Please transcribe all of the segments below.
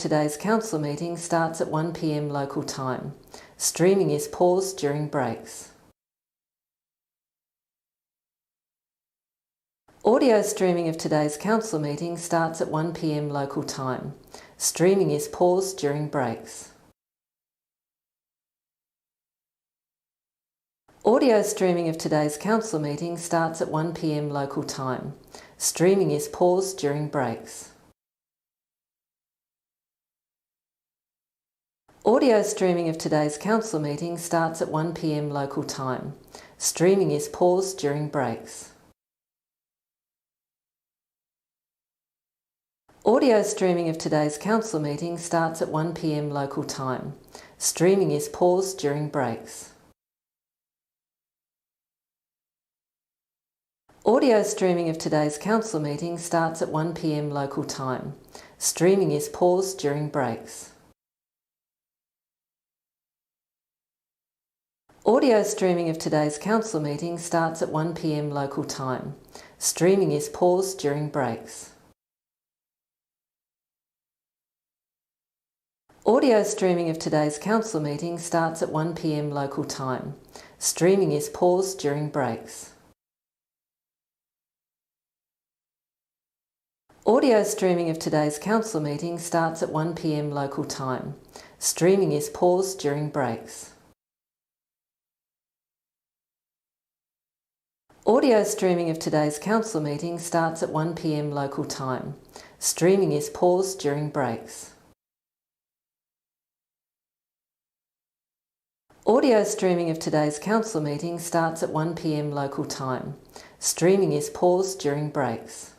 today's council meeting starts at 1 p.m. local time. Streaming is paused during breaks. Audio streaming of today's council meeting starts at 1 p.m. local time. Streaming is paused during breaks. Audio streaming of today's council meeting starts at 1 p.m. local time. Streaming is paused during breaks. Audio streaming of today's council meeting starts at 1 p.m. local time. Streaming is paused during breaks. Audio streaming of today's council meeting starts at 1 p.m. local time. Streaming is paused during breaks. Audio streaming of today's council meeting starts at 1 p.m. local time. Streaming is paused during breaks. Audio streaming of today's council meeting starts at 1 p.m. local time. Streaming is paused during breaks. Audio streaming of today's council meeting starts at 1 p.m. local time. Streaming is paused during breaks. Audio streaming of today's council meeting starts at 1 p.m. local time. Streaming is paused during breaks. Audio streaming of today's council meeting starts at 1 p.m. local time. Streaming is paused during breaks. Audio streaming of today's council meeting starts at 1 p.m. local time. Streaming is paused during breaks.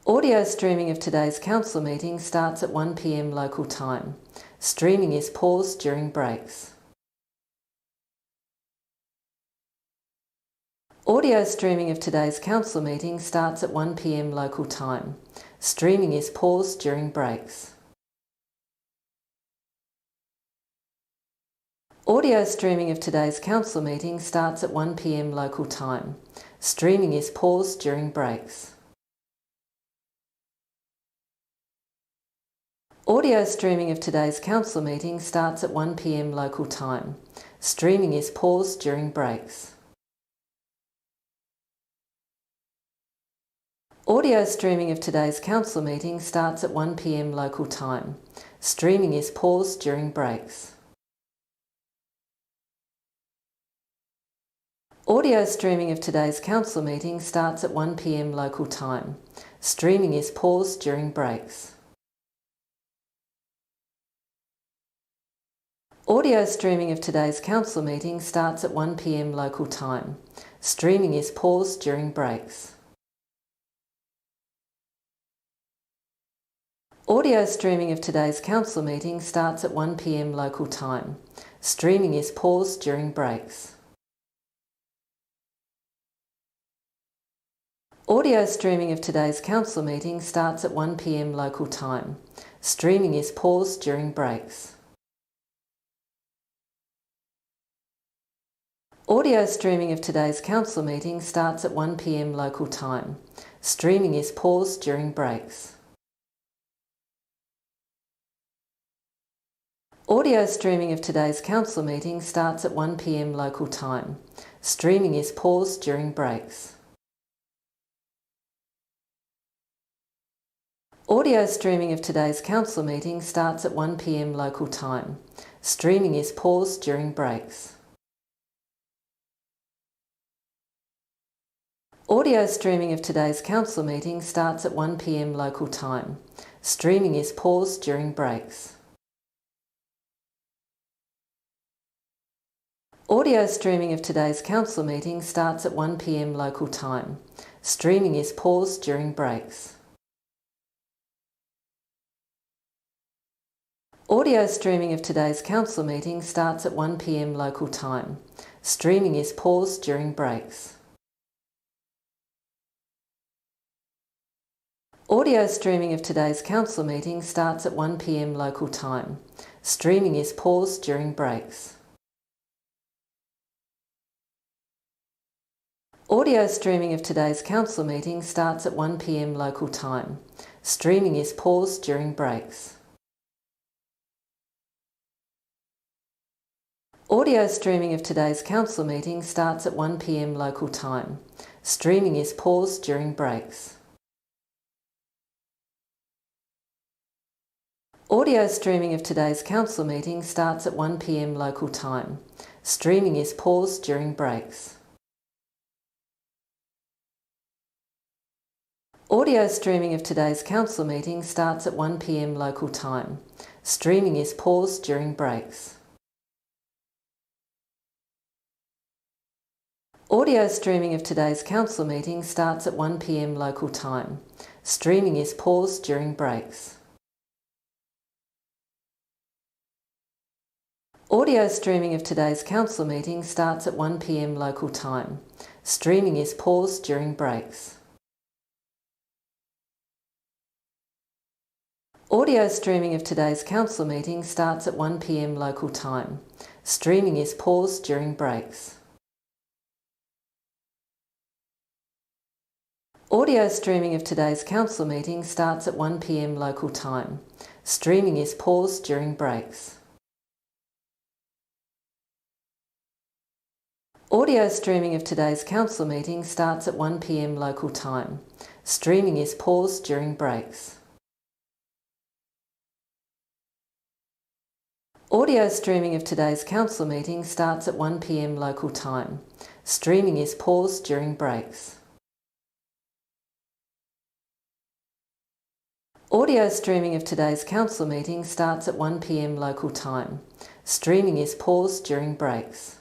Audio streaming of today's council meeting starts at 1 p.m. local time. Streaming is paused during breaks. Audio streaming of today's council meeting starts at 1 p.m. local time. Streaming is paused during breaks. Audio streaming of today's council meeting starts at 1 p.m. local time. Streaming is paused during breaks. Audio streaming of today's council meeting starts at 1 p.m. local time. Streaming is paused during breaks. Audio streaming of today's council meeting starts at 1 p.m. local time. Streaming is paused during breaks. Audio streaming of today's council meeting starts at 1 p.m. local time. Streaming is paused during breaks. Audio streaming of today's council meeting starts at 1 p.m. local time. Streaming is paused during breaks. Audio streaming of today's council meeting starts at 1 p.m. local time. Streaming is paused during breaks. Audio streaming of today's council meeting starts at 1 p.m. local time. Streaming is paused during breaks. Audio streaming of today's council meeting starts at 1 p.m. local time. Streaming is paused during breaks. Audio streaming of today's council meeting starts at 1 p.m. local time. Streaming is paused during breaks. Audio streaming of today's council meeting starts at 1 p.m. local time. Streaming is paused during breaks. Audio streaming of today's council meeting starts at 1 p.m. local time. Streaming is paused during breaks. Audio streaming of today's council meeting starts at 1 p.m. local time. Streaming is paused during breaks. Audio streaming of today's council meeting starts at 1 p.m. local time. Streaming is paused during breaks. Audio streaming of today's council meeting starts at 1 p.m. local time. Streaming is paused during breaks. Audio streaming of today's council meeting starts at 1 p.m. local time. Streaming is paused during breaks. Audio streaming of today's council meeting starts at 1 p.m. local time. Streaming is paused during breaks. Audio streaming of today's council meeting starts at 1 p.m. local time. Streaming is paused during breaks. Audio streaming of today's council meeting starts at 1 p.m. local time. Streaming is paused during breaks. Audio streaming of today's council meeting starts at 1 p.m. local time. Streaming is paused during breaks. Audio streaming of today's council meeting starts at 1 p.m. local time. Streaming is paused during breaks. Audio streaming of today's council meeting starts at 1 p.m. local time. Streaming is paused during breaks. Audio streaming of today's council meeting starts at 1 p.m. local time. Streaming is paused during breaks. Audio streaming of today's council meeting starts at 1 p.m. local time. Streaming is paused during breaks. Audio streaming of today's council meeting starts at 1 p.m. local time. Streaming is paused during breaks.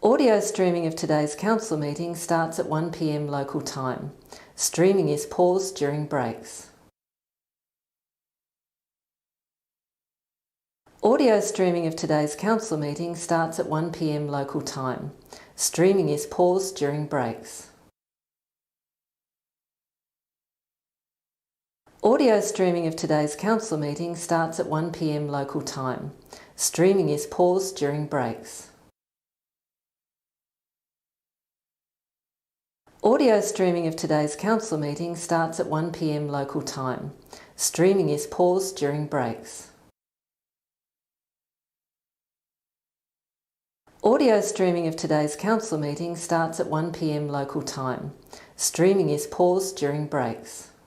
Audio streaming of today's council meeting starts at 1 p.m. local time. Streaming is paused during breaks. Audio streaming of today's council meeting starts at 1 p.m. local time. Streaming is paused during breaks. Audio streaming of today's council meeting starts at 1 p.m. local time. Streaming is paused during breaks. Audio streaming of today's council meeting starts at 1 p.m. local time. Streaming is paused during breaks. Audio streaming of today's council meeting starts at 1 p.m. local time. Streaming is paused during breaks.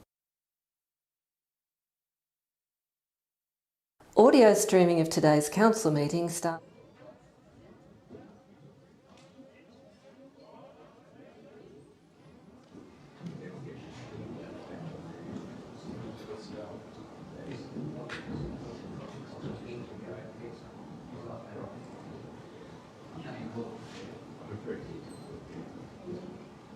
Audio streaming of today's council meeting starts at 1 p.m. local time. Streaming is paused during breaks. Audio streaming of today's council meeting starts.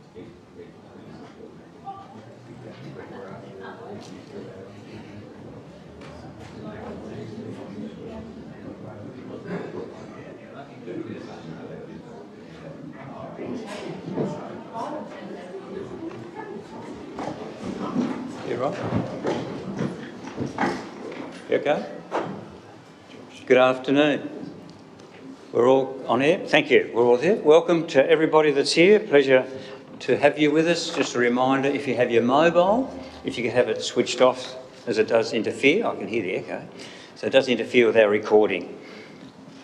You right? You okay? Good afternoon. We're all on air. Thank you. We're all here. Welcome to everybody that's here. Pleasure to have you with us. Just a reminder, if you have your mobile, if you can have it switched off, as it does interfere. I can hear the echo. So it does interfere with our recording.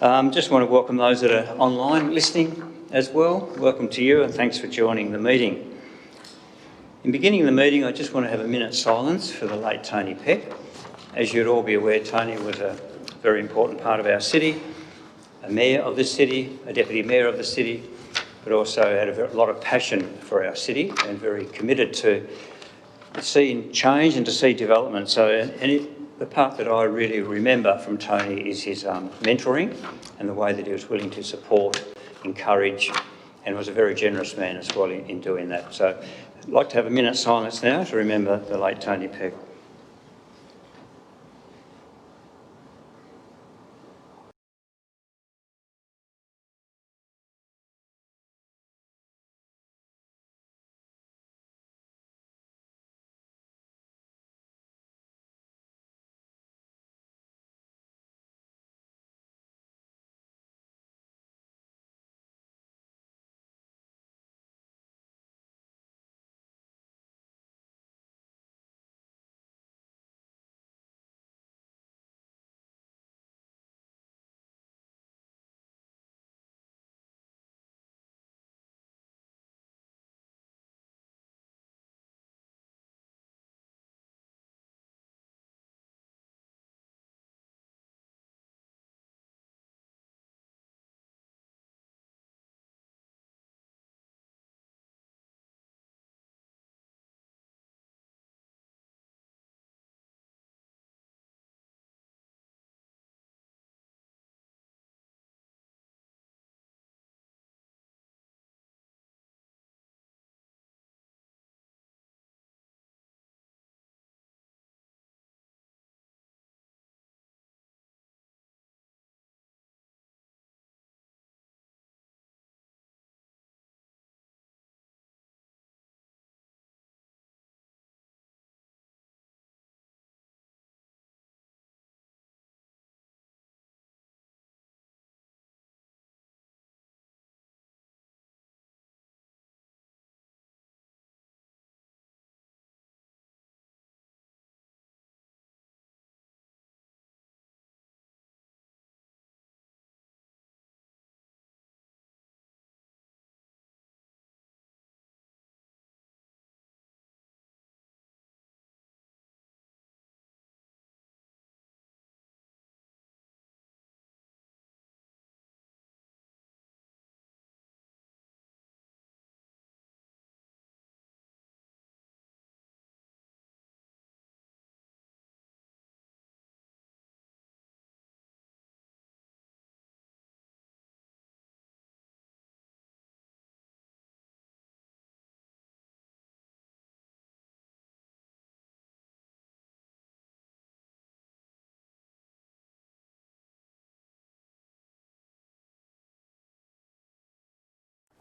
Just want to welcome those that are online listening as well. Welcome to you and thanks for joining the meeting. In beginning the meeting, I just want to have a minute's silence for the late Tony Peck. As you'd all be aware, Tony was a very important part of our city, a mayor of this city, a deputy mayor of the city, but also had a lot of passion for our city and very committed to seeing change and to see development. So the part that I really remember from Tony is his mentoring and the way that he was willing to support, encourage, and was a very generous man as well in doing that. So I'd like to have a minute's silence now to remember the late Tony Peck.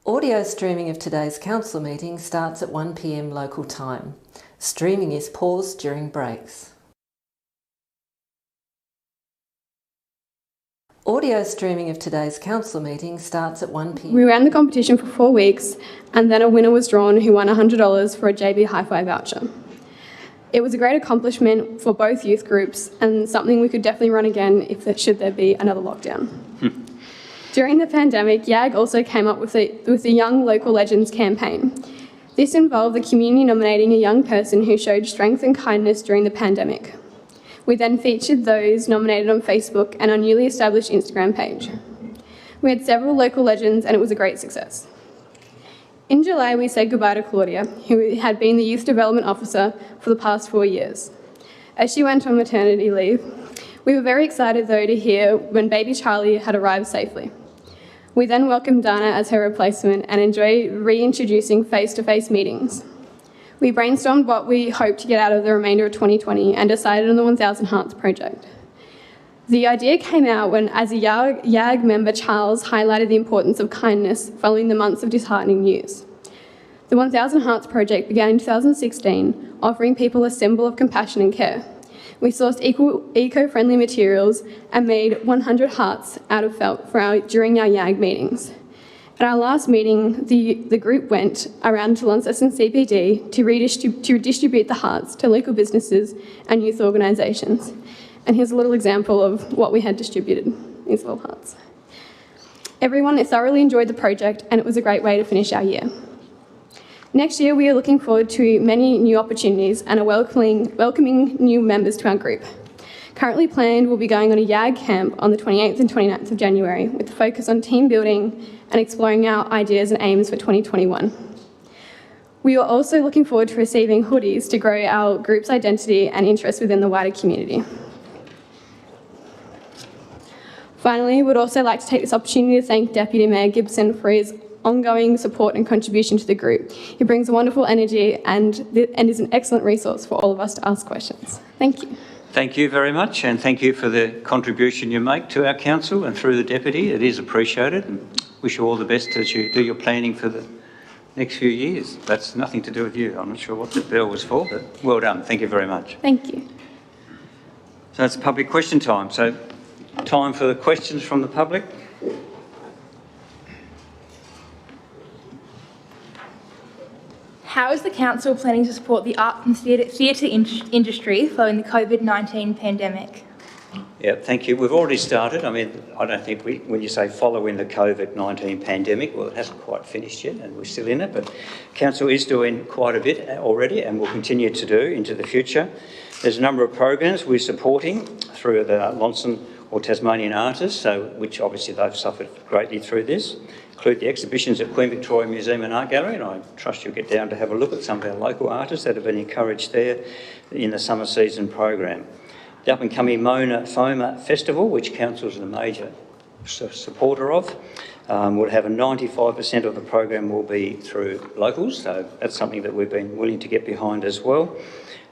Audio streaming of today's council meeting starts at 1 p.m. local time. Streaming is paused during breaks. Audio streaming of today's council meeting starts at 1 p.m. We ran the competition for 4 weeks, and then a winner was drawn who won $100 for a JB Hi-Fi voucher. It was a great accomplishment for both youth groups and something we could definitely run again should there be another lockdown. During the pandemic, YAG also came up with the Young Local Legends campaign. This involved the community nominating a young person who showed strength and kindness during the pandemic. We then featured those nominated on Facebook and our newly established Instagram page. We had several local legends and it was a great success. In July, we said goodbye to Claudia, who had been the Youth Development Officer for the past 4 years. As she went on maternity leave, we were very excited though to hear when baby Charlie had arrived safely. We then welcomed Dana as her replacement and enjoyed reintroducing face-to-face meetings. We brainstormed what we hoped to get out of the remainder of 2020 and decided on the 1000 Hearts project. The idea came out when, as a YAG member, Charles highlighted the importance of kindness following the months of disheartening news. The 1000 Hearts project began in 2016, offering people a symbol of compassion and care. We sourced eco-friendly materials and made 100 hearts out of felt during our YAG meetings. At our last meeting, the group went around to Launceston CBD to distribute the hearts to local businesses and youth organisations. And here's a little example of what we had distributed, these little hearts. Everyone thoroughly enjoyed the project and it was a great way to finish our year. Next year, we are looking forward to many new opportunities and are welcoming new members to our group. Currently planned, we'll be going on a YAG camp on the 28th and 29th of January with a focus on team building and exploring our ideas and aims for 2021. We are also looking forward to receiving hoodies to grow our group's identity and interest within the wider community. Finally, we'd also like to take this opportunity to thank Deputy Mayor Gibson for his ongoing support and contribution to the group. He brings a wonderful energy and is an excellent resource for all of us to ask questions. Thank you. Thank you very much, and thank you for the contribution you make to our council and through the Deputy. It is appreciated, and wish you all the best as you do your planning for the next few years. That's nothing to do with you. I'm not sure what the bell was for, but well done. Thank you very much. Thank you. So it's public question time. So time for the questions from the public. How is the council planning to support the art and theatre industry following the COVID-19 pandemic? Yeah, thank you. We've already started. I mean, I don't think when you say following the COVID-19 pandemic, well, it hasn't quite finished yet and we're still in it, but Council is doing quite a bit already and will continue to do into the future. There's a number of programs we're supporting through the Launceston or Tasmanian artists, which obviously they've suffered greatly through this. Include the exhibitions at Queen Victoria Museum and Art Gallery, and I trust you'll get down to have a look at some of our local artists that have been encouraged there in the summer season program. The up-and-coming FOMA Festival, which Council is a major supporter of, will have a 95% of the program will be through locals, so that's something that we've been willing to get behind as well.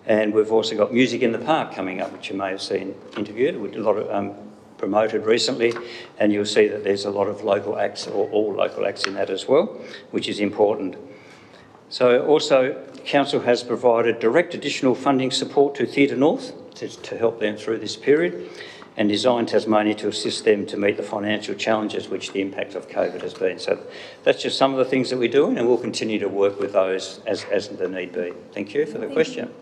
And we've also got Music in the Park coming up, which you may have seen interviewed with a lot of promoted recently, and you'll see that there's a lot of local acts, or all local acts in that as well, which is important. So also, Council has provided direct additional funding support to Theatre North to help them through this period, and Design Tasmania to assist them to meet the financial challenges which the impact of COVID has been. So that's just some of the things that we're doing, and we'll continue to work with those as the need be. Thank you for the question.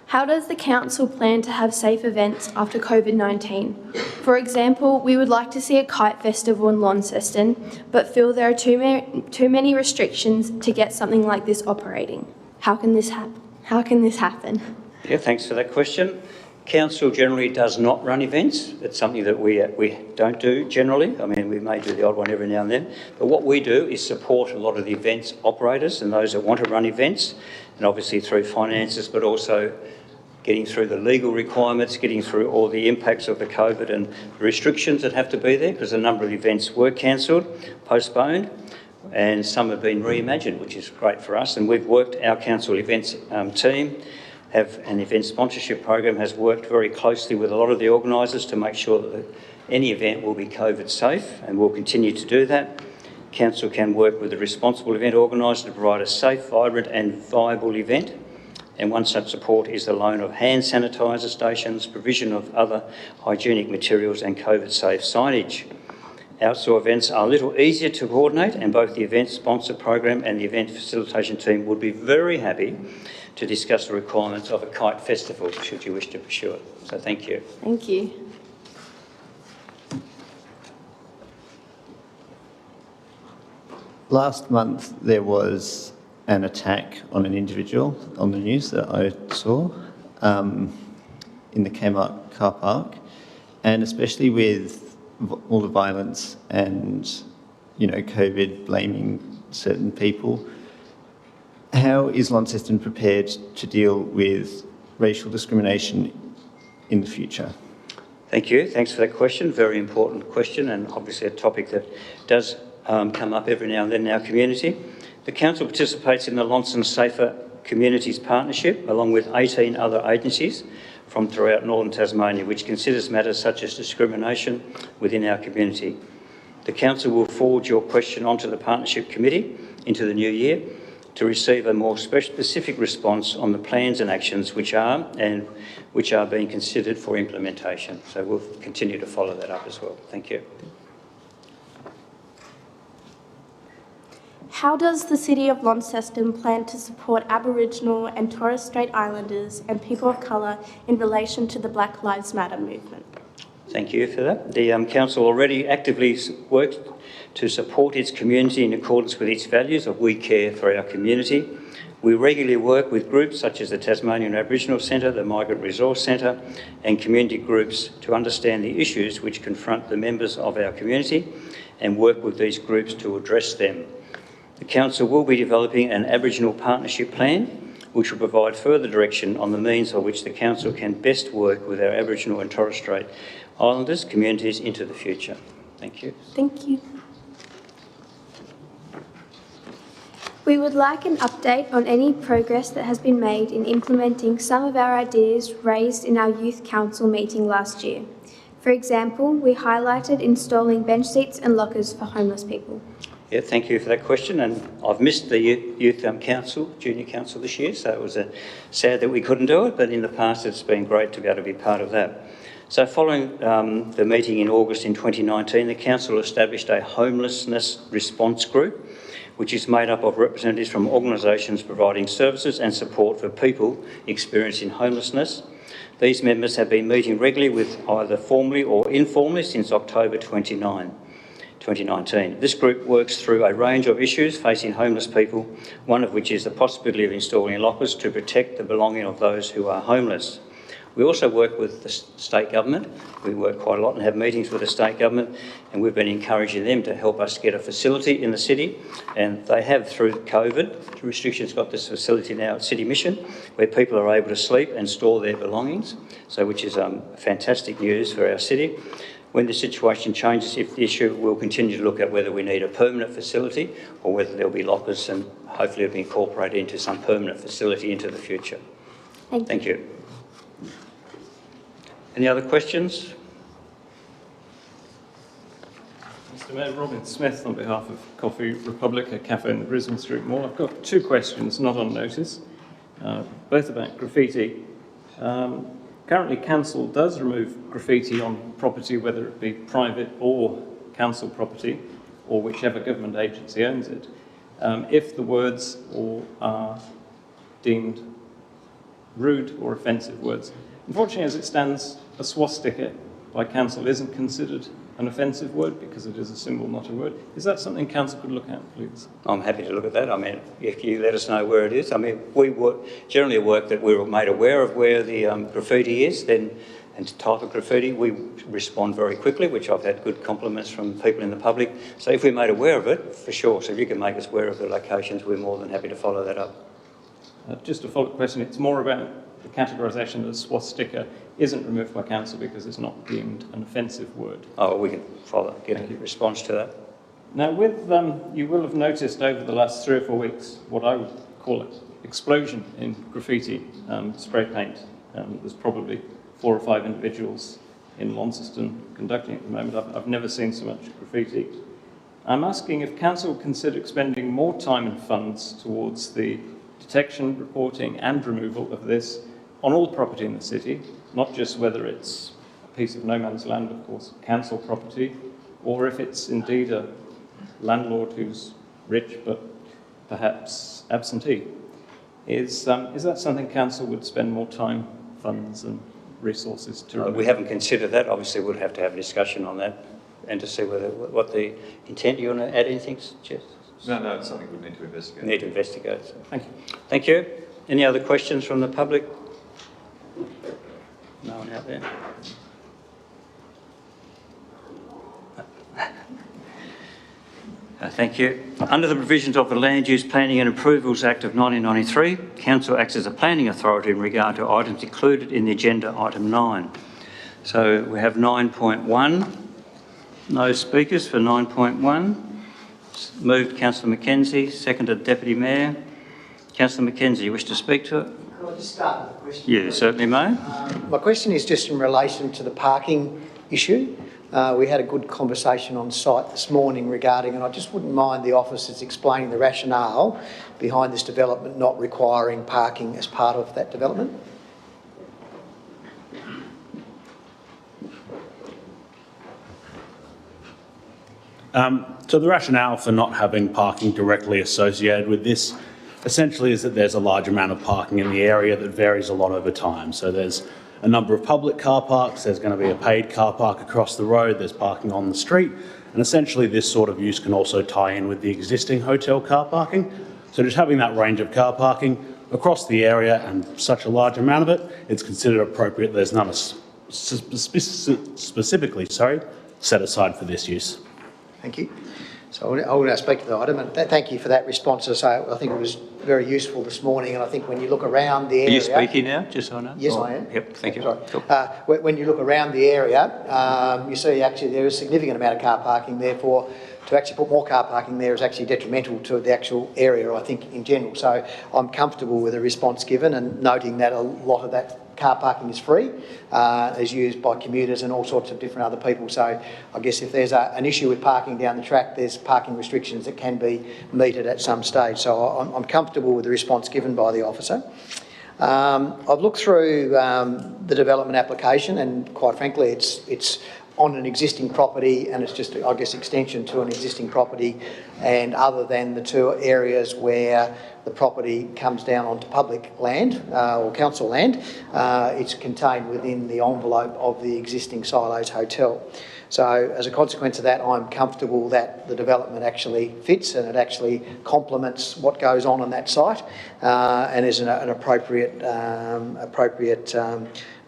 How does the council plan to have safe events after COVID-19? For example, we would like to see a kite festival in Launceston, but feel there are too many restrictions to get something like this operating. How can this happen? Yeah, thanks for that question. Council generally does not run events. It's something that we don't do generally. I mean, we may do the odd one every now and then, but what we do is support a lot of the events operators and those that want to run events, and obviously through finances, but also getting through the legal requirements, getting through all the impacts of the COVID and the restrictions that have to be there, because a number of events were cancelled, postponed, and some have been reimagined, which is great for us. And we've worked our council events team have an event sponsorship program, has worked very closely with a lot of the organisers to make sure that any event will be COVID safe, and will continue to do that. Council can work with the responsible event organiser to provide a safe, vibrant and viable event. And one such support is the loan of hand sanitiser stations, provision of other hygienic materials and COVID-safe signage. Outdoor events are a little easier to coordinate, and both the event sponsor program and the event facilitation team would be very happy to discuss the requirements of a kite festival, should you wish to pursue it. So thank you. Thank you. Last month there was an attack on an individual on the news that I saw in the Kmart car park, and especially with all the violence and, you know, COVID blaming certain people, how is Launceston prepared to deal with racial discrimination in the future? Thank you. Thanks for that question. Very important question, and obviously a topic that does come up every now and then in our community. The Council participates in the Launceston Safer Communities Partnership, along with 18 other agencies from throughout northern Tasmania, which considers matters such as discrimination within our community. The Council will forward your question onto the Partnership Committee into the new year to receive a more specific response on the plans and actions which are being considered for implementation. So we'll continue to follow that up as well. Thank you. How does the City of Launceston plan to support Aboriginal and Torres Strait Islanders and people of colour in relation to the Black Lives Matter movement? Thank you for that. The Council already actively works to support its community in accordance with its values of we care for our community. We regularly work with groups such as the Tasmanian Aboriginal Centre, the Migrant Resource Centre and community groups to understand the issues which confront the members of our community and work with these groups to address them. The Council will be developing an Aboriginal Partnership Plan which will provide further direction on the means by which the Council can best work with our Aboriginal and Torres Strait Islanders communities into the future. Thank you. Thank you. We would like an update on any progress that has been made in implementing some of our ideas raised in our Youth Council meeting last year. For example, we highlighted installing bench seats and lockers for homeless people. Yeah, thank you for that question. And I've missed the Youth Council, Junior Council this year, so it was sad that we couldn't do it, but in the past it's been great to be able to be part of that. So following the meeting in August in 2019, the Council established a homelessness response group, which is made up of representatives from organisations providing services and support for people experiencing homelessness. These members have been meeting regularly with either formally or informally since October 2019. This group works through a range of issues facing homeless people, one of which is the possibility of installing lockers to protect the belonging of those who are homeless. We also work with the state government. We work quite a lot and have meetings with the state government, and we've been encouraging them to help us get a facility in the city, and they have, through COVID restrictions, got this facility now at City Mission where people are able to sleep and store their belongings, so which is fantastic news for our city. When the situation changes, if the issue, we'll continue to look at whether we need a permanent facility or whether there'll be lockers, and hopefully it'll be incorporated into some permanent facility into the future. Thank you. Any other questions? Mr Mayor, Robin Smith on behalf of Coffee Republic, a cafe in the Brisbane Street Mall. I've got two questions not on notice, both about graffiti. Currently, council does remove graffiti on property, whether it be private or council property, or whichever government agency owns it, if the words are deemed rude or offensive words. Unfortunately, as it stands, a swastika by council isn't considered an offensive word because it is a symbol, not a word. Is that something council could look at, please? I'm happy to look at that. I mean, if you let us know where it is. I mean, we generally work that we're made aware of where the graffiti is, then and type of graffiti, we respond very quickly, which I've had good compliments from people in the public. So if we're made aware of it, for sure. So if you can make us aware of the locations, we're more than happy to follow that up. Just a follow-up question. It's more about the categorisation of swastika isn't removed by council because it's not deemed an offensive word. Oh, we can get a response to that. Now, with you will have noticed over the last 3 or 4 weeks what I would call explosion in graffiti, spray paint. There's probably 4 or 5 individuals in Launceston conducting it at the moment. I've never seen so much graffiti. I'm asking if Council would consider expending more time and funds towards the detection, reporting and removal of this on all property in the city, not just whether it's a piece of no man's land, of course, council property, or if it's indeed a landlord who's rich but perhaps absentee. Is that something Council would spend more time, funds and resources to remove? We haven't considered that. Obviously, we'll have to have a discussion on that and to see what the intent. Do you want to add anything, Jess? No, it's something we need to investigate. Need to investigate. So. Thank you. Thank you. Any other questions from the public? No one out there? Thank you. Under the provisions of the Land Use Planning and Approvals Act of 1993, Council acts as a planning authority in regard to items included in the agenda item 9. So we have 9.1. No speakers for 9.1. Moved Councillor Mackenzie, seconded Deputy Mayor. Councillor Mackenzie, you wish to speak to it? Could I just start with a question? Yeah, certainly may. My question is just in relation to the parking issue. We had a good conversation on site this morning regarding, and I just wouldn't mind the officers explaining the rationale behind this development not requiring parking as part of that development. So the rationale for not having parking directly associated with this essentially is that there's a large amount of parking in the area that varies a lot over time. So there's a number of public car parks, there's going to be a paid car park across the road, there's parking on the street, and essentially this sort of use can also tie in with the existing hotel car parking. So just having that range of car parking across the area and such a large amount of it, it's considered appropriate. There's none specifically set aside for this use. Thank you. So I will now speak to the item, and thank you for that response. I think it was very useful this morning, and I think when you look around the area... Are you speaking now, just so I know? Yes, I am. Yep, thank you. Sorry. Cool. When you look around the area, you see actually there is a significant amount of car parking, therefore to actually put more car parking there is actually detrimental to the actual area, I think, in general. So I'm comfortable with the response given and noting that a lot of that car parking is free, is used by commuters and all sorts of different other people. So I guess if there's an issue with parking down the track, there's parking restrictions that can be meted at some stage. So I'm comfortable with the response given by the officer. I've looked through the development application, and quite frankly it's on an existing property, and it's just, I guess, extension to an existing property, and other than the 2 areas where the property comes down onto public land or council land, it's contained within the envelope of the existing Silos Hotel. So as a consequence of that, I'm comfortable that the development actually fits and it actually complements what goes on that site, and is an appropriate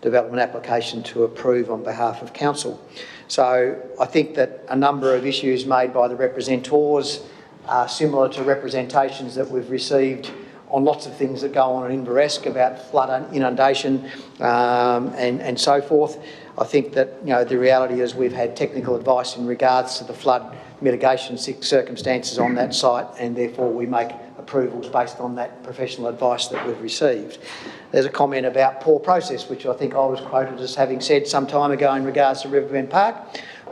development application to approve on behalf of council. So I think that a number of issues made by the representors are similar to representations that we've received on lots of things that go on in Inveresk about flood inundation and so forth. I think that the reality is we've had technical advice in regards to the flood mitigation circumstances on that site, and therefore we make approvals based on that professional advice that we've received. There's a comment about poor process, which I think I was quoted as having said some time ago in regards to Riverbend Park.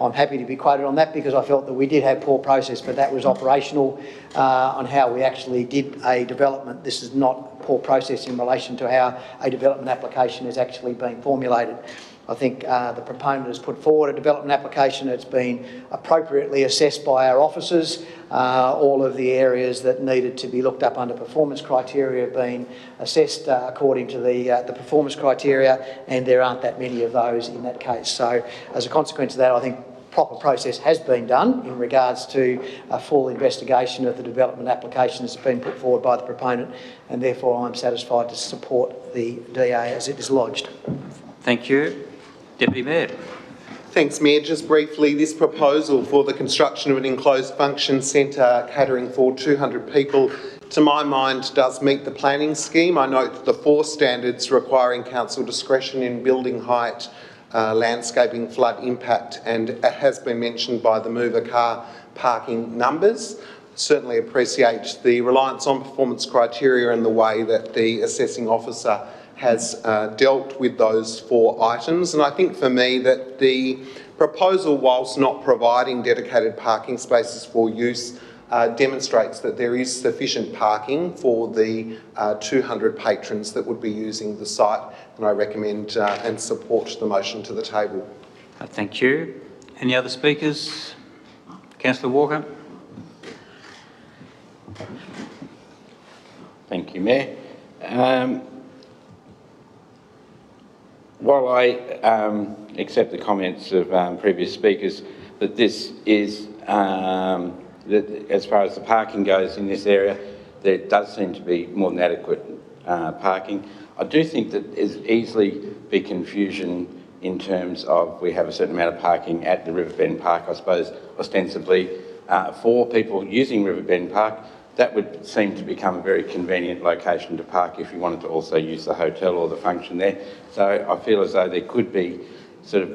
I'm happy to be quoted on that because I felt that we did have poor process, but that was operational on how we actually did a development. This is not poor process in relation to how a development application is actually being formulated. I think the proponent has put forward a development application that's been appropriately assessed by our officers. All of the areas that needed to be looked up under performance criteria have been assessed according to the performance criteria, and there aren't that many of those in that case. So as a consequence of that, I think proper process has been done in regards to a full investigation of the development application that's been put forward by the proponent, and therefore I'm satisfied to support the DA as it is lodged. Thank you. Deputy Mayor. Thanks, Mayor. Just briefly, this proposal for the construction of an enclosed function centre catering for 200 people, to my mind, does meet the planning scheme. I note the 4 standards requiring council discretion in building height, landscaping, flood impact, and has been mentioned by the mover car parking numbers. certainly appreciate the reliance on performance criteria and the way that the assessing officer has dealt with those 4 items. And I think for me that the proposal, whilst not providing dedicated parking spaces for use, demonstrates that there is sufficient parking for the 200 patrons that would be using the site, and I recommend and support the motion to the table. Thank you. Any other speakers? Councillor Walker. Thank you, Mayor. While I accept the comments of previous speakers that this is, that as far as the parking goes in this area, there does seem to be more than adequate parking. I do think that there's easily be confusion in terms of we have a certain amount of parking at the Riverbend Park. I suppose ostensibly for people using Riverbend Park, that would seem to become a very convenient location to park if you wanted to also use the hotel or the function there. So I feel as though there could be sort of,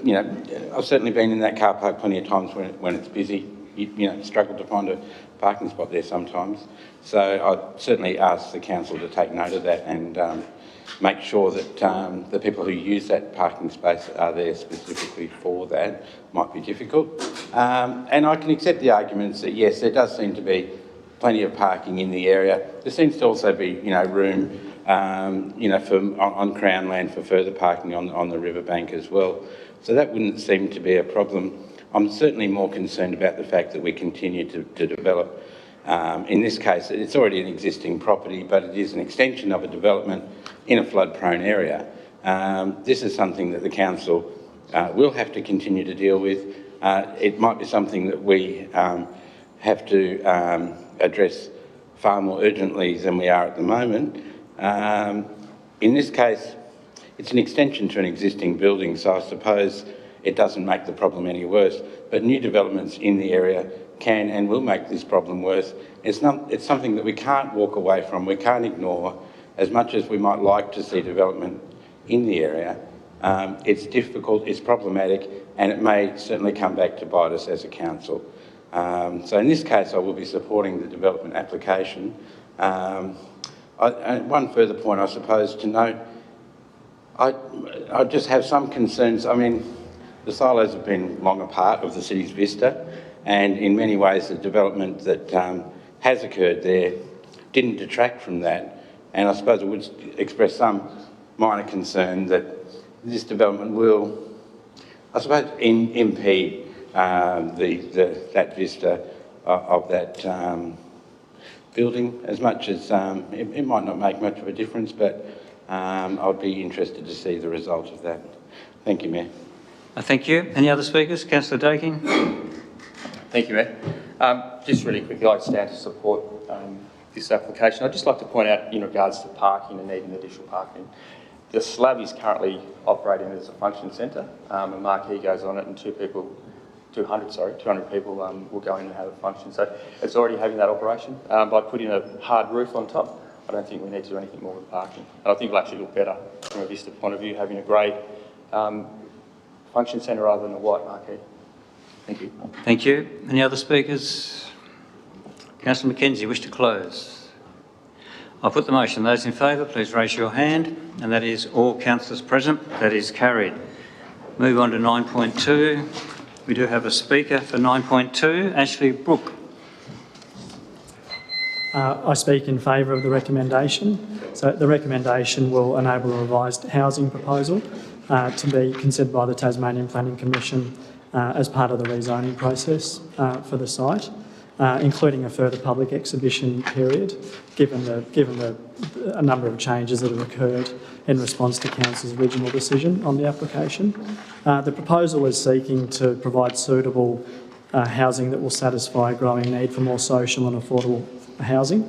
I've certainly been in that car park plenty of times when it's busy, struggle to find a parking spot there sometimes. So I'd certainly ask the council to take note of that and make sure that the people who use that parking space are there specifically for that. Might be difficult. And I can accept the arguments that yes, there does seem to be plenty of parking in the area. There seems to also be, room, on Crown land for further parking on the riverbank as well. So that wouldn't seem to be a problem. I'm certainly more concerned about the fact that we continue to develop. In this case, it's already an existing property, but it is an extension of a development in a flood-prone area. This is something that the council will have to continue to deal with. It might be something that we have to address far more urgently than we are at the moment. In this case, it's an extension to an existing building, so I suppose it doesn't make the problem any worse. But new developments in the area can and will make this problem worse. It's something that we can't walk away from, we can't ignore. As much as we might like to see development in the area, it's difficult, it's problematic, and it may certainly come back to bite us as a council. So in this case, I will be supporting the development application. One further point, I suppose, to note, I just have some concerns. I mean, the silos have been long a part of the city's vista, and in many ways the development that has occurred there didn't detract from that. And I suppose I would express some minor concern that this development will, I suppose, impede that vista of that building as much as it might not make much of a difference, but I'd be interested to see the result of that. Thank you, Mayor. Thank you. Any other speakers? Councillor Daking. Thank you, Mayor. Just really quickly, I'd stand to support this application. I'd just like to point out in regards to parking and needing additional parking, the slab is currently operating as a function centre. A marquee goes on it and 200 people will go in and have a function. So it's already having that operation. By putting a hard roof on top, I don't think we need to do anything more with parking. And I think it'll actually look better from a vista point of view, having a grey function centre rather than a white marquee. Thank you. Thank you. Any other speakers? Councillor McKenzie, wish to close? I'll put the motion. Those in favour, please raise your hand. And that is all councillors present. That is carried. Move on to 9.2. We do have a speaker for 9.2, Ashley Brooke. I speak in favour of the recommendation. So the recommendation will enable a revised housing proposal to be considered by the Tasmanian Planning Commission as part of the rezoning process for the site, including a further public exhibition period, given a number of changes that have occurred in response to Council's original decision on the application. The proposal is seeking to provide suitable housing that will satisfy a growing need for more social and affordable housing,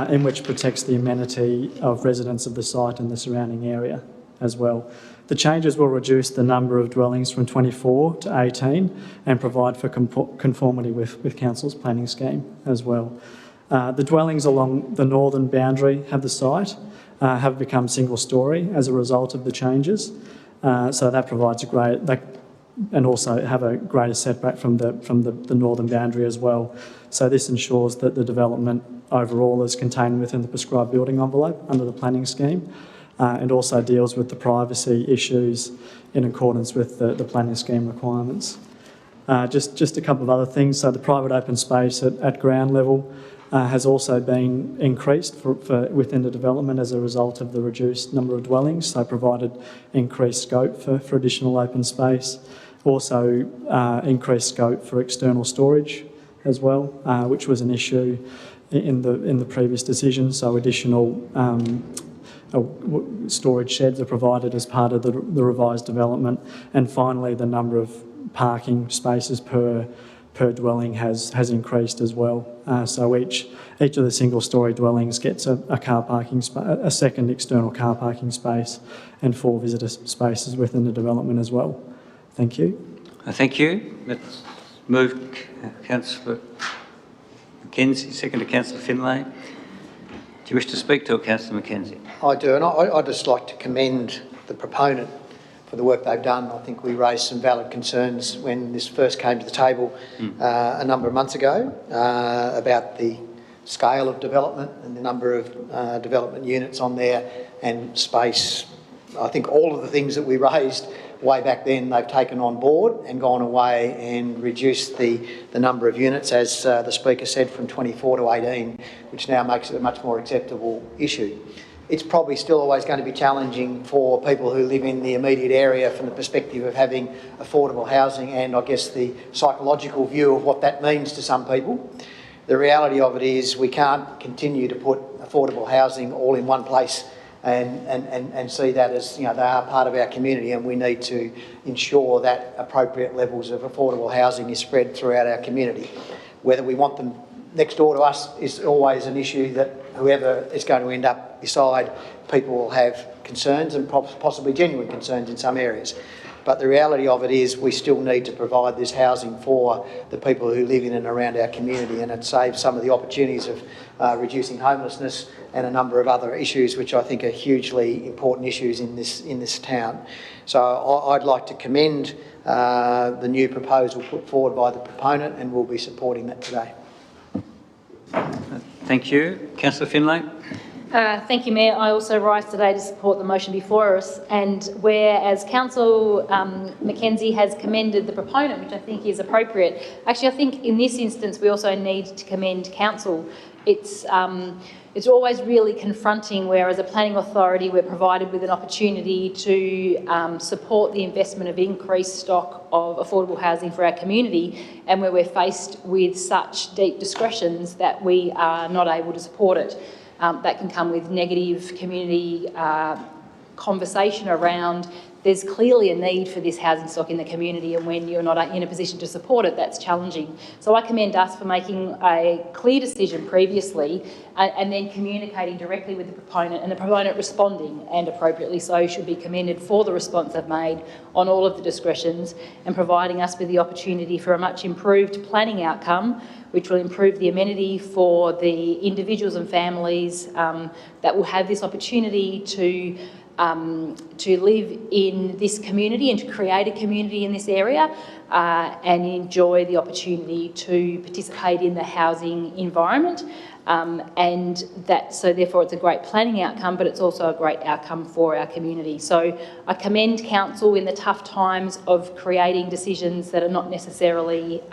in which protects the amenity of residents of the site and the surrounding area as well. The changes will reduce the number of dwellings from 24 to 18 and provide for conformity with Council's planning scheme as well. The dwellings along the northern boundary of the site have become single storey as a result of the changes. So that provides and also have a greater setback from the northern boundary as well. So this ensures that the development overall is contained within the prescribed building envelope under the planning scheme, and also deals with the privacy issues in accordance with the planning scheme requirements. Just a couple of other things. So the private open space at ground level has also been increased for within the development as a result of the reduced number of dwellings, so provided increased scope for additional open space. Also increased scope for external storage as well, which was an issue in the previous decision. So additional storage sheds are provided as part of the revised development. And finally, the number of parking spaces per dwelling has increased as well. So each of the single-storey dwellings gets a second external car parking space and 4 visitor spaces within the development as well. Thank you. Thank you. Let's move Councillor Mackenzie, second to Councillor Finlay. Do you wish to speak to it, Councillor Mackenzie? I do, and I'd just like to commend the proponent for the work they've done. I think we raised some valid concerns when this first came to the table a number of months ago about the scale of development and the number of development units on there and space. I think all of the things that we raised way back then, they've taken on board and gone away and reduced the number of units, as the Speaker said, from 24 to 18, which now makes it a much more acceptable issue. It's probably still always going to be challenging for people who live in the immediate area from the perspective of having affordable housing and, I guess, the psychological view of what that means to some people. The reality of it is we can't continue to put affordable housing all in one place and see that as, they are part of our community, and we need to ensure that appropriate levels of affordable housing is spread throughout our community. Whether we want them next door to us is always an issue that whoever is going to end up beside people will have concerns, and possibly genuine concerns in some areas. But the reality of it is we still need to provide this housing for the people who live in and around our community, and it saves some of the opportunities of reducing homelessness and a number of other issues which I think are hugely important issues in this town. So I'd like to commend the new proposal put forward by the proponent, and we'll be supporting that today. Thank you. Councillor Finlay. Thank you, Mayor. I also rise today to support the motion before us, and whereas Councillor Mackenzie has commended the proponent, which I think is appropriate, actually I think in this instance we also need to commend Council. It's always really confronting where, as a planning authority, we're provided with an opportunity to support the investment of increased stock of affordable housing for our community, and where we're faced with such deep discretions that we are not able to support it. That can come with negative community conversation around there's clearly a need for this housing stock in the community, and when you're not in a position to support it, that's challenging. So I commend us for making a clear decision previously and then communicating directly with the proponent, and the proponent responding, and appropriately so, should be commended for the response they've made on all of the discretions and providing us with the opportunity for a much improved planning outcome, which will improve the amenity for the individuals and families that will have this opportunity to live in this community and to create a community in this area and enjoy the opportunity to participate in the housing environment. So therefore it's a great planning outcome, but it's also a great outcome for our community. So I commend Council in the tough times of creating decisions that are not necessarily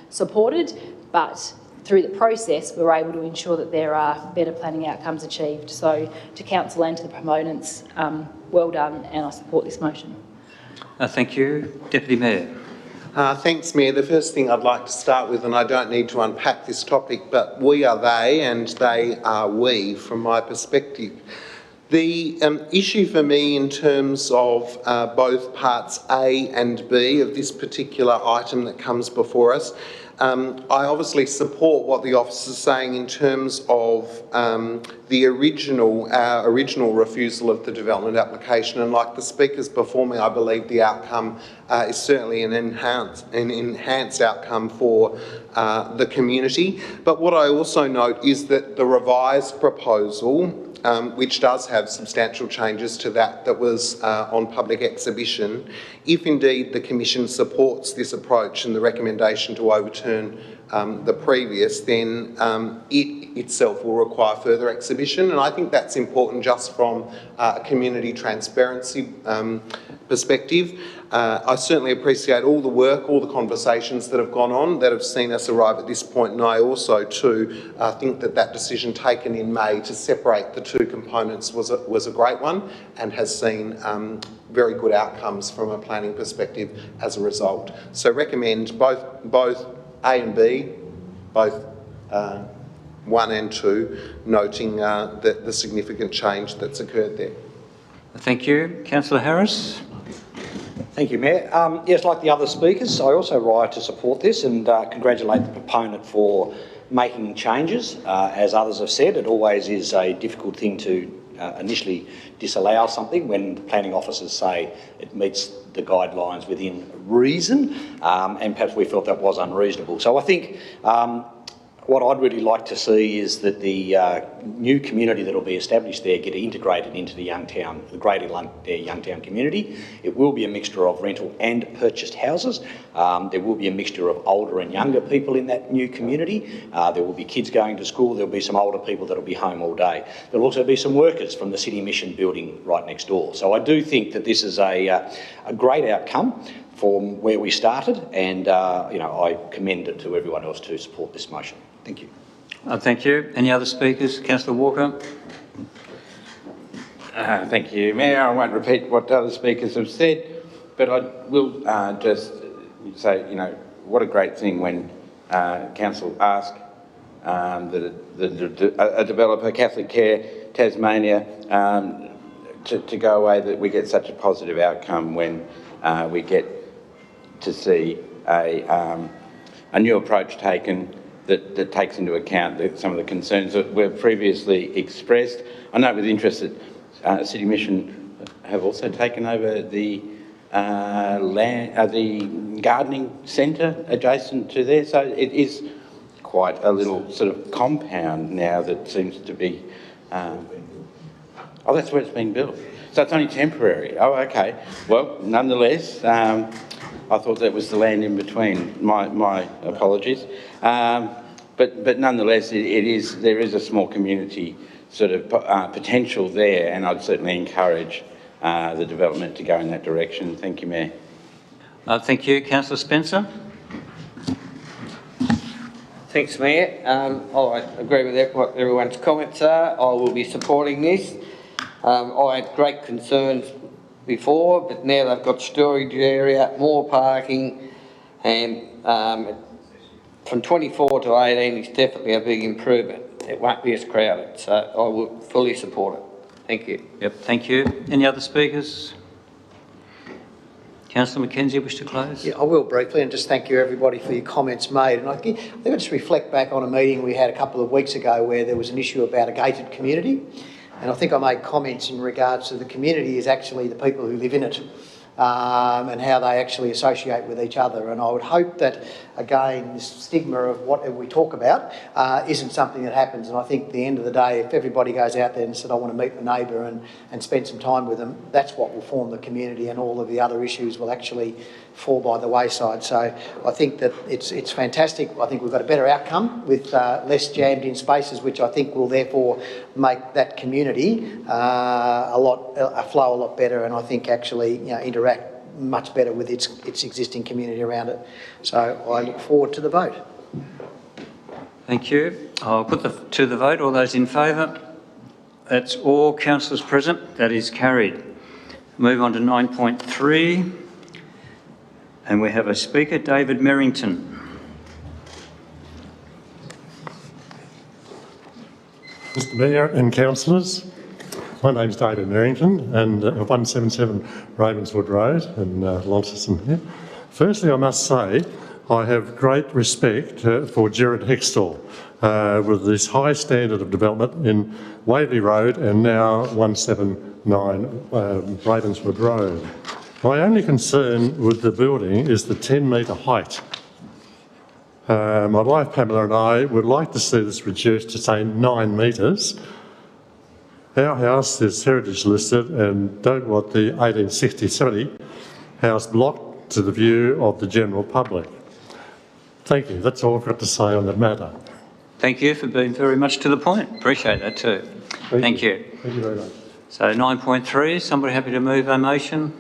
supported, but through the process we're able to ensure that there are better planning outcomes achieved. So to Council and to the proponents, well done, and I support this motion. Thank you. Deputy Mayor. Thanks, Mayor. The first thing I'd like to start with, and I don't need to unpack this topic, but we are they and they are we from my perspective. The issue for me in terms of both parts A and B of this particular item that comes before us, I obviously support what the officer is saying in terms of our original refusal of the development application, and like the speakers before me, I believe the outcome is certainly an enhanced outcome for the community. But what I also note is that the revised proposal, which does have have substantial changes to that was on public exhibition. If indeed the Commission supports this approach and the recommendation to overturn the previous, then it itself will require further exhibition, and I think that's important just from a community transparency perspective. I certainly appreciate all the work, all the conversations that have gone on that have seen us arrive at this point, and I also too think that decision taken in May to separate the two components was a great one and has seen very good outcomes from a planning perspective as a result. So recommend both A and B, both 1 and 2, noting the significant change that's occurred there. Thank you. Councillor Harris. Thank you, Mayor. Yes, like the other speakers, I also rise to support this and congratulate the proponent for making changes. As others have said, it always is a difficult thing to initially disallow something when the planning officers say it meets the guidelines within reason, and perhaps we felt that was unreasonable. So I think what I'd really like to see is that the new community that will be established there get integrated into the Youngtown, the greater Youngtown community. It will be a mixture of rental and purchased houses. There will be a mixture of older and younger people in that new community. There will be kids going to school. There will be some older people that will be home all day. There will also be some workers from the City Mission building right next door. So I do think that this is a great outcome from where we started, and I commend it to everyone else to support this motion. Thank you. Thank you. Any other speakers? Councillor Walker. Thank you, Mayor. I won't repeat what the other speakers have said, but I will just say, what a great thing when Council asked a developer, Catholic Care Tasmania, to go away, that we get such a positive outcome when we get to see a new approach taken that takes into account some of the concerns that were previously expressed. I note with interest that City Mission have also taken over the gardening centre adjacent to there, so it is quite a little sort of compound now that seems to be... oh, that's where it's been built. So it's only temporary. Oh, okay. Well, nonetheless, I thought that was the land in between. My apologies. But nonetheless, there is a small community sort of potential there, and I'd certainly encourage the development to go in that direction. Thank you, Mayor. Thank you. Councillor Spencer. Thanks, Mayor. I agree with what everyone's comments are. I will be supporting this. I had great concerns before, but now they've got storage area, more parking, and from 24 to 18 is definitely a big improvement. It won't be as crowded, so I will fully support it. Thank you. Yep, thank you. Any other speakers? Councillor Mackenzie, wish to close? Yeah, I will briefly, and just thank you everybody for your comments made. And I think I just reflect back on a meeting we had a couple of weeks ago where there was an issue about a gated community. And I think I made comments in regards to the community is actually the people who live in it, and how they actually associate with each other. And I would hope that, again, this stigma of whatever we talk about isn't something that happens. And I think at the end of the day, if everybody goes out there and said, I want to meet my neighbour and spend some time with them, that's what will form the community, and all of the other issues will actually fall by the wayside. So I think that it's fantastic. I think we've got a better outcome with less jammed in spaces, which I think will therefore make that community flow a lot better, and I think actually interact much better with its existing community around it. So I look forward to the vote. Thank you. I'll put to the vote. All those in favour? That's all councillors present. That is carried. Move on to 9.3. And we have a speaker, David Merrington. Mr Mayor and councillors, my name's David Merrington, and 177 Ravenswood Road in Launceston here. Firstly, I must say I have great respect for Gerard Hextall with this high standard of development in Waverley Road and now 179 Ravenswood Road. My only concern with the building is the 10-metre height. My wife Pamela and I would like to see this reduced to say 9 metres, Our house is heritage listed and don't want the 1860-70 house blocked to the view of the general public. Thank you. That's all I've got to say on the matter. Thank you for being very much to the point. Appreciate that too. Thank you. Thank you very much. So 9.3, somebody happy to move a motion?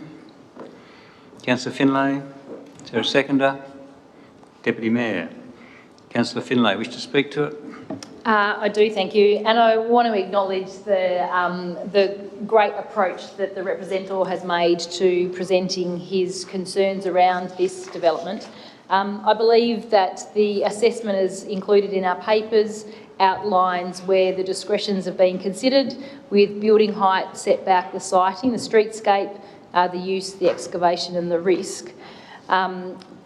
Councillor Finlay, is there a seconder? Deputy Mayor. Councillor Finlay, wish to speak to it? I do, thank you. And I want to acknowledge the great approach that the representative has made to presenting his concerns around this development. I believe that the assessment is included in our papers, outlines where the discretions have been considered with building height, setback, the siting, the streetscape, the use, the excavation and the risk.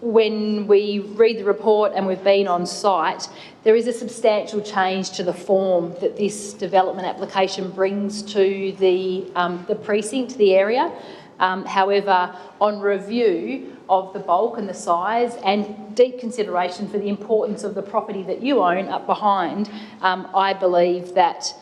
When we read the report and we've been on site, there is a substantial change to the form that this development application brings to the precinct, the area. However, on review of the bulk and the size and deep consideration for the importance of the property that you own up behind, I believe that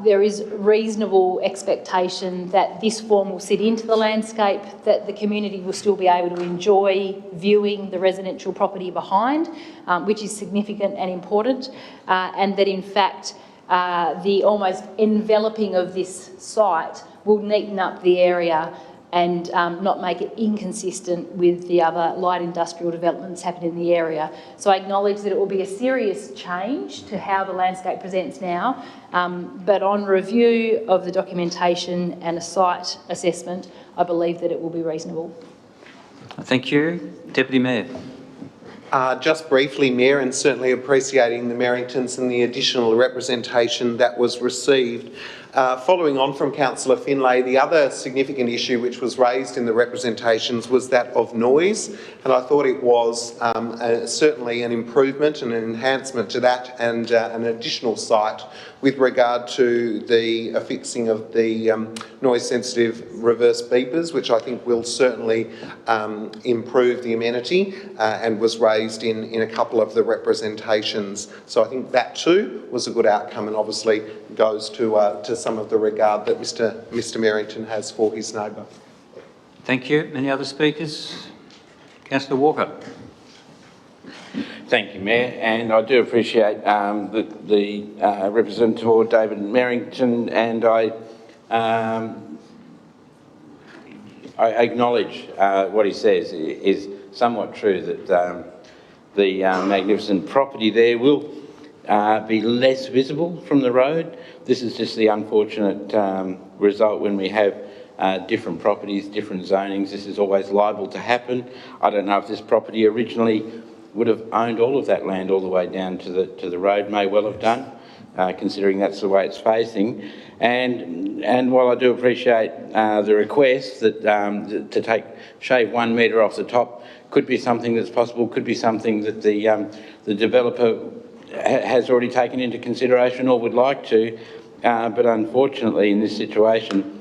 there is reasonable expectation that this form will sit into the landscape, that the community will still be able to enjoy viewing the residential property behind, which is significant and important, and that in fact the almost enveloping of this site will neaten up the area and not make it inconsistent with the other light industrial developments happening in the area. So I acknowledge that it will be a serious change to how the landscape presents now, but on review of the documentation and a site assessment, I believe that it will be reasonable. Thank you. Deputy Mayor. Just briefly, Mayor, and certainly appreciating the Merringtons and the additional representation that was received. Following on from Councillor Finlay, the other significant issue which was raised in the representations was that of noise, and I thought it was certainly an improvement and an enhancement to that, and an additional site with regard to the affixing of the noise-sensitive reverse beepers, which I think will certainly improve the amenity, and was raised in a couple of the representations. So I think that too was a good outcome, and obviously goes to some of the regard that Mr Merrington has for his neighbour. Thank you. Any other speakers? Councillor Walker. Thank you, Mayor, and I do appreciate the representative David Merrington, and I acknowledge what he says is somewhat true, that the magnificent property there will be less visible from the road. This is just the unfortunate result when we have different properties, different zonings. This is always liable to happen. I don't know if this property originally would have owned all of that land all the way down to the road, may well have done, considering that's the way it's facing. And while I do appreciate the request that to shave 1 metre off the top could be something that's possible, could be something that the developer has already taken into consideration or would like to, but unfortunately in this situation,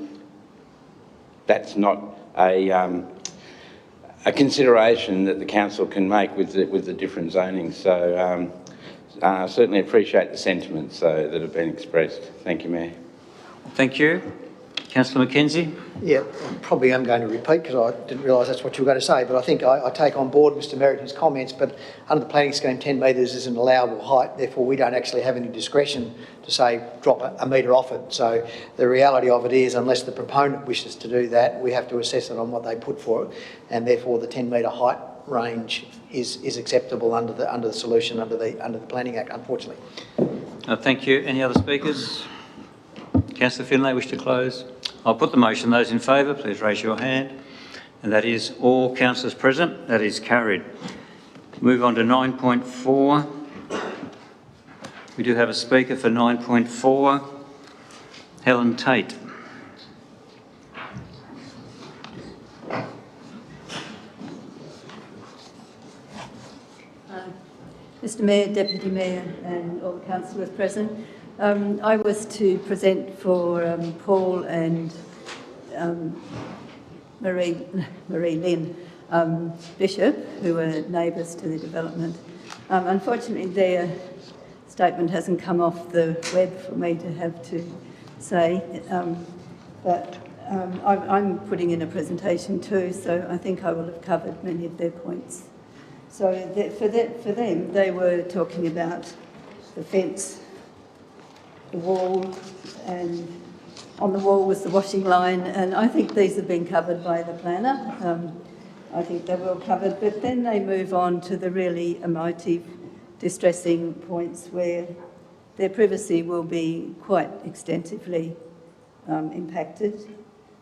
that's not a consideration that the council can make with the different zonings. So certainly appreciate the sentiments that have been expressed. Thank you, Mayor. Thank you. Councillor Mackenzie. Yeah, probably am going to repeat because I didn't realise that's what you were going to say, but I think I take on board Mr Merrington's comments, but under the planning scheme 10 metres is an allowable height, therefore we don't actually have any discretion to say drop a metre off it. So the reality of it is, unless the proponent wishes to do that, we have to assess it on what they put for it, and therefore the 10 metre height range is acceptable under the solution under the Planning Act, unfortunately. Thank you. Any other speakers? Councillor Finlay, wish to close? I'll put the motion. Those in favour, please raise your hand. And that is all councillors present. That is carried. Move on to 9.4. We do have a speaker for 9.4. Helen Tate. Mr Mayor, Deputy Mayor and all the councillors present. I was to present for Paul and Marie Lynn Bishop, who were neighbours to the development. Unfortunately, their statement hasn't come off the web for me to have to say, but I'm putting in a presentation too, so I think I will have covered many of their points. So for them, they were talking about the fence, the wall, and on the wall was the washing line, and I think these have been covered by the planner. I think they're well covered, but then they move on to the really emotive, distressing points where their privacy will be quite extensively impacted.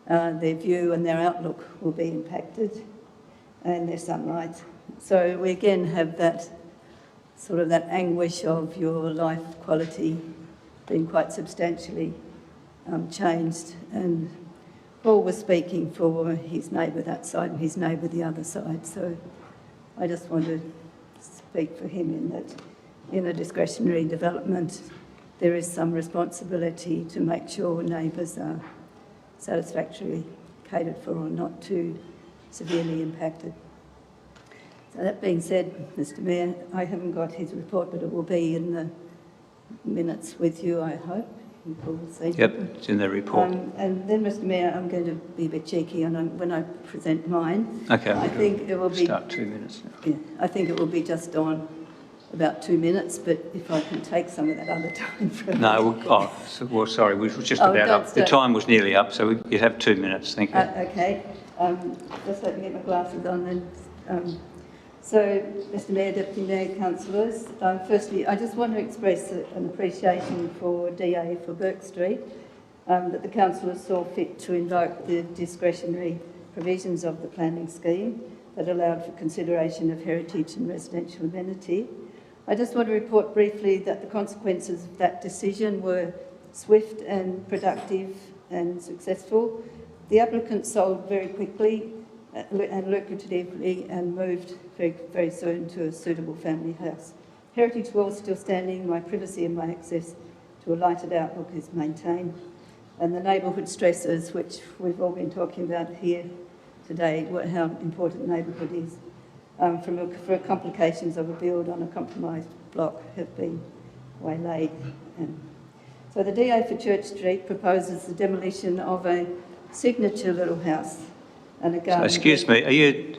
Their view and their outlook will be impacted, and their sunlight. So we again have that sort of that anguish of your life quality being quite substantially changed. And Paul was speaking for his neighbour that side and his neighbour the other side. So I just want to speak for him in that in a discretionary development, there is some responsibility to make sure neighbours are satisfactorily catered for or not too severely impacted. So that being said, Mr Mayor, I haven't got his report, but it will be in the minutes with you, I hope. Yep, it's in the report. And then, Mr Mayor, I'm going to be a bit cheeky when I present mine. Okay. I think it will be... Start 2 minutes now. Yeah, I think it will be just on about 2 minutes, but if I can take some of that other time from... No, well, sorry, we were just about up. The time was nearly up, so you'd have 2 minutes. Thank you. Okay. Just let me get my glasses on then. So, Mr Mayor, Deputy Mayor, Councillors, firstly, I just want to express an appreciation for DA for Burke Street, that the councillors saw fit to invoke the discretionary provisions of the planning scheme that allowed for consideration of heritage and residential amenity. I just want to report briefly that the consequences of that decision were swift and productive and successful. The applicant sold very quickly and lucratively and moved very, very soon to a suitable family house. Heritage wall is still standing, my privacy and my access to a lighted outlook is maintained, and the neighbourhood stresses, which we've all been talking about here today, how important neighbourhood is, for complications of a build on a compromised block have been waylaid. So the DA for Church Street proposes the demolition of a signature little house and a garden. So, excuse me, are you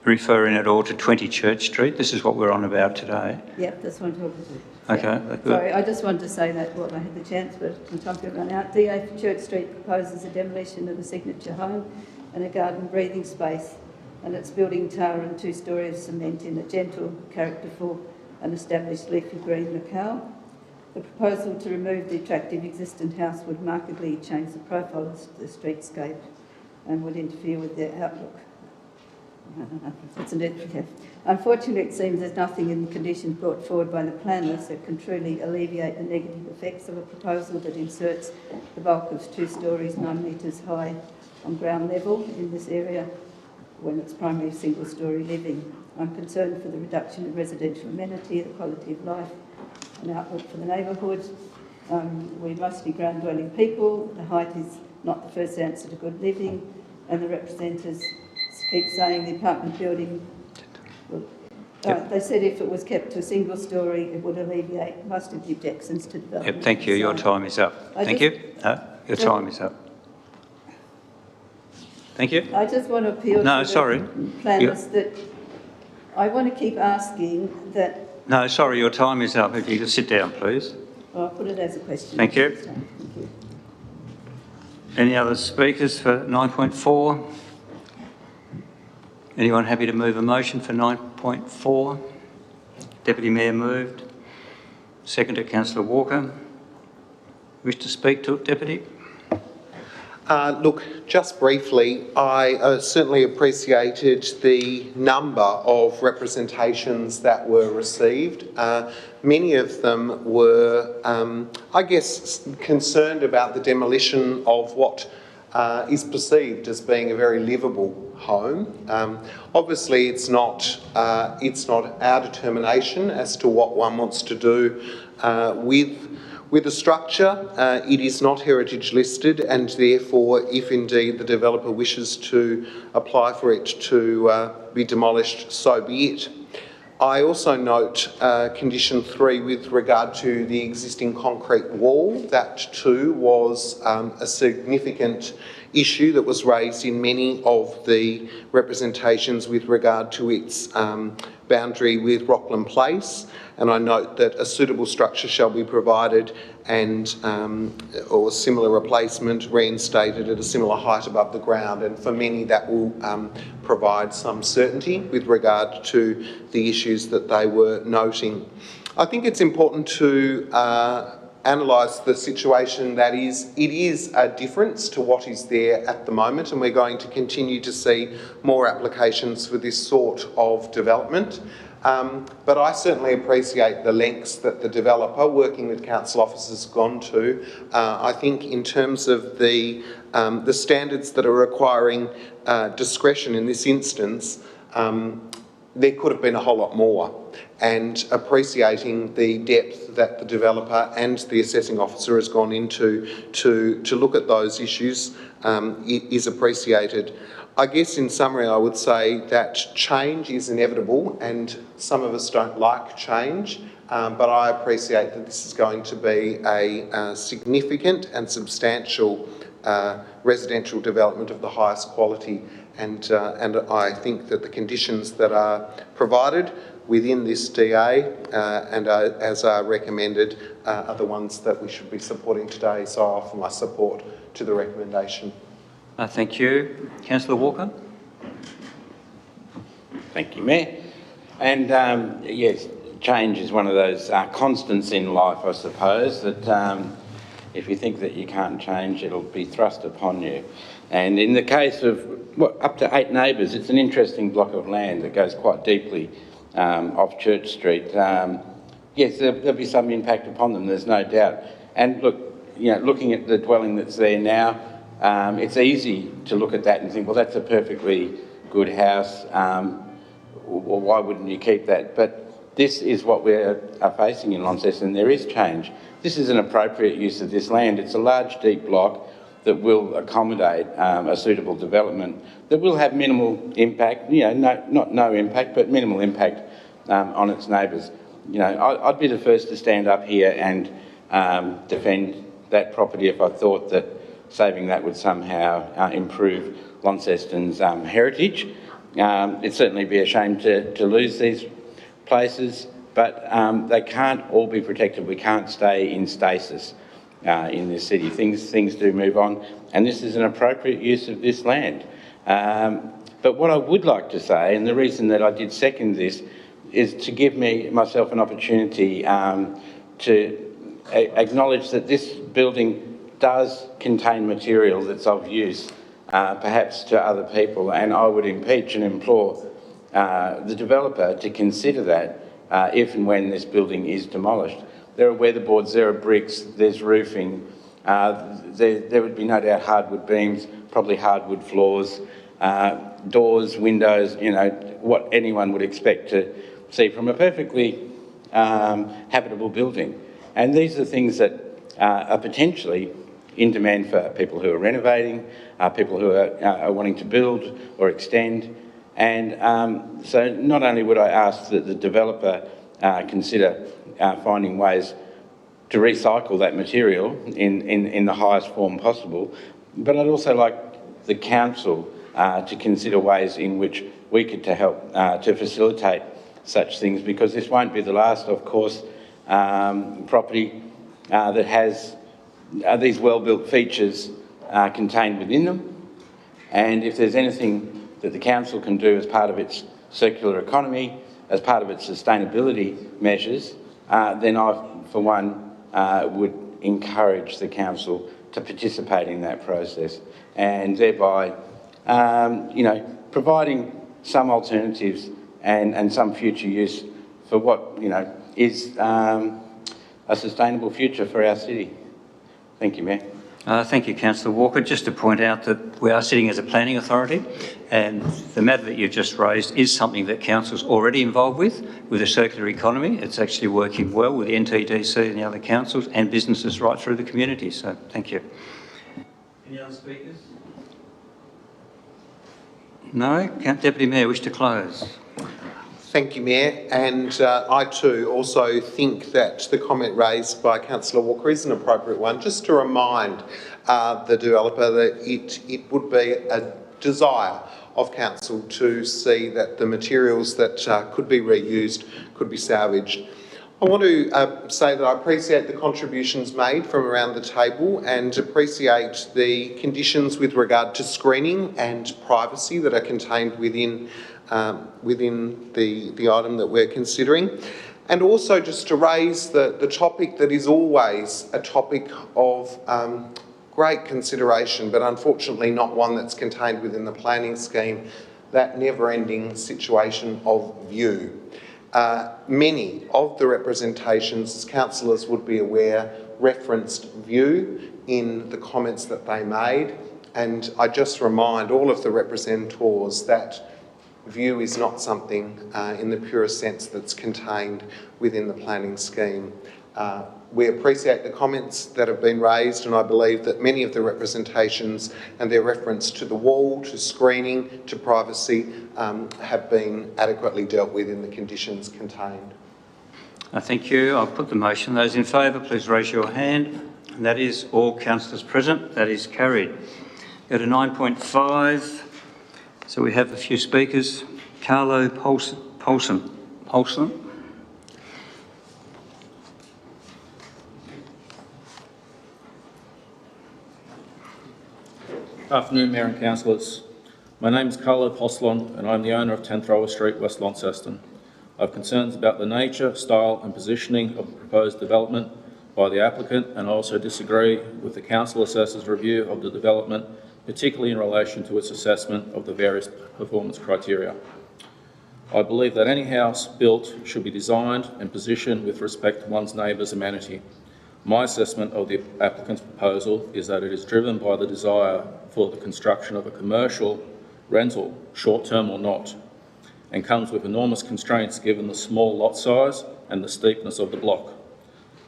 referring at all to 20 Church Street? This is what we're on about today. Yep, that's what I'm talking to. Okay. Yeah. Sorry, I just wanted to say that while I had the chance, but the time's going to run out. DA for Church Street proposes the demolition of a signature home and a garden breathing space, and its building tower and 2 stories of cement in a gentle, characterful and established leafy green locale. The proposal to remove the attractive existing house would markedly change the profile of the streetscape and would interfere with their outlook. Unfortunately, it seems there's nothing in the conditions brought forward by the planners that can truly alleviate the negative effects of a proposal that inserts the bulk of 2 stories 9 metres high on ground level in this area when it's primarily single-storey living. I'm concerned for the reduction of residential amenity, the quality of life and outlook for the neighbourhood. We're mostly ground-dwelling people. The height is not the first answer to good living, and the representatives keep saying the apartment building, they said if it was kept to a single storey, it would alleviate most of the objections to development. Yep, thank you. Your time is up. Thank you. Your time is up. Thank you. I just want to appeal to the planners that I want to keep asking that... No, sorry, your time is up. If you could sit down, please. I'll put it as a question. Thank you. Thank you. Any other speakers for 9.4? Anyone happy to move a motion for 9.4? Deputy Mayor moved. Seconded, Councillor Walker. Wish to speak to it, Deputy? Look, just briefly, I certainly appreciated the number of representations that were received. Many of them were, I guess, concerned about the demolition of what is perceived as being a very livable home. Obviously, it's not our determination as to what one wants to do with the structure. It is not heritage listed, and therefore, if indeed the developer wishes to apply for it to be demolished, so be it. I also note condition 3 with regard to the existing concrete wall. That too was a significant issue that was raised in many of the representations with regard to its boundary with Rockland Place. And I note that a suitable structure shall be provided and or similar replacement reinstated at a similar height above the ground, and for many that will provide some certainty with regard to the issues that they were noting. I think it's important to analyse the situation that it is a difference to what is there at the moment, and we're going to continue to see more applications for this sort of development. But I certainly appreciate the lengths that the developer, working with council officers, has gone to. I think in terms of the standards that are requiring discretion in this instance, there could have been a whole lot more. And appreciating the depth that the developer and the assessing officer has gone into to look at those issues is appreciated. I guess in summary I would say that change is inevitable, and some of us don't like change, but I appreciate that this is going to be a significant and substantial residential development of the highest quality, and I think that the conditions that are provided within this DA and as are recommended are the ones that we should be supporting today, so I offer my support to the recommendation. Thank you. Councillor Walker. Thank you, Mayor. And yes, change is one of those constants in life, I suppose, that if you think that you can't change, it'll be thrust upon you. And in the case of up to 8 neighbours, it's an interesting block of land that goes quite deeply off Church Street. Yes, there'll be some impact upon them, there's no doubt. And look, looking at the dwelling that's there now, it's easy to look at that and think, well, that's a perfectly good house, well, why wouldn't you keep that? But this is what we are facing in Launceston. There is change. This is an appropriate use of this land. It's a large, deep block that will accommodate a suitable development that will have minimal impact, not no impact, but minimal impact on its neighbours. I'd be the first to stand up here and defend that property if I thought that saving that would somehow improve Launceston's heritage. It'd certainly be a shame to lose these places, but they can't all be protected. We can't stay in stasis in this city. Things do move on, and this is an appropriate use of this land. But what I would like to say, and the reason that I did second this, is to give myself an opportunity to acknowledge that this building does contain material that's of use, perhaps to other people, and I would impeach and implore the developer to consider that if and when this building is demolished. There are weatherboards, there are bricks, there's roofing, there would be no doubt hardwood beams, probably hardwood floors, doors, windows, what anyone would expect to see from a perfectly habitable building. And these are things that are potentially in demand for people who are renovating, people who are wanting to build or extend. And so not only would I ask that the developer consider finding ways to recycle that material in the highest form possible, but I'd also like the council to consider ways in which we could help to facilitate such things, because this won't be the last, of course, property that has these well-built features contained within them. And if there's anything that the council can do as part of its circular economy, as part of its sustainability measures, then I, for one, would encourage the council to participate in that process, and thereby, providing some alternatives and some future use for what, is a sustainable future for our city. Thank you, Mayor. Thank you, Councillor Walker. Just to point out that we are sitting as a planning authority, and the matter that you've just raised is something that Council's already involved with the circular economy. It's actually working well with the NTDC and the other councils and businesses right through the community. So thank you. Any other speakers? No? Deputy Mayor, wish to close? Thank you, Mayor. And I too also think that the comment raised by Councillor Walker is an appropriate one, just to remind the developer that it would be a desire of council to see that the materials that could be reused could be salvaged. I want to say that I appreciate the contributions made from around the table and appreciate the conditions with regard to screening and privacy that are contained within the item that we're considering. And also just to raise the topic that is always a topic of great consideration, but unfortunately not one that's contained within the planning scheme, that never-ending situation of view. Many of the representations, as councillors would be aware, referenced view in the comments that they made, and I just remind all of the representors that view is not something in the purest sense that's contained within the planning scheme. We appreciate the comments that have been raised, and I believe that many of the representations and their reference to the wall, to screening, to privacy have been adequately dealt with in the conditions contained. Thank you. I'll put the motion. Those in favour, please raise your hand. And that is all councillors present. That is carried. Go to 9.5. So we have a few speakers. Carlo Paulson. Afternoon, Mayor and Councillors. My name is Carlo Poslon and I'm the owner of 10 Thrower Street, West Launceston. I have concerns about the nature, style and positioning of the proposed development by the applicant, and I also disagree with the Council Assessor's review of the development, particularly in relation to its assessment of the various performance criteria. I believe that any house built should be designed and positioned with respect to one's neighbour's amenity. My assessment of the applicant's proposal is that it is driven by the desire for the construction of a commercial rental, short-term or not, and comes with enormous constraints given the small lot size and the steepness of the block.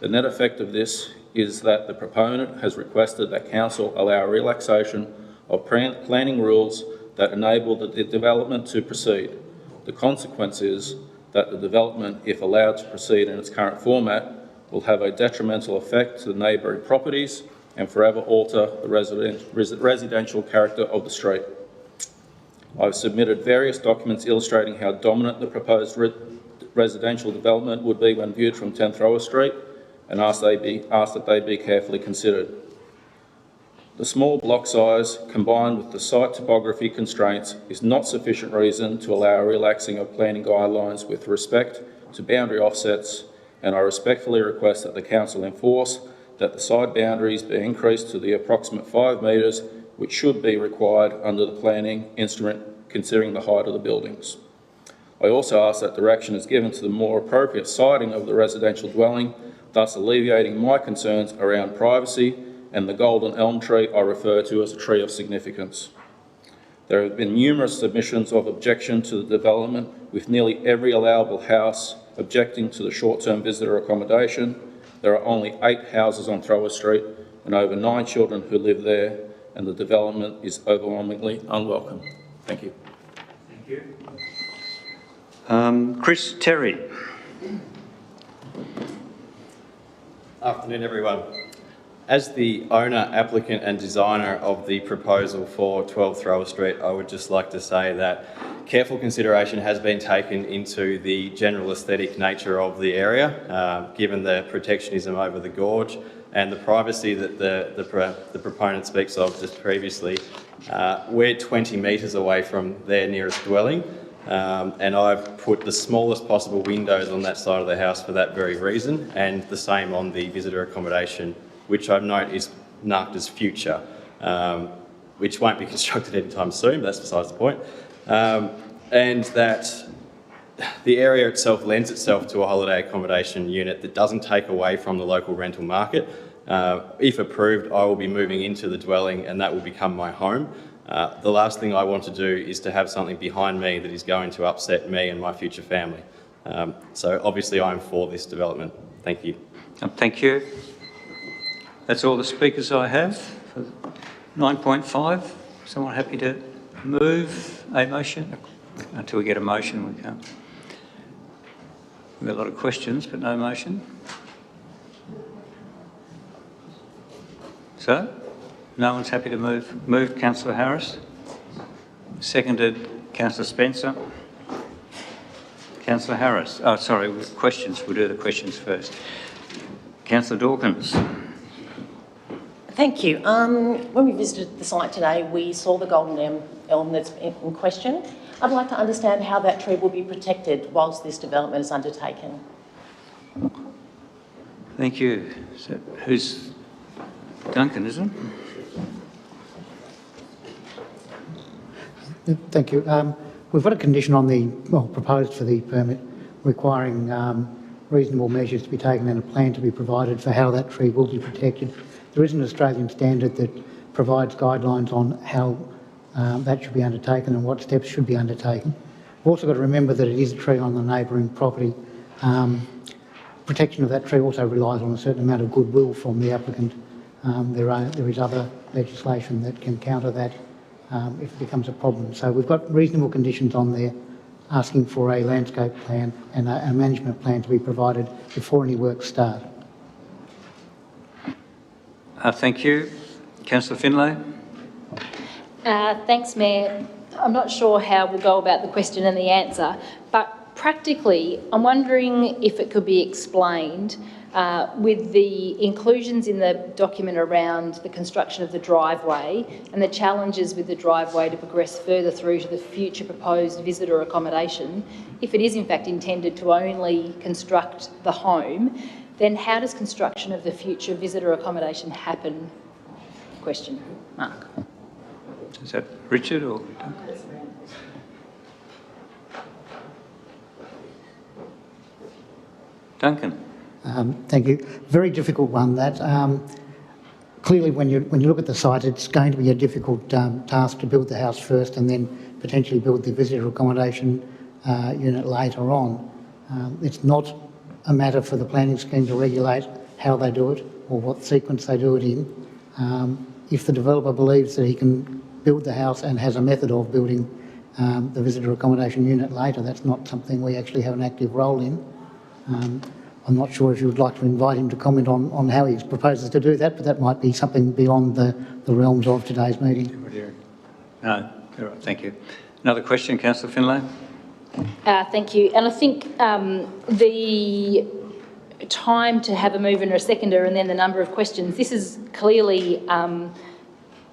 The net effect of this is that the proponent has requested that Council allow relaxation of planning rules that enable the development to proceed. The consequence is that the development, if allowed to proceed in its current format, will have a detrimental effect to the neighbouring properties and forever alter the residential character of the street. I've submitted various documents illustrating how dominant the proposed residential development would be when viewed from 10 Thrower Street, and ask that they be carefully considered. The small block size, combined with the site topography constraints, is not sufficient reason to allow a relaxing of planning guidelines with respect to boundary offsets, and I respectfully request that the Council enforce that the side boundaries be increased to the approximate 5 metres, which should be required under the planning instrument considering the height of the buildings. I also ask that direction is given to the more appropriate siding of the residential dwelling, thus alleviating my concerns around privacy and the golden elm tree I refer to as a tree of significance. There have been numerous submissions of objection to the development, with nearly every allowable house objecting to the short-term visitor accommodation. There are only 8 houses on Thrower Street and over 9 children who live there, and the development is overwhelmingly unwelcome. Thank you. Thank you. Chris Terry. Afternoon, everyone. As the owner, applicant and designer of the proposal for 12 Thrower Street, I would just like to say that careful consideration has been taken into the general aesthetic nature of the area, given the protectionism over the gorge and the privacy that the proponent speaks of just previously. We're 20 metres away from their nearest dwelling, and I've put the smallest possible windows on that side of the house for that very reason, and the same on the visitor accommodation, which I've noted is marked as future, which won't be constructed anytime soon, but that's besides the point. And that the area itself lends itself to a holiday accommodation unit that doesn't take away from the local rental market. If approved, I will be moving into the dwelling and that will become my home. The last thing I want to do is to have something behind me that is going to upset me and my future family. So obviously I'm for this development. Thank you. Thank you. That's all the speakers I have for 9.5. Someone happy to move a motion? Until we get a motion, we can't. We've got a lot of questions, but no motion. So, no one's happy to move. Moved, Councillor Harris. Seconded, Councillor Spencer. Councillor Harris. Oh, sorry, questions. We'll do the questions first. Councillor Dawkins. Thank you. When we visited the site today, we saw the golden elm that's in question. I'd like to understand how that tree will be protected whilst this development is undertaken. Thank you. So, who's Duncan, is it? Thank you. We've got a condition on the, well, proposed for the permit requiring reasonable measures to be taken and a plan to be provided for how that tree will be protected. There is an Australian standard that provides guidelines on how that should be undertaken and what steps should be undertaken. We've also got to remember that it is a tree on the neighbouring property. Protection of that tree also relies on a certain amount of goodwill from the applicant. There is other legislation that can counter that if it becomes a problem. So we've got reasonable conditions on there asking for a landscape plan and a management plan to be provided before any works start. Thank you. Councillor Finlay. Thanks, Mayor. I'm not sure how we'll go about the question and the answer, but practically, I'm wondering if it could be explained with the inclusions in the document around the construction of the driveway and the challenges with the driveway to progress further through to the future proposed visitor accommodation. If it is in fact intended to only construct the home, then how does construction of the future visitor accommodation happen? Question mark. Is that Richard or Duncan? Thank you. Very difficult one, that. Clearly, when you look at the site, it's going to be a difficult task to build the house first and then potentially build the visitor accommodation unit later on. It's not a matter for the planning scheme to regulate how they do it or what sequence they do it in. If the developer believes that he can build the house and has a method of building the visitor accommodation unit later, that's not something we actually have an active role in. I'm not sure if you would like to invite him to comment on how he proposes to do that, but that might be something beyond the realms of today's meeting. No, all right, thank you. Another question, Councillor Finlay. Thank you. And I think the time to have a mover and a seconder and then the number of questions, this is clearly an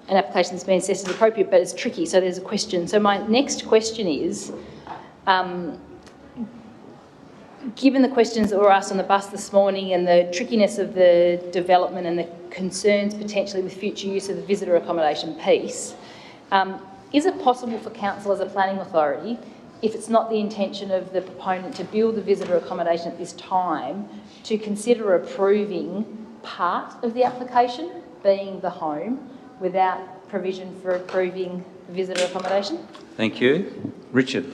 application that's been assessed as appropriate, but it's tricky, so there's a question. So my next question is, given the questions that were asked on the bus this morning and the trickiness of the development and the concerns potentially with future use of the visitor accommodation piece, is it possible for council as a planning authority, if it's not the intention of the proponent to build the visitor accommodation at this time, to consider approving part of the application, being the home, without provision for approving the visitor accommodation? Thank you. Richard.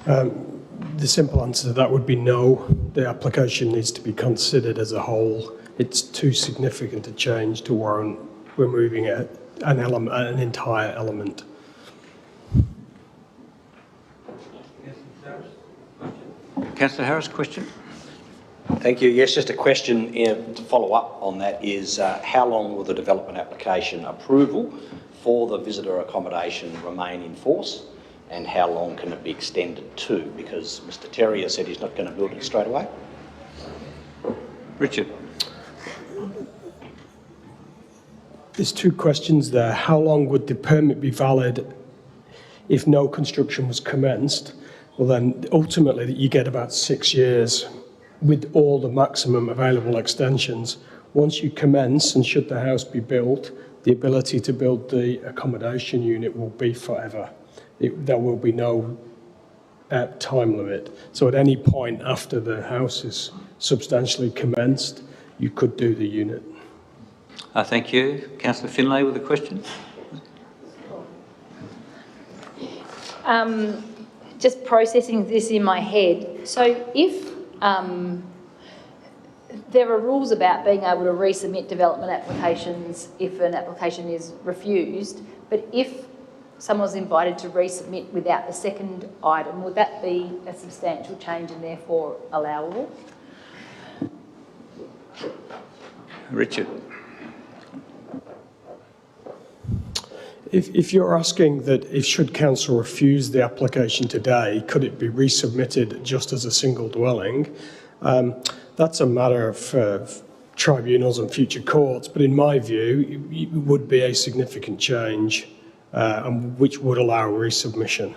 The simple answer to that would be no. The application needs to be considered as a whole. It's too significant a change to warrant removing an entire element. Councillor Harris, question? Thank you. Yes, just a question to follow up on that is how long will the development application approval for the visitor accommodation remain in force, and how long can it be extended to? Because Mr Terrier said he's not going to build it straight away. Richard. There's two questions there. How long would the permit be valid if no construction was commenced? Well, then ultimately you get about 6 years with all the maximum available extensions. Once you commence, and should the house be built, the ability to build the accommodation unit will be forever. There will be no time limit. So at any point after the house is substantially commenced, you could do the unit. Thank you. Councillor Finlay with a question. Just processing this in my head. So if there are rules about being able to resubmit development applications if an application is refused, but if someone was invited to resubmit without the second item, would that be a substantial change and therefore allowable? Richard. If you're asking that if should council refuse the application today, could it be resubmitted just as a single dwelling? That's a matter of tribunals and future courts, but in my view, it would be a significant change which would allow resubmission.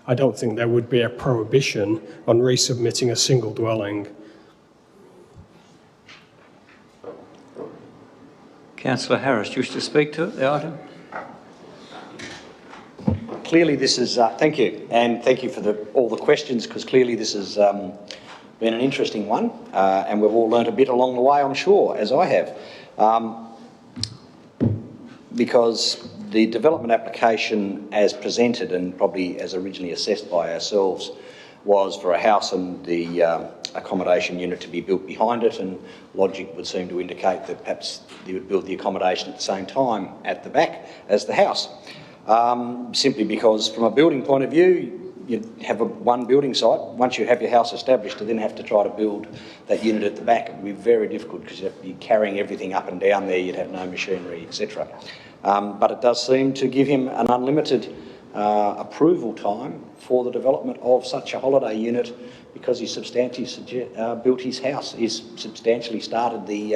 I don't think there would be a prohibition on resubmitting a single dwelling. Councillor Harris, do you wish to speak to it, the item? Clearly this is, thank you, and thank you for all the questions, because clearly this has been an interesting one, and we've all learnt a bit along the way, I'm sure, as I have. Because the development application as presented and probably as originally assessed by ourselves was for a house and the accommodation unit to be built behind it, and logic would seem to indicate that perhaps you would build the accommodation at the same time at the back as the house. Simply because from a building point of view, you have one building site. Once you have your house established, to then have to try to build that unit at the back, it would be very difficult because you'd have to be carrying everything up and down there, you'd have no machinery, etc. But it does seem to give him an unlimited approval time for the development of such a holiday unit, because he substantially built his house, he's substantially started the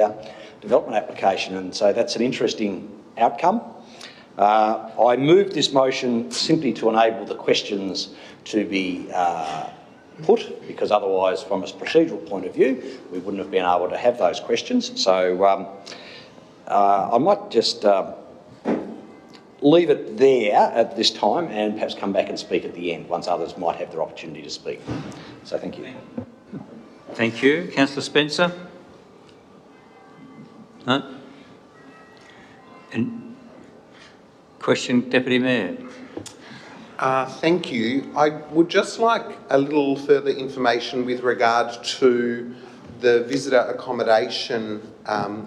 development application, and so that's an interesting outcome. I moved this motion simply to enable the questions to be put, because otherwise, from a procedural point of view, we wouldn't have been able to have those questions. So I might just leave it there at this time and perhaps come back and speak at the end, once others might have their opportunity to speak. So thank you. Thank you. Councillor Spencer? No? And question, Deputy Mayor. Thank you. I would just like a little further information with regard to the visitor accommodation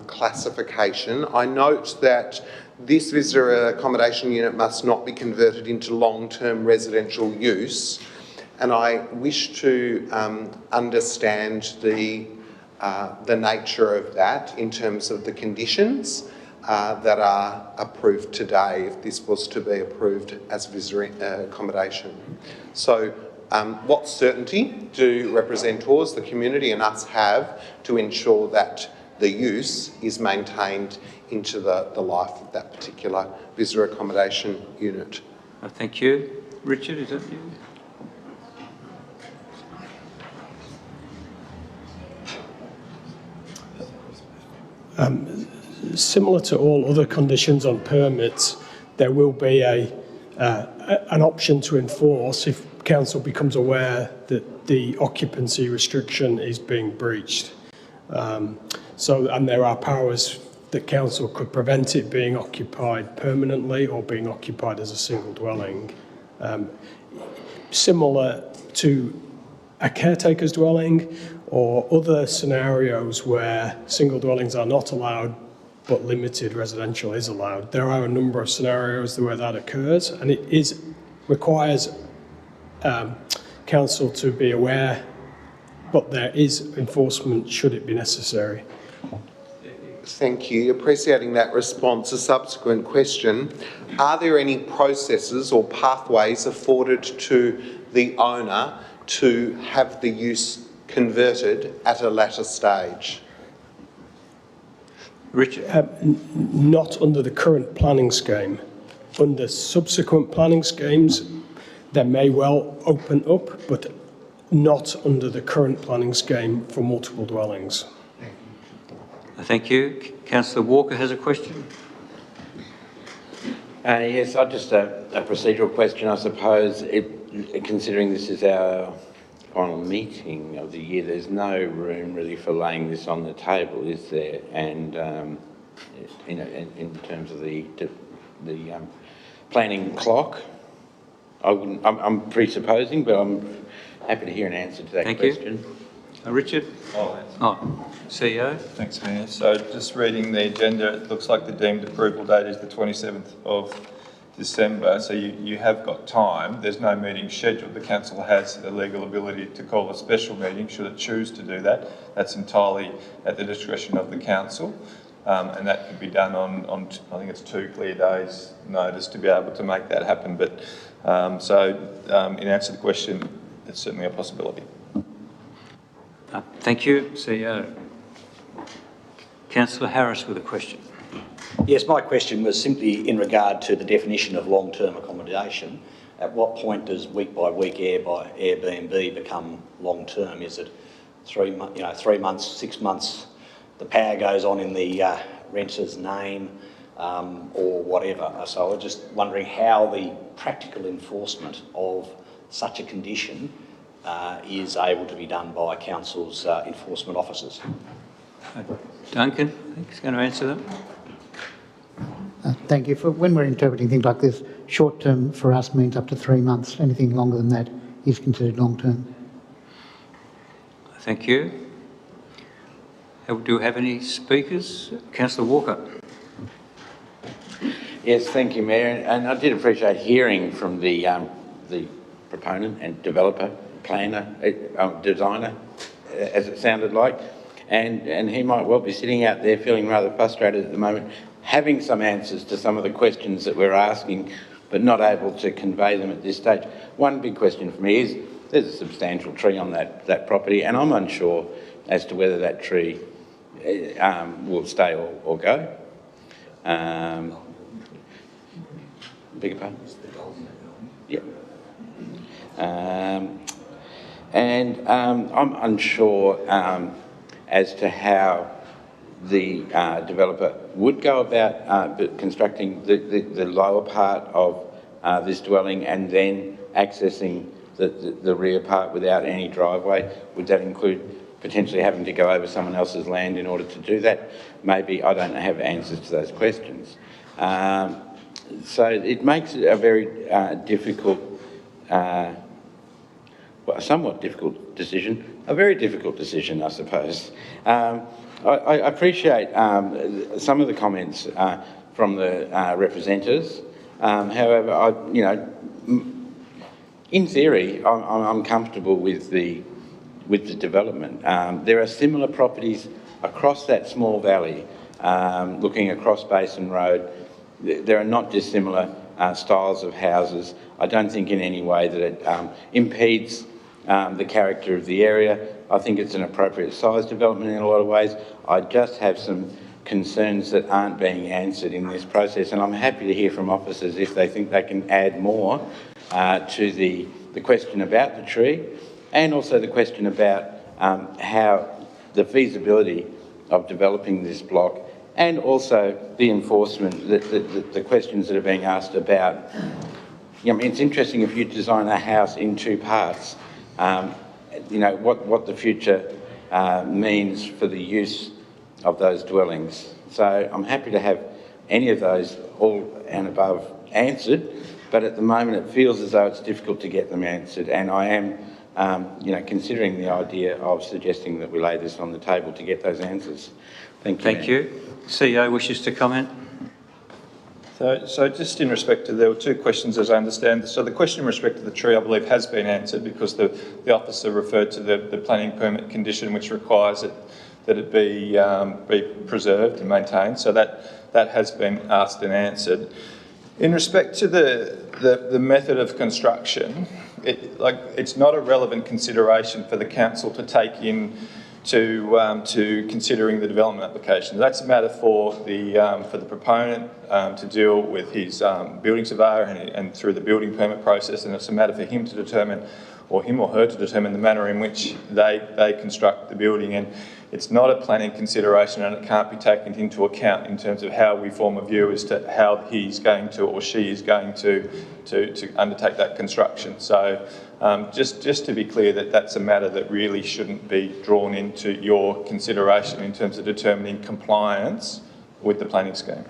classification. I note that this visitor accommodation unit must not be converted into long-term residential use, and I wish to understand the nature of that in terms of the conditions that are approved today, if this was to be approved as visitor accommodation. So what certainty do representatives, the community and us have to ensure that the use is maintained into the life of that particular visitor accommodation unit? Thank you. Richard, is that you? Similar to all other conditions on permits, there will be an option to enforce if council becomes aware that the occupancy restriction is being breached. And there are powers that council could prevent it being occupied permanently or being occupied as a single dwelling. Similar to a caretaker's dwelling or other scenarios where single dwellings are not allowed but limited residential is allowed. There are a number of scenarios where that occurs, and it requires council to be aware, but there is enforcement should it be necessary. Thank you. Appreciating that response. A subsequent question. Are there any processes or pathways afforded to the owner to have the use converted at a latter stage? Richard? Not under the current planning scheme. Under subsequent planning schemes, they may well open up, but not under the current planning scheme for multiple dwellings. Thank you. Councillor Walker has a question. Yes, just a procedural question, I suppose. Considering this is our final meeting of the year, there's no room really for laying this on the table, is there? And in terms of the planning clock, I'm presupposing, but I'm happy to hear an answer to that question. Richard? CEO. Thanks, Mayor. So just reading the agenda, it looks like the deemed approval date is the 27th of December, so you have got time. There's no meeting scheduled. The council has the legal ability to call a special meeting should it choose to do that. That's entirely at the discretion of the council, and that can be done on I think it's 2 clear days' notice to be able to make that happen. But in answer to the question, it's certainly a possibility. Thank you, CEO. Councillor Harris with a question. Yes, my question was simply in regard to the definition of long-term accommodation. At what point does week-by-week Airbnb become long-term? Is it 3 months, 6 months? The power goes on in the renter's name, or whatever. So I was just wondering how the practical enforcement of such a condition is able to be done by council's enforcement officers. Duncan, I think he's going to answer that. Thank you. When we're interpreting things like this, short-term for us means up to 3 months. Anything longer than that is considered long-term. Thank you. Do we have any speakers? Councillor Walker. Yes, thank you, Mayor. And I did appreciate hearing from the proponent and developer, planner, designer, as it sounded like. And he might well be sitting out there feeling rather frustrated at the moment, having some answers to some of the questions that we're asking, but not able to convey them at this stage. One big question for me is, there's a substantial tree on that property, and I'm unsure as to whether that tree will stay or go. Beg your pardon? Yeah. I'm unsure as to how the developer would go about constructing the lower part of this dwelling and then accessing the rear part without any driveway. Would that include potentially having to go over someone else's land in order to do that? Maybe I don't have answers to those questions. So it makes it a very difficult, well, a somewhat difficult decision, a very difficult decision, I suppose. I appreciate some of the comments from the representatives. However, in theory, I'm comfortable with the development. There are similar properties across that small valley, looking across Basin Road. There are not dissimilar styles of houses. I don't think in any way that it impedes the character of the area. I think it's an appropriate size development in a lot of ways. I just have some concerns that aren't being answered in this process, and I'm happy to hear from officers if they think they can add more to the question about the tree, and also the question about how the feasibility of developing this block, and also the enforcement, the questions that are being asked about. It's interesting if you design a house in 2 parts, what the future means for the use of those dwellings. So I'm happy to have any of those all and above answered, but at the moment it feels as though it's difficult to get them answered, and I am considering the idea of suggesting that we lay this on the table to get those answers. Thank you. Thank you. CEO wishes to comment. So just in respect to, there were 2 questions as I understand. So the question in respect to the tree I believe has been answered, because the officer referred to the planning permit condition which requires that it be preserved and maintained. So that has been asked and answered. In respect to the method of construction, it's not a relevant consideration for the council to take in to considering the development application. That's a matter for the proponent to deal with his building surveyor and through the building permit process, and it's a matter for him to determine, or him or her to determine, the manner in which they construct the building. And it's not a planning consideration, and it can't be taken into account in terms of how we form a view as to how he's going to or she is going to undertake that construction. So just to be clear, that's a matter that really shouldn't be drawn into your consideration in terms of determining compliance with the planning scheme.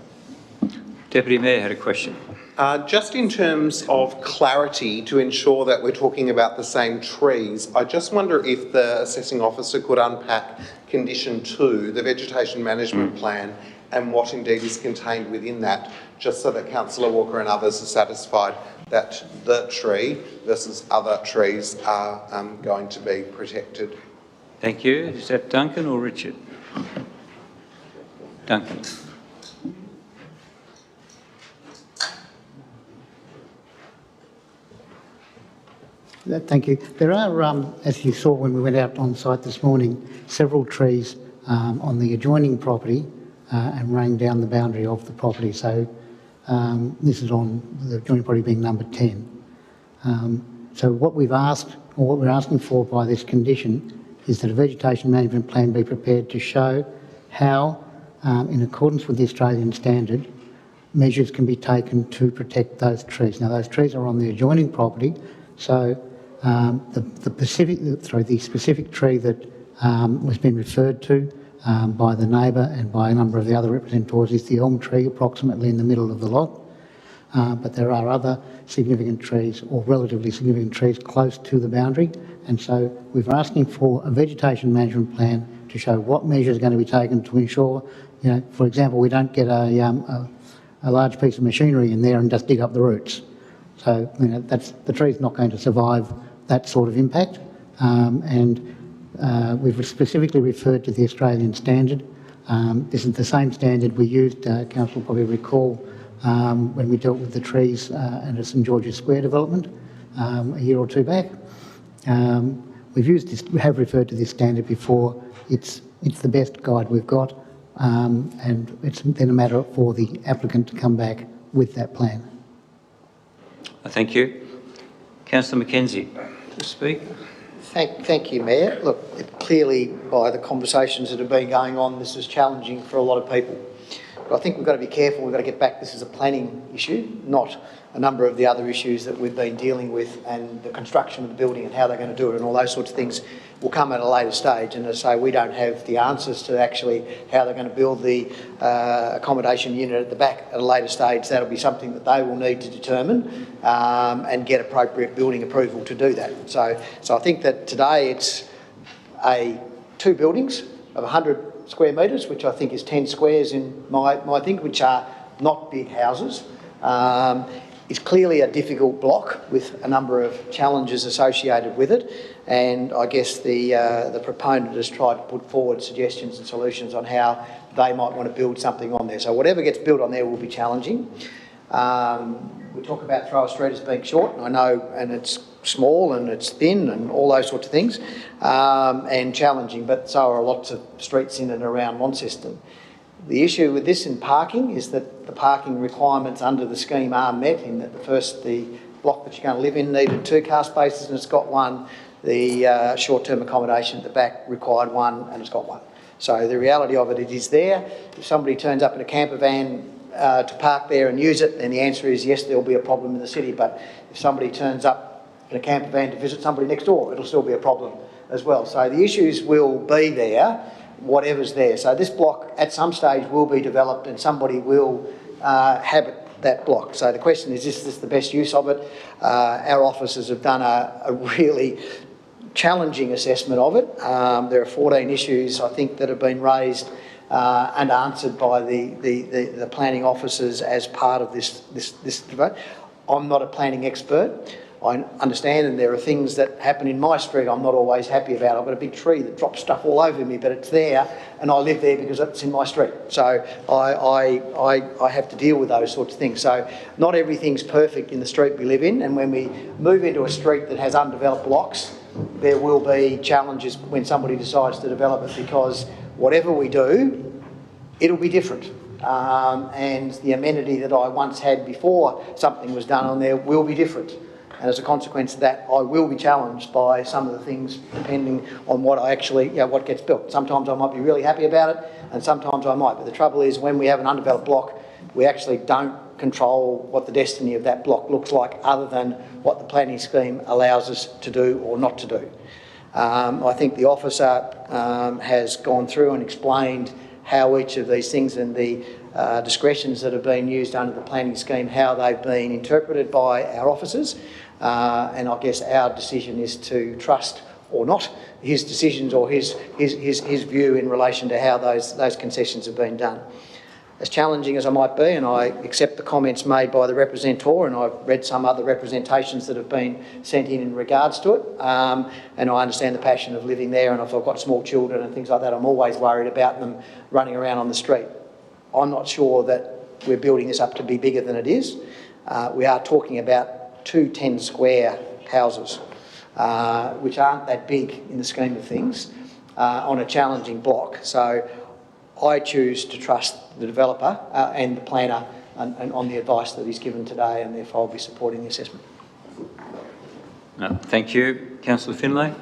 Deputy Mayor had a question. Just in terms of clarity, to ensure that we're talking about the same trees, I just wonder if the assessing officer could unpack condition 2, the vegetation management plan, and what indeed is contained within that, just so that Councillor Walker and others are satisfied that the tree versus other trees are going to be protected. Thank you. Is that Duncan or Richard? Duncan. Thank you. There are, as you saw when we went out on site this morning, several trees on the adjoining property and running down the boundary of the property. So this is on the adjoining property being number 10. So what we've asked, or what we're asking for by this condition, is that a vegetation management plan be prepared to show how, in accordance with the Australian standard, measures can be taken to protect those trees. Now, those trees are on the adjoining property, so the specific tree that was being referred to by the neighbour and by a number of the other representatives is the elm tree, approximately in the middle of the lot. But there are other significant trees, or relatively significant trees, close to the boundary, and so we're asking for a vegetation management plan to show what measures are going to be taken to ensure, you know, for example, we don't get a large piece of machinery in there and just dig up the roots. So, you know, the tree's not going to survive that sort of impact, and we've specifically referred to the Australian standard. This is the same standard we used, Council will probably recall, when we dealt with the trees at the St George's Square development a year or two back. We have referred to this standard before. It's the best guide we've got, and it's then a matter for the applicant to come back with that plan. Thank you. Councillor Mackenzie, to speak. Thank you, Mayor. Look, clearly by the conversations that have been going on, this is challenging for a lot of people. But I think we've got to be careful. We've got to get back. This is a planning issue, not a number of the other issues that we've been dealing with, and the construction of the building and how they're going to do it and all those sorts of things will come at a later stage. And as I say, we don't have the answers to actually how they're going to build the accommodation unit at the back at a later stage. That'll be something that they will need to determine and get appropriate building approval to do that. So I think that today it's two buildings of 100 square metres, which I think is 10 squares in my thing, which are not big houses. It's clearly a difficult block with a number of challenges associated with it, and I guess the proponent has tried to put forward suggestions and solutions on how they might want to build something on there. So whatever gets built on there will be challenging. We talk about Thrower Street as being short, I know, and it's small and it's thin and all those sorts of things, and challenging, but so are lots of streets in and around Launceston. The issue with this in parking is that the parking requirements under the scheme are met, in that the block that you're going to live in needed 2 car spaces and it's got one. The short-term accommodation at the back required one and it's got one. So the reality of it is there. If somebody turns up in a camper van to park there and use it, then the answer is yes, there'll be a problem in the city. But if somebody turns up in a camper van to visit somebody next door, it'll still be a problem as well. So the issues will be there, whatever's there. So this block at some stage will be developed and somebody will habit that block. So the question is this the best use of it? Our officers have done a really challenging assessment of it. There are 14 issues, I think, that have been raised and answered by the planning officers as part of this debate. I'm not a planning expert. I understand, and there are things that happen in my street I'm not always happy about. I've got a big tree that drops stuff all over me, but it's there, and I live there because it's in my street. So I have to deal with those sorts of things. So not everything's perfect in the street we live in, and when we move into a street that has undeveloped blocks, there will be challenges when somebody decides to develop it, because whatever we do, it'll be different. And the amenity that I once had before something was done on there will be different. And as a consequence of that, I will be challenged by some of the things depending on what what gets built. Sometimes I might be really happy about it, and sometimes I might. But the trouble is, when we have an undeveloped block, we actually don't control what the destiny of that block looks like, other than what the planning scheme allows us to do or not to do. I think the officer has gone through and explained how each of these things and the discretions that have been used under the planning scheme, how they've been interpreted by our officers. And I guess our decision is to trust or not his decisions or his view in relation to how those concessions have been done. as challenging as I might be, and I accept the comments made by the representor, and I've read some other representations that have been sent in regards to it, and I understand the passion of living there, and if I've got small children and things like that, I'm always worried about them running around on the street. I'm not sure that we're building this up to be bigger than it is. We are talking about 2 10-square houses, which aren't that big in the scheme of things, on a challenging block. So I choose to trust the developer and the planner and on the advice that he's given today, and therefore I'll be supporting the assessment. Thank you. Councillor Finlay.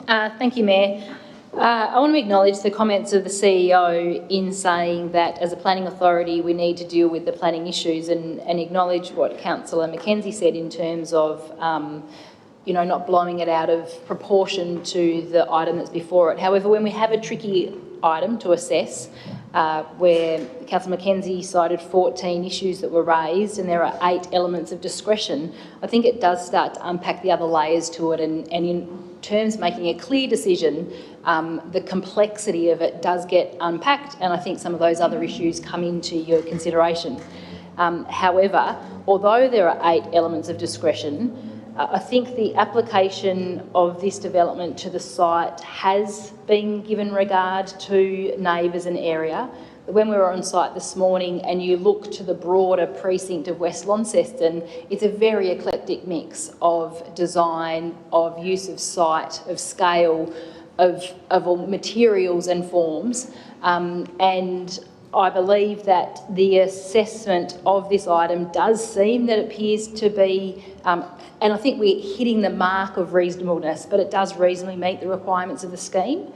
Thank you, Mayor. I want to acknowledge the comments of the CEO in saying that as a planning authority we need to deal with the planning issues, and acknowledge what Councillor Mackenzie said in terms of not blowing it out of proportion to the item that's before it. However, when we have a tricky item to assess, where Councillor Mackenzie cited 14 issues that were raised and there are 8 elements of discretion, I think it does start to unpack the other layers to it, and in terms of making a clear decision, the complexity of it does get unpacked, and I think some of those other issues come into your consideration. However, although there are 8 elements of discretion, I think the application of this development to the site has been given regard to neighbours and area. When we were on site this morning and you look to the broader precinct of West Launceston, it's a very eclectic mix of design, of use of site, of scale, of all materials and forms. And I believe that the assessment of this item does seem that it appears to be, and I think we're hitting the mark of reasonableness, but it does reasonably meet the requirements of the scheme.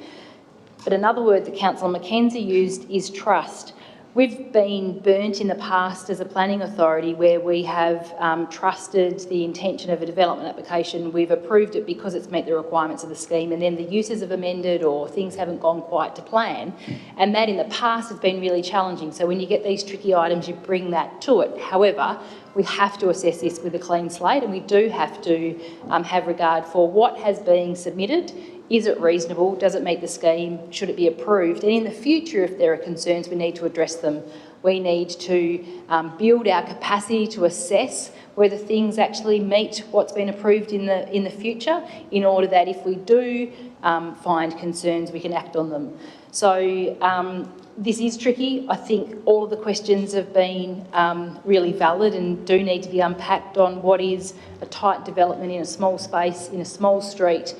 But another word that Councillor Mackenzie used is trust. We've been burnt in the past as a planning authority where we have trusted the intention of a development application. We've approved it because it's met the requirements of the scheme, and then the uses have amended or things haven't gone quite to plan. And that in the past has been really challenging. So when you get these tricky items, you bring that to it. However, we have to assess this with a clean slate, and we do have to have regard for what has been submitted. Is it reasonable? Does it meet the scheme? Should it be approved? And in the future, if there are concerns, we need to address them. We need to build our capacity to assess whether things actually meet what's been approved in the future, in order that if we do find concerns, we can act on them. So this is tricky. I think all of the questions have been really valid and do need to be unpacked on what is a tight development in a small space, in a small street,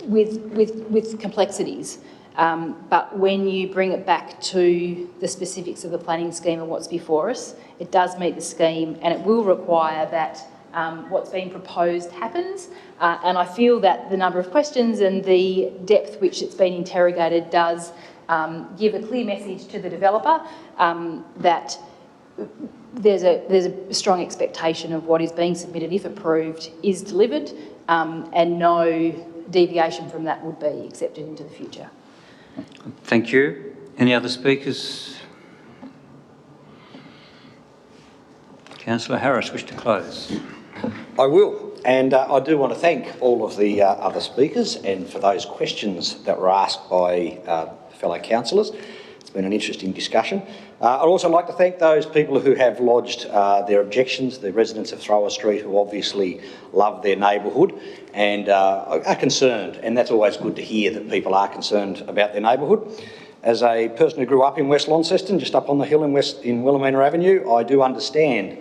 with complexities. But when you bring it back to the specifics of the planning scheme and what's before us, it does meet the scheme, and it will require that what's being proposed happens. And I feel that the number of questions and the depth which it's been interrogated does give a clear message to the developer that there's a strong expectation of what is being submitted, if approved, is delivered, and no deviation from that would be accepted into the future. Thank you. Any other speakers? Councillor Harris, wish to close? I will, and I do want to thank all of the other speakers and for those questions that were asked by fellow councillors. It's been an interesting discussion. I'd also like to thank those people who have lodged their objections, the residents of Thrower Street, who obviously love their neighbourhood and are concerned, and that's always good to hear that people are concerned about their neighbourhood. As a person who grew up in West Launceston, just up on the hill in Wilhelmina Avenue, I do understand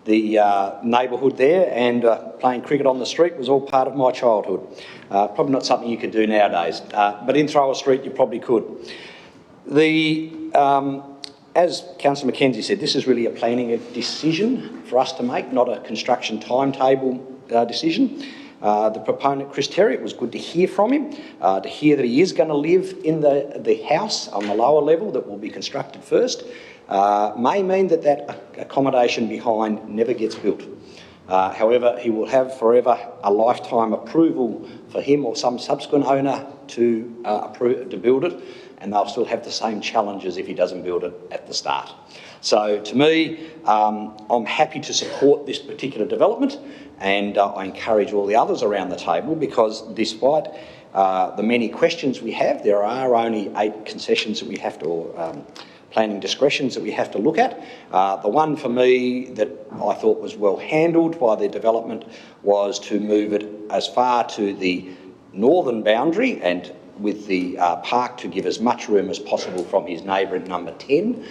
the neighbourhood there, and playing cricket on the street was all part of my childhood. Probably not something you could do nowadays, but in Thrower Street you probably could. As Councillor Mackenzie said, this is really a planning decision for us to make, not a construction timetable decision. The proponent, Chris Terry, it was good to hear from him, to hear that he is going to live in the house on the lower level that will be constructed first. May mean that accommodation behind never gets built. However, he will have forever a lifetime approval for him or some subsequent owner to build it, and they'll still have the same challenges if he doesn't build it at the start. So to me, I'm happy to support this particular development, and I encourage all the others around the table, because despite the many questions we have, there are only 8 concessions that we have to, or planning discretions that we have to look at. The one for me that I thought was well handled by the development was to move it as far to the northern boundary and with the park to give as much room as possible from his neighbour at number 10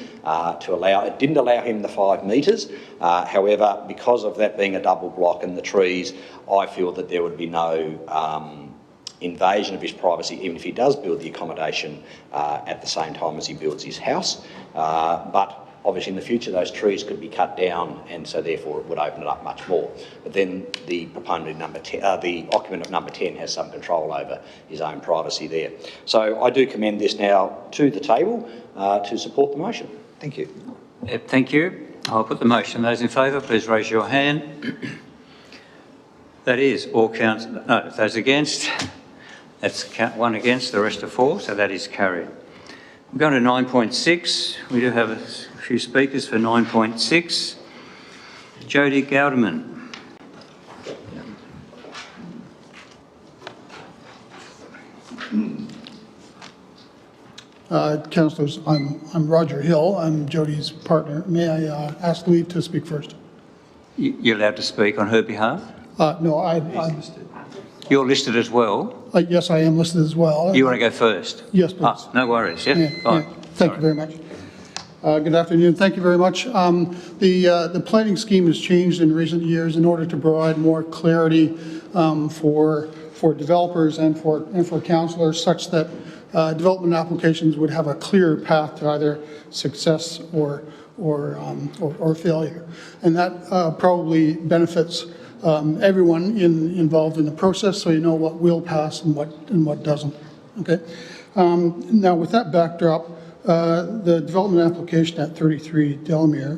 to allow, it didn't allow him the 5 metres. However, because of that being a double block and the trees, I feel that there would be no invasion of his privacy, even if he does build the accommodation at the same time as he builds his house. But obviously in the future those trees could be cut down, and so therefore it would open it up much more. But then the proponent of number 10, the occupant of number 10 has some control over his own privacy there. So I do commend this now to the table to support the motion. Thank you. Thank you. I'll put the motion. Those in favour, please raise your hand. That is all counts. No, those against. That's one against, the rest are for, so that is carried. We're going to 9.6. We do have a few speakers for 9.6. Jody Gauderman. Councillors, I'm Roger Hill. I'm Jody's partner. May I ask leave to speak first? You're allowed to speak on her behalf? No, You're listed as well? yes, I am listed as well. You want to go first? Yes, please. No worries. Yes, fine. Thank you very much. Good afternoon. Thank you very much. The planning scheme has changed in recent years in order to provide more clarity for developers and for councillors, such that development applications would have a clear path to either success or failure, and that probably benefits everyone involved in the process, so you know what will pass and what doesn't. Okay. Now, with that backdrop, the development application at 33 Delamere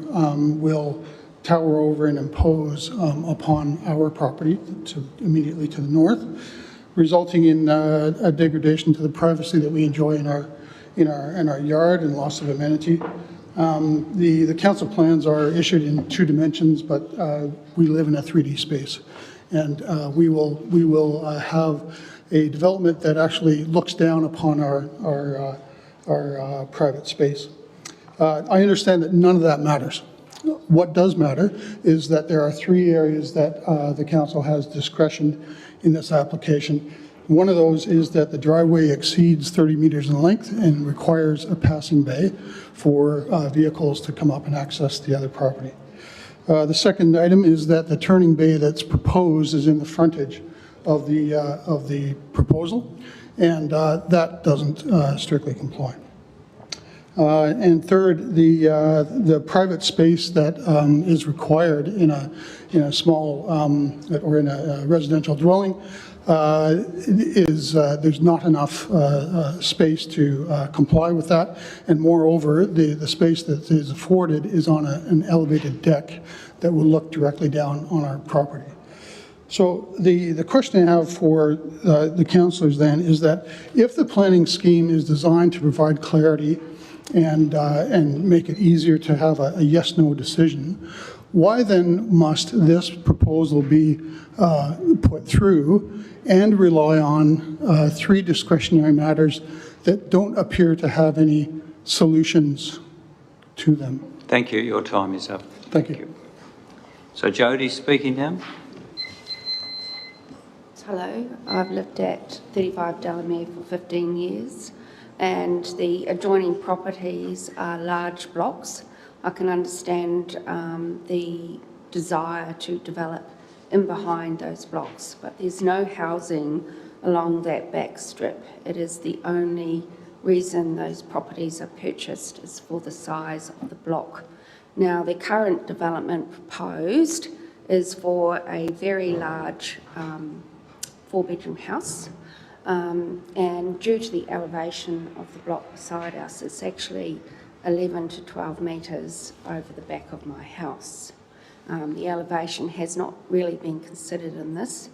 will tower over and impose upon our property immediately to the north, resulting in a degradation to the privacy that we enjoy in our yard and loss of amenity. The council plans are issued in 2 dimensions, but we live in a 3D space, and we will have a development that actually looks down upon our private space. I understand that none of that matters. What does matter is that there are 3 areas that the council has discretion in this application. One of those is that the driveway exceeds 30 metres in length and requires a passing bay for vehicles to come up and access the other property. The second item is that the turning bay that's proposed is in the frontage of the proposal, and that doesn't strictly comply. And third, the private space that is required in a small or in a residential dwelling there's not enough space to comply with that, and moreover, the space that is afforded is on an elevated deck that will look directly down on our property. So the question I have for the councillors then is that if the planning scheme is designed to provide clarity and make it easier to have a yes/no decision, why then must this proposal be put through and rely on 3 discretionary matters that don't appear to have any solutions to them? Thank you. Your time is up. Thank you. So Jody speaking now. Hello, I've lived at 35 Delamere for 15 years, and the adjoining properties are large blocks. I can understand the desire to develop in behind those blocks, but there's no housing along that back strip. It is the only reason those properties are purchased is for the size of the block. Now, the current development proposed is for a very large 4-bedroom house, and due to the elevation of the block beside us, it's actually 11 to 12 metres over the back of my house. The elevation has not really been considered in this.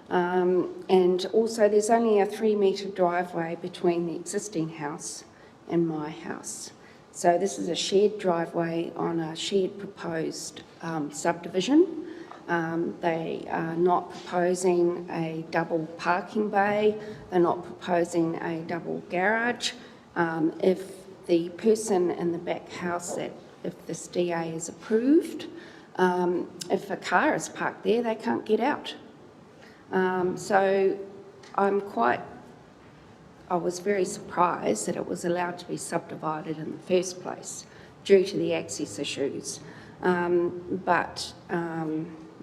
And also there's only a 3-metre driveway between the existing house and my house. So this is a shared driveway on a shared proposed subdivision. They are not proposing a double parking bay. They're not proposing a double garage. If the person in the back house, if this DA is approved, if a car is parked there, they can't get out. So I was very surprised that it was allowed to be subdivided in the first place due to the access issues.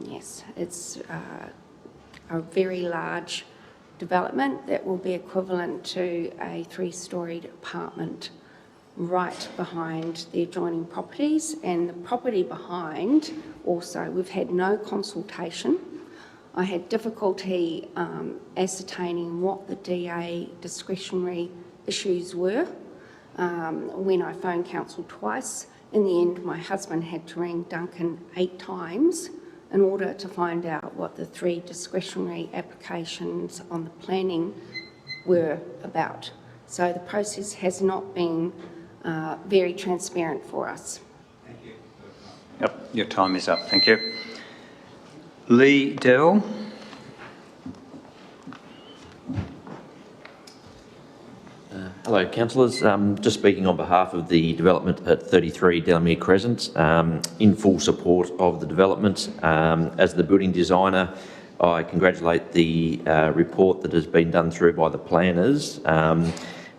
Yes, it's a very large development that will be equivalent to a 3-storied apartment right behind the adjoining properties, and the property behind also, we've had no consultation. I had difficulty ascertaining what the DA discretionary issues were when I phoned council twice. In the end, my husband had to ring Duncan 8 times in order to find out what the 3 discretionary applications on the planning were about. So the process has not been very transparent for us. Thank you. Yep, your time is up. Thank you. Lee Dell. Hello, councillors. Just speaking on behalf of the development at 33 Delamere Crescent, in full support of the development. As the building designer, I congratulate the report that has been done through by the planners,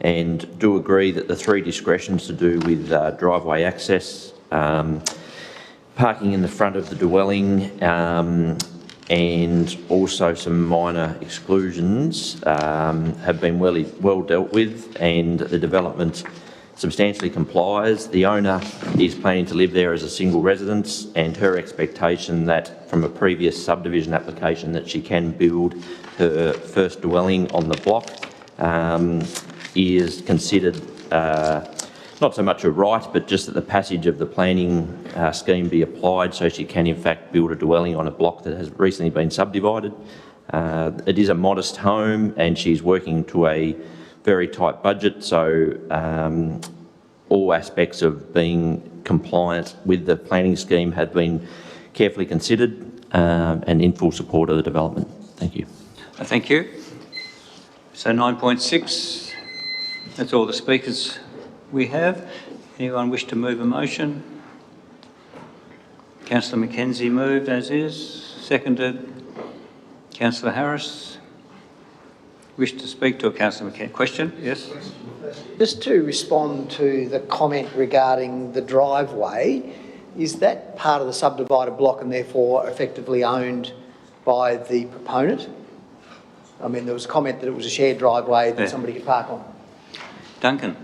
and do agree that the 3 discretions to do with driveway access, parking in the front of the dwelling, and also some minor exclusions have been well dealt with, and the development substantially complies. The owner is planning to live there as a single residence, and her expectation that from a previous subdivision application that she can build her first dwelling on the block is considered not so much a right, but just that the passage of the planning scheme be applied so she can in fact build a dwelling on a block that has recently been subdivided. It is a modest home and she's working to a very tight budget, so all aspects of being compliant with the planning scheme have been carefully considered and in full support of the development. Thank you. Thank you. So 9.6, that's all the speakers we have. Anyone wish to move a motion? Councillor Mackenzie moved as is, seconded. Councillor Harris. Wish to speak to a Councillor Mackenzie? Question? Yes? Just to respond to the comment regarding the driveway, is that part of the subdivided block and therefore effectively owned by the proponent? I mean, there was a comment that it was a shared driveway that somebody could park on. Duncan.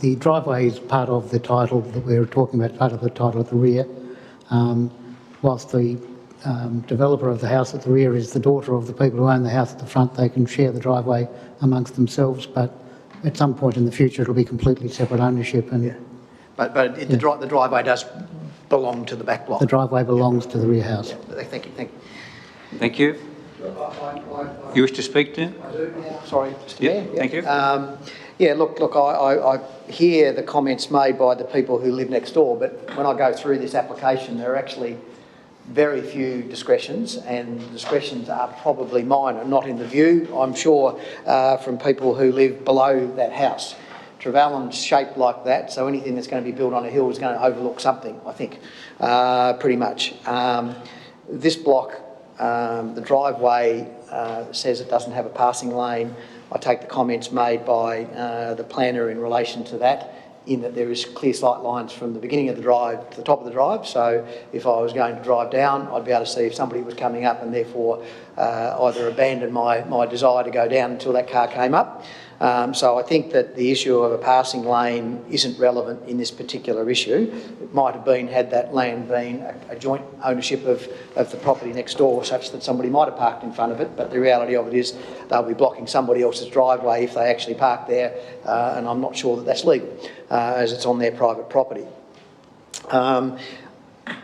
The driveway is part of the title that we were talking about, part of the title at the rear. Whilst the developer of the house at the rear is the daughter of the people who own the house at the front, they can share the driveway amongst themselves, but at some point in the future it'll be completely separate ownership. And yeah. But the driveway does belong to the back block. The driveway belongs to the rear house. Yeah. Thank you. Thank you. Thank you. You wish to speak to? I do. Sorry, Mr. Yeah, Mayor. thank you. Yeah, look, I hear the comments made by the people who live next door, but when I go through this application, there are actually very few discretions, and the discretions are probably minor, not in the view, I'm sure, from people who live below that house. Trevelyan's shaped like that, so anything that's going to be built on a hill is going to overlook something, I think, pretty much. This block, the driveway says it doesn't have a passing lane. I take the comments made by the planner in relation to that, in that there is clear sight lines from the beginning of the drive to the top of the drive. So if I was going to drive down, I'd be able to see if somebody was coming up, and therefore either abandon my desire to go down until that car came up. So I think that the issue of a passing lane isn't relevant in this particular issue. It might have been had that land been a joint ownership of the property next door, such that somebody might have parked in front of it, but the reality of it is they'll be blocking somebody else's driveway if they actually park there, and I'm not sure that that's legal, as it's on their private property.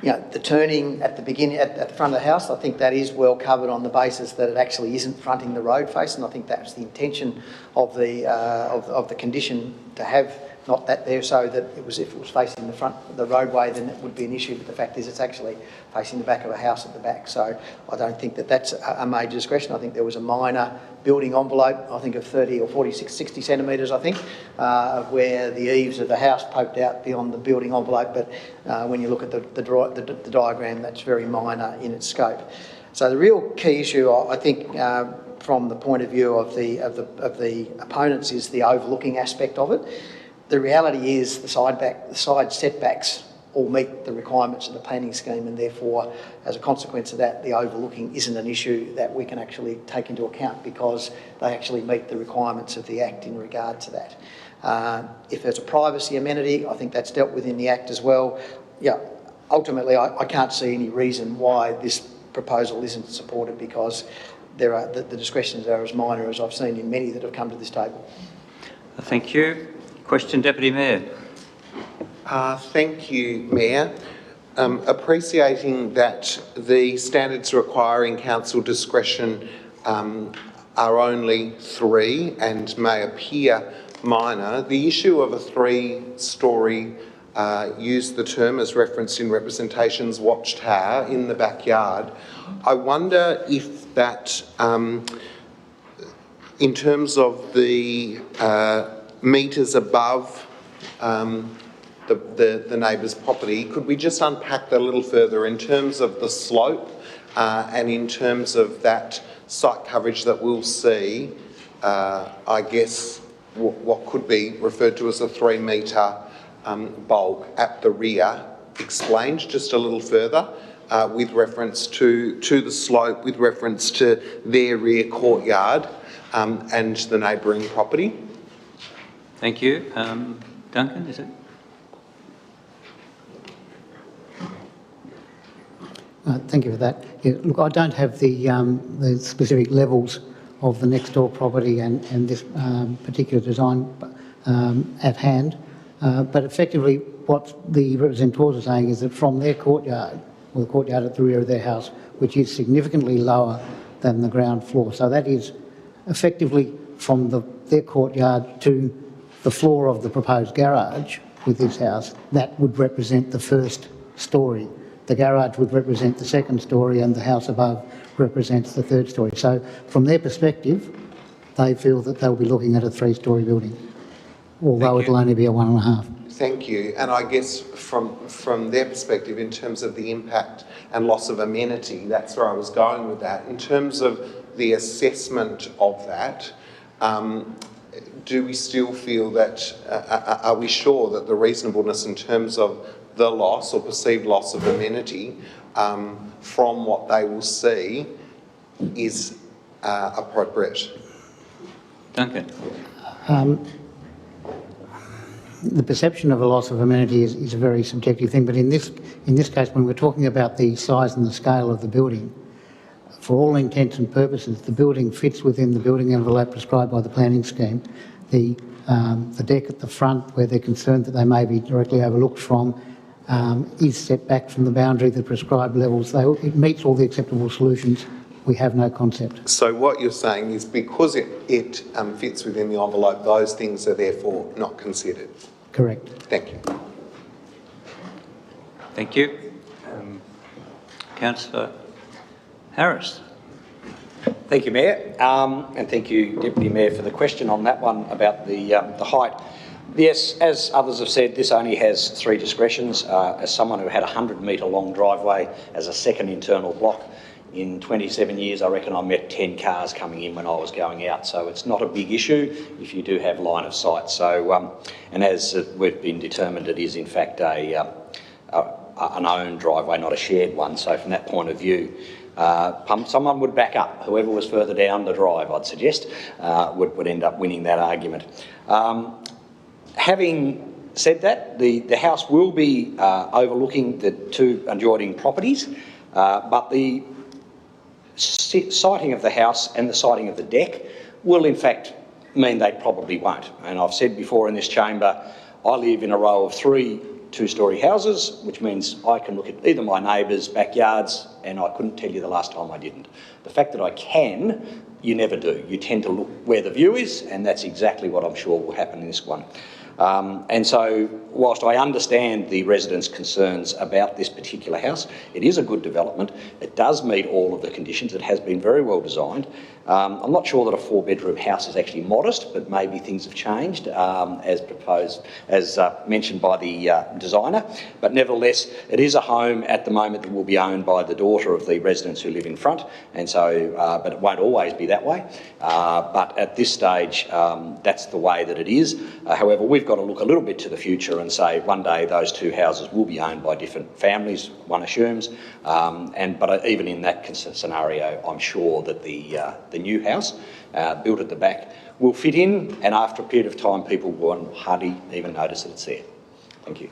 the turning at the beginning, at the front of the house, I think that is well covered on the basis that it actually isn't fronting the road face, and I think that's the intention of the condition, to have not that there, so that if it was facing the front of the roadway, then it would be an issue. But the fact is, it's actually facing the back of a house at the back. So I don't think that that's a major discretion. I think there was a minor building envelope, I think of 30 or 46, 60 centimetres, I think, where the eaves of the house poked out beyond the building envelope. But when you look at the diagram, that's very minor in its scope. So the real key issue, I think, from the point of view of the opponents, is the overlooking aspect of it. The reality is the side setbacks all meet the requirements of the planning scheme, and therefore, as a consequence of that, the overlooking isn't an issue that we can actually take into account, because they actually meet the requirements of the Act in regard to that. If there's a privacy amenity, I think that's dealt with in the Act as well. Yeah, ultimately, I can't see any reason why this proposal isn't supported, because the discretions are as minor as I've seen in many that have come to this table. Thank you. Question, Deputy Mayor. Thank you, Mayor. Appreciating that the standards requiring council discretion are only 3 and may appear minor, the issue of a 3-storey, use the term as referenced in representations, watchtower in the backyard, I wonder if that, in terms of the metres above the neighbour's property, could we just unpack that a little further in terms of the slope and in terms of that site coverage that we'll see, I guess, what could be referred to as a 3-metre bulk at the rear, explained just a little further with reference to the slope, with reference to their rear courtyard and the neighbouring property? Thank you. Duncan, is it? Thank you for that. Yeah, look, I don't have the specific levels of the next door property and this particular design at hand, but effectively what the representatives are saying is that from their courtyard, or the courtyard at the rear of their house, which is significantly lower than the ground floor, so that is effectively from their courtyard to the floor of the proposed garage with this house, that would represent the first storey. The garage would represent the second storey, and the house above represents the third storey. So from their perspective, they feel that they'll be looking at a 3-storey building, although it'll only be a 1.5. Thank you. And I guess from their perspective, in terms of the impact and loss of amenity, that's where I was going with that. In terms of the assessment of that, do we still feel that, are we sure that the reasonableness in terms of the loss or perceived loss of amenity from what they will see is appropriate? Duncan. The perception of a loss of amenity is a very subjective thing, but in this case, when we're talking about the size and the scale of the building, for all intents and purposes, the building fits within the building envelope prescribed by the planning scheme. The deck at the front, where they're concerned that they may be directly overlooked from, is set back from the boundary, the prescribed levels. It meets all the acceptable solutions. We have no concept. So what you're saying is because it fits within the envelope, those things are therefore not considered? Correct. Thank you. Thank you. Councillor Harris. Thank you, Mayor, and thank you, Deputy Mayor, for the question on that one about the height. Yes, as others have said, this only has 3 discretions. As someone who had a 100-metre long driveway as a second internal block, in 27 years, I reckon I met 10 cars coming in when I was going out, so it's not a big issue if you do have line of sight. So, and as we've been determined, it is in fact an owned driveway, not a shared one. So from that point of view, someone would back up. Whoever was further down the drive, I'd suggest, would end up winning that argument. Having said that, the house will be overlooking the 2 adjoining properties, but the siting of the house and the siting of the deck will in fact mean they probably won't. And I've said before in this chamber, I live in a row of 3 two-storey houses, which means I can look at either my neighbours' backyards, and I couldn't tell you the last time I didn't. The fact that I can, you never do. You tend to look where the view is, and that's exactly what I'm sure will happen in this one. And so, whilst I understand the residents' concerns about this particular house, it is a good development. It does meet all of the conditions. It has been very well designed. I'm not sure that a 4-bedroom house is actually modest, but maybe things have changed as proposed, as mentioned by the designer. But nevertheless, it is a home at the moment that will be owned by the daughter of the residents who live in front, and so, but it won't always be that way. But at this stage, that's the way that it is. However, we've got to look a little bit to the future and say one day those two houses will be owned by different families, one assumes. But even in that scenario, I'm sure that the new house built at the back will fit in, and after a period of time, people won't hardly even notice that it's there. Thank you.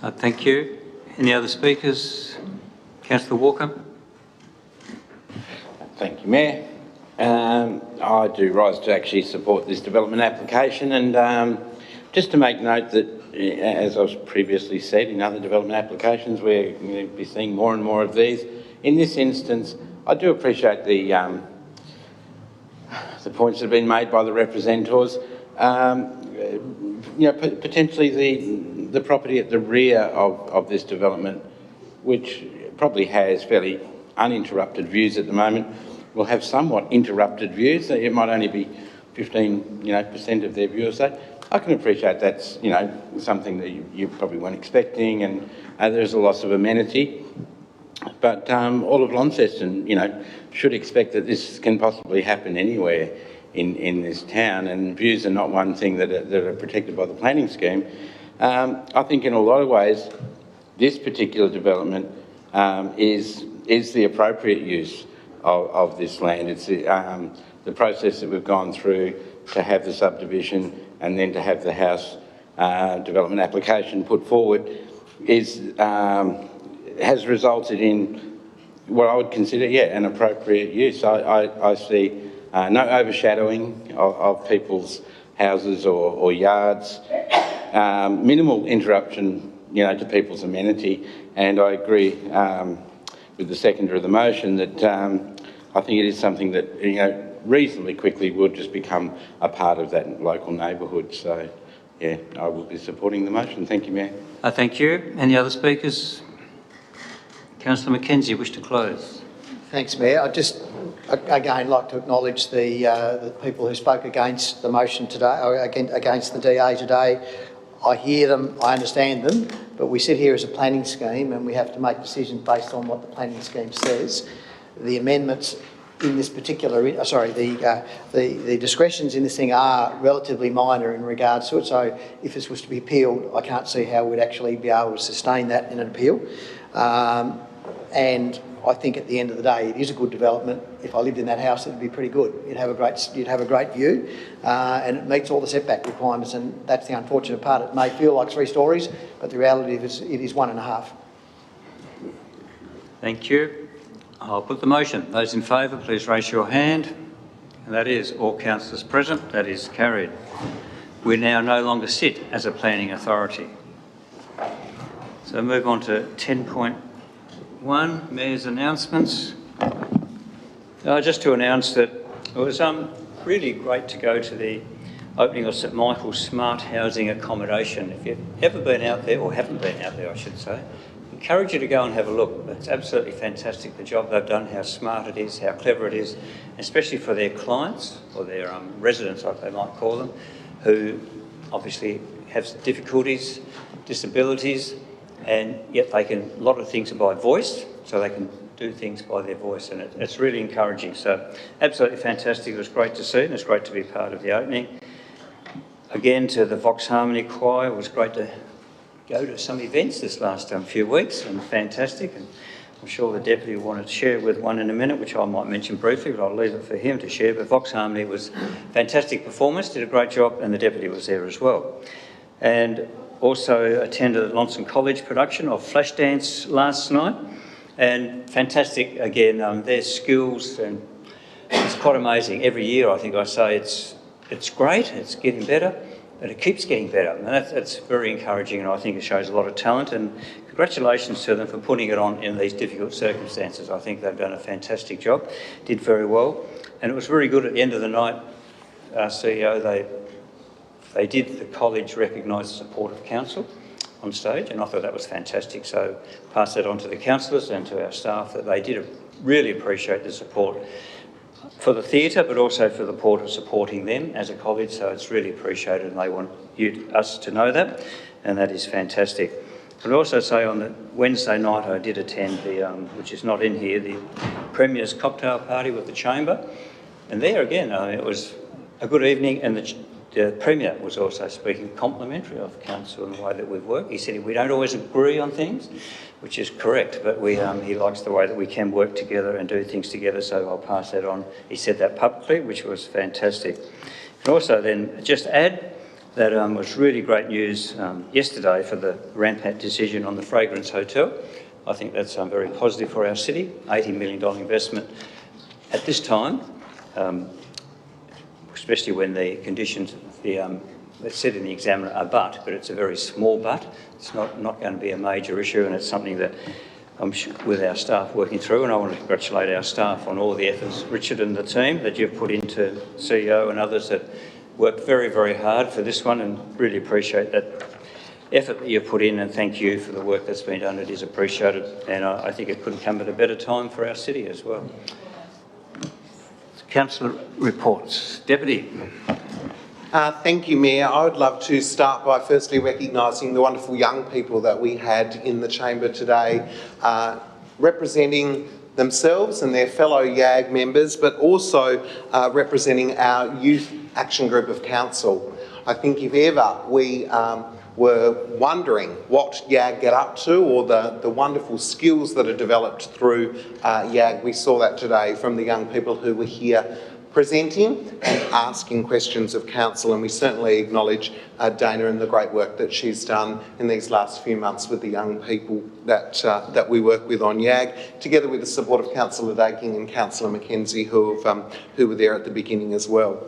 Thank you. Any other speakers? Councillor Walker. Thank you, Mayor. I do rise to actually support this development application, and just to make note that, as I've previously said, in other development applications, we're going to be seeing more and more of these. In this instance, I do appreciate the points that have been made by the representatives. Potentially the property at the rear of this development, which probably has fairly uninterrupted views at the moment, will have somewhat interrupted views. So it might only be 15% of their view or so. I can appreciate that's something that you probably weren't expecting, and there's a loss of amenity. But all of Launceston, should expect that this can possibly happen anywhere in this town, and views are not one thing that are protected by the planning scheme. I think in a lot of ways, this particular development is the appropriate use of this land. It's the process that we've gone through to have the subdivision and then to have the house development application put forward has resulted in what I would consider, an appropriate use. I see no overshadowing of people's houses or yards, minimal interruption, to people's amenity, and I agree with the seconder of the motion that I think it is something that, reasonably quickly will just become a part of that local neighbourhood. So, I will be supporting the motion. Thank you, Mayor. Thank you. Any other speakers? Councillor Mackenzie, wish to close. Thanks, Mayor. I'd just again like to acknowledge the people who spoke against the motion today, or against the DA today. I hear them, I understand them, but we sit here as a planning scheme and we have to make decisions based on what the planning scheme says. The amendments in this particular, the discretions in this thing are relatively minor in regards to it, so if this was to be appealed, I can't see how we'd actually be able to sustain that in an appeal. And I think at the end of the day, it is a good development. If I lived in that house, it'd be pretty good. You'd have a great view, and it meets all the setback requirements. And that's the unfortunate part. It may feel like 3 stories, but the reality is it is 1.5. Thank you. I'll put the motion. Those in favour, please raise your hand. And that is all councillors present. That is carried. We now no longer sit as a planning authority. So move on to 10.1, Mayor's announcements. Just to announce that it was really great to go to the opening of St Michael's Smart Housing Accommodation. If you've ever been out there, or haven't been out there I should say, I encourage you to go and have a look. It's absolutely fantastic, the job they've done, how smart it is, how clever it is, especially for their clients, or their residents, like they might call them, who obviously have difficulties, disabilities, and yet they can, a lot of things are by voice, so they can do things by their voice, and it's really encouraging. So absolutely fantastic. It was great to see, and it's great to be part of the opening. Again, to the Vox Harmony Choir, it was great to go to some events this last few weeks, and fantastic. And I'm sure the Deputy will want to share with one in a minute, which I might mention briefly, but I'll leave it for him to share. But Vox Harmony was fantastic performance, did a great job, and the Deputy was there as well. And also attended the Launceston College production of Flashdance last night, and fantastic again, their skills, and it's quite amazing. Every year I think I say it's great, it's getting better, but it keeps getting better. And that's very encouraging, and I think it shows a lot of talent. And congratulations to them for putting it on in these difficult circumstances. I think they've done a fantastic job, did very well. And it was very good at the end of the night, our CEO, they did, the college recognise the support of council on stage, and I thought that was fantastic. So pass that on to the councillors and to our staff, that they did really appreciate the support for the theatre, but also for the Port of supporting them as a college. So it's really appreciated, and they want us to know that, and that is fantastic. I'd also say on the Wednesday night I did attend the, which is not in here, the Premier's cocktail party with the Chamber, and there again, it was a good evening, and the Premier was also speaking complimentary of council and the way that we've worked. He said we don't always agree on things, which is correct, but he likes the way that we can work together and do things together, so I'll pass that on. He said that publicly, which was fantastic. And also then just add that was really great news yesterday for the Rampant decision on the Fragrance Hotel. I think that's very positive for our city, $80 million investment at this time, especially when the conditions, it's said in the Examiner, are but it's a very small but. It's not going to be a major issue, and it's something that I'm sure with our staff working through, and I want to congratulate our staff on all the efforts, Richard and the team, that you've put into CEO and others that worked very, very hard for this one, and really appreciate that effort that you've put in, and thank you for the work that's been done. It is appreciated, and I think it couldn't come at a better time for our city as well. Councillor reports. Deputy. Thank you, Mayor. I would love to start by firstly recognising the wonderful young people that we had in the chamber today, representing themselves and their fellow YAG members, but also representing our Youth Action Group of Council. I think if ever we were wondering what YAG get up to, or the wonderful skills that are developed through YAG, we saw that today from the young people who were here presenting and asking questions of council, and we certainly acknowledge Dana and the great work that she's done in these last few months with the young people that we work with on YAG, together with the support of Councillor Daking and Councillor McKenzie, who were there at the beginning as well.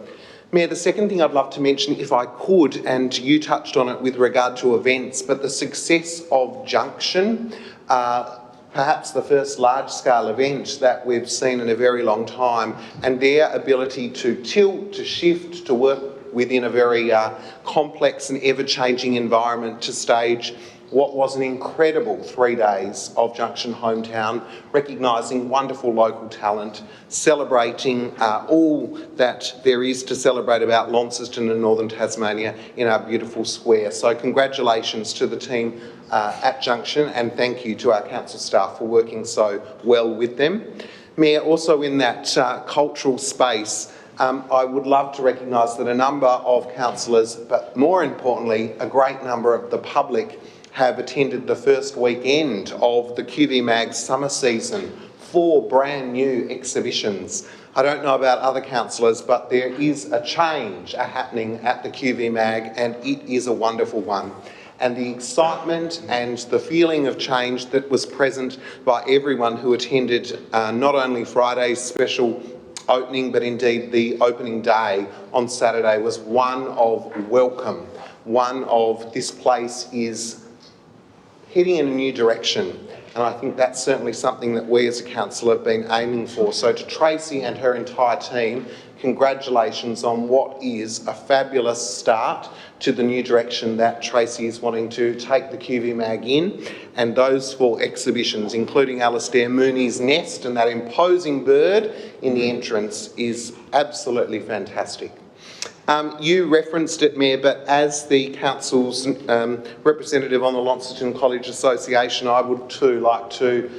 Mayor, the second thing I'd love to mention, if I could, and you touched on it with regard to events, but the success of Junction, perhaps the first large-scale event that we've seen in a very long time, and their ability to tilt, to shift, to work within a very complex and ever-changing environment to stage what was an incredible 3 days of Junction Hometown, recognising wonderful local talent, celebrating all that there is to celebrate about Launceston and Northern Tasmania in our beautiful square. So congratulations to the team at Junction, and thank you to our council staff for working so well with them. Mayor, also in that cultural space, I would love to recognise that a number of councillors, but more importantly, a great number of the public have attended the first weekend of the QV Mag summer season, 4 brand new exhibitions. I don't know about other councillors, but there is a change happening at the QV Mag, and it is a wonderful one. And the excitement and the feeling of change that was present by everyone who attended not only Friday's special opening, but indeed the opening day on Saturday, was one of welcome, one of this place is heading in a new direction. And I think that's certainly something that we as a council have been aiming for. So to Tracy and her entire team, congratulations on what is a fabulous start to the new direction that Tracy is wanting to take the QV Mag in. And those 4 exhibitions, including Alastair Mooney's nest and that imposing bird in the entrance, is absolutely fantastic. You referenced it, Mayor, but as the council's representative on the Launceston College Association, I would too like to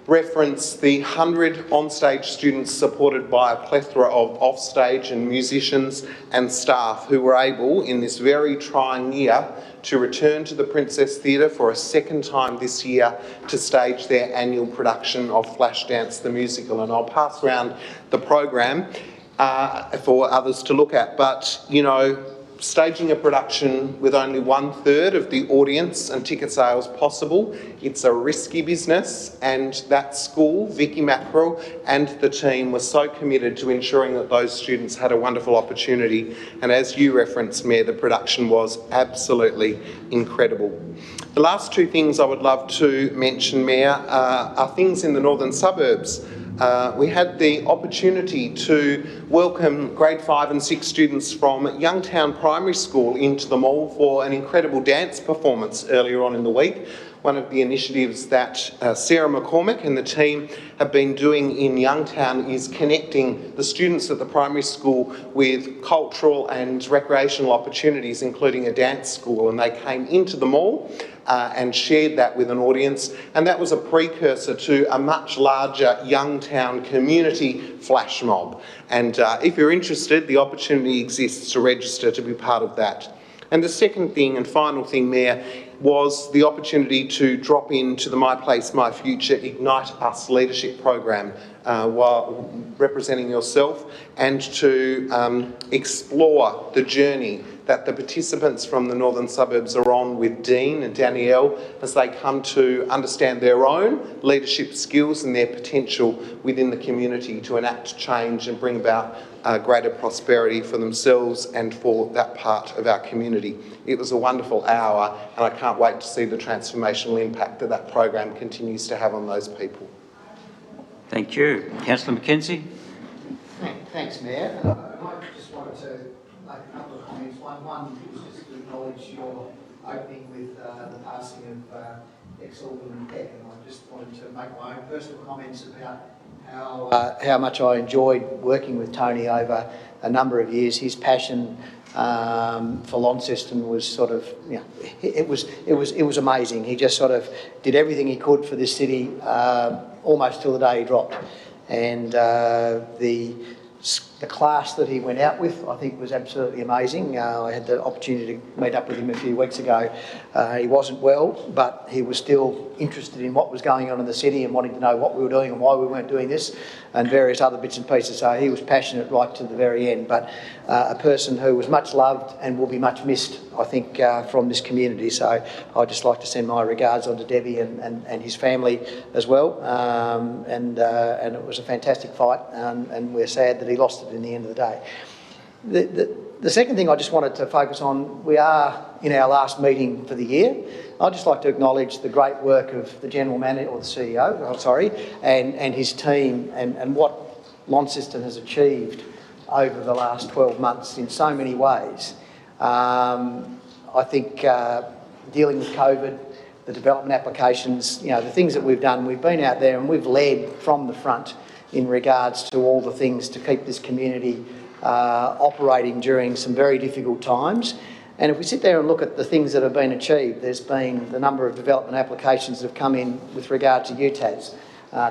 reference the 100 onstage students supported by a plethora of offstage and musicians and staff who were able, in this very trying year, to return to the Princess Theatre for a second time this year to stage their annual production of Flashdance the Musical. And I'll pass around the program for others to look at. But, you know, staging a production with only 1/3 of the audience and ticket sales possible. It's a risky business, and that school, Vicky Mackerel, and the team were so committed to ensuring that those students had a wonderful opportunity. And as you referenced, Mayor, the production was absolutely incredible. The last two things I would love to mention, Mayor, are things in the northern suburbs. We had the opportunity to welcome grade 5 and 6 students from Youngtown Primary School into the mall for an incredible dance performance earlier on in the week. One of the initiatives that Sarah McCormick and the team have been doing in Youngtown is connecting the students at the primary school with cultural and recreational opportunities, including a dance school, and they came into the mall and shared that with an audience, and that was a precursor to a much larger Youngtown community flash mob. And if you're interested, the opportunity exists to register to be part of that. And the second thing and final thing, Mayor, was the opportunity to drop into the My Place, My Future Ignite Us leadership program while representing yourself, and to explore the journey that the participants from the northern suburbs are on with Dean and Danielle as they come to understand their own leadership skills and their potential within the community to enact change and bring about greater prosperity for themselves and for that part of our community. It was a wonderful hour, and I can't wait to see the transformational impact that that program continues to have on those people. Thank you. Councillor Mackenzie. Thanks, Mayor. I just wanted to make a couple of comments. One was just to acknowledge your opening with the passing of ex-Alderman Peck, and I just wanted to make my own personal comments about how much I enjoyed working with Tony over a number of years. His passion for Launceston was sort of, you know, it was amazing. He just sort of did everything he could for this city almost till the day he dropped, and the class that he went out with, I think, was absolutely amazing. I had the opportunity to meet up with him a few weeks ago. He wasn't well, but he was still interested in what was going on in the city and wanting to know what we were doing and why we weren't doing this and various other bits and pieces. So he was passionate right to the very end, but a person who was much loved and will be much missed, I think, from this community. So I'd just like to send my regards on to Debbie and his family as well. And it was a fantastic fight, and we're sad that he lost it in the end of the day. The second thing I just wanted to focus on, we are in our last meeting for the year. I'd just like to acknowledge the great work of the General Manager, or the CEO, and his team, and what Launceston has achieved over the last 12 months in so many ways. I think dealing with COVID, the development applications, you know, the things that we've done, we've been out there and we've led from the front in regards to all the things to keep this community operating during some very difficult times. And if we sit there and look at the things that have been achieved, there's been the number of development applications that have come in with regard to UTAS.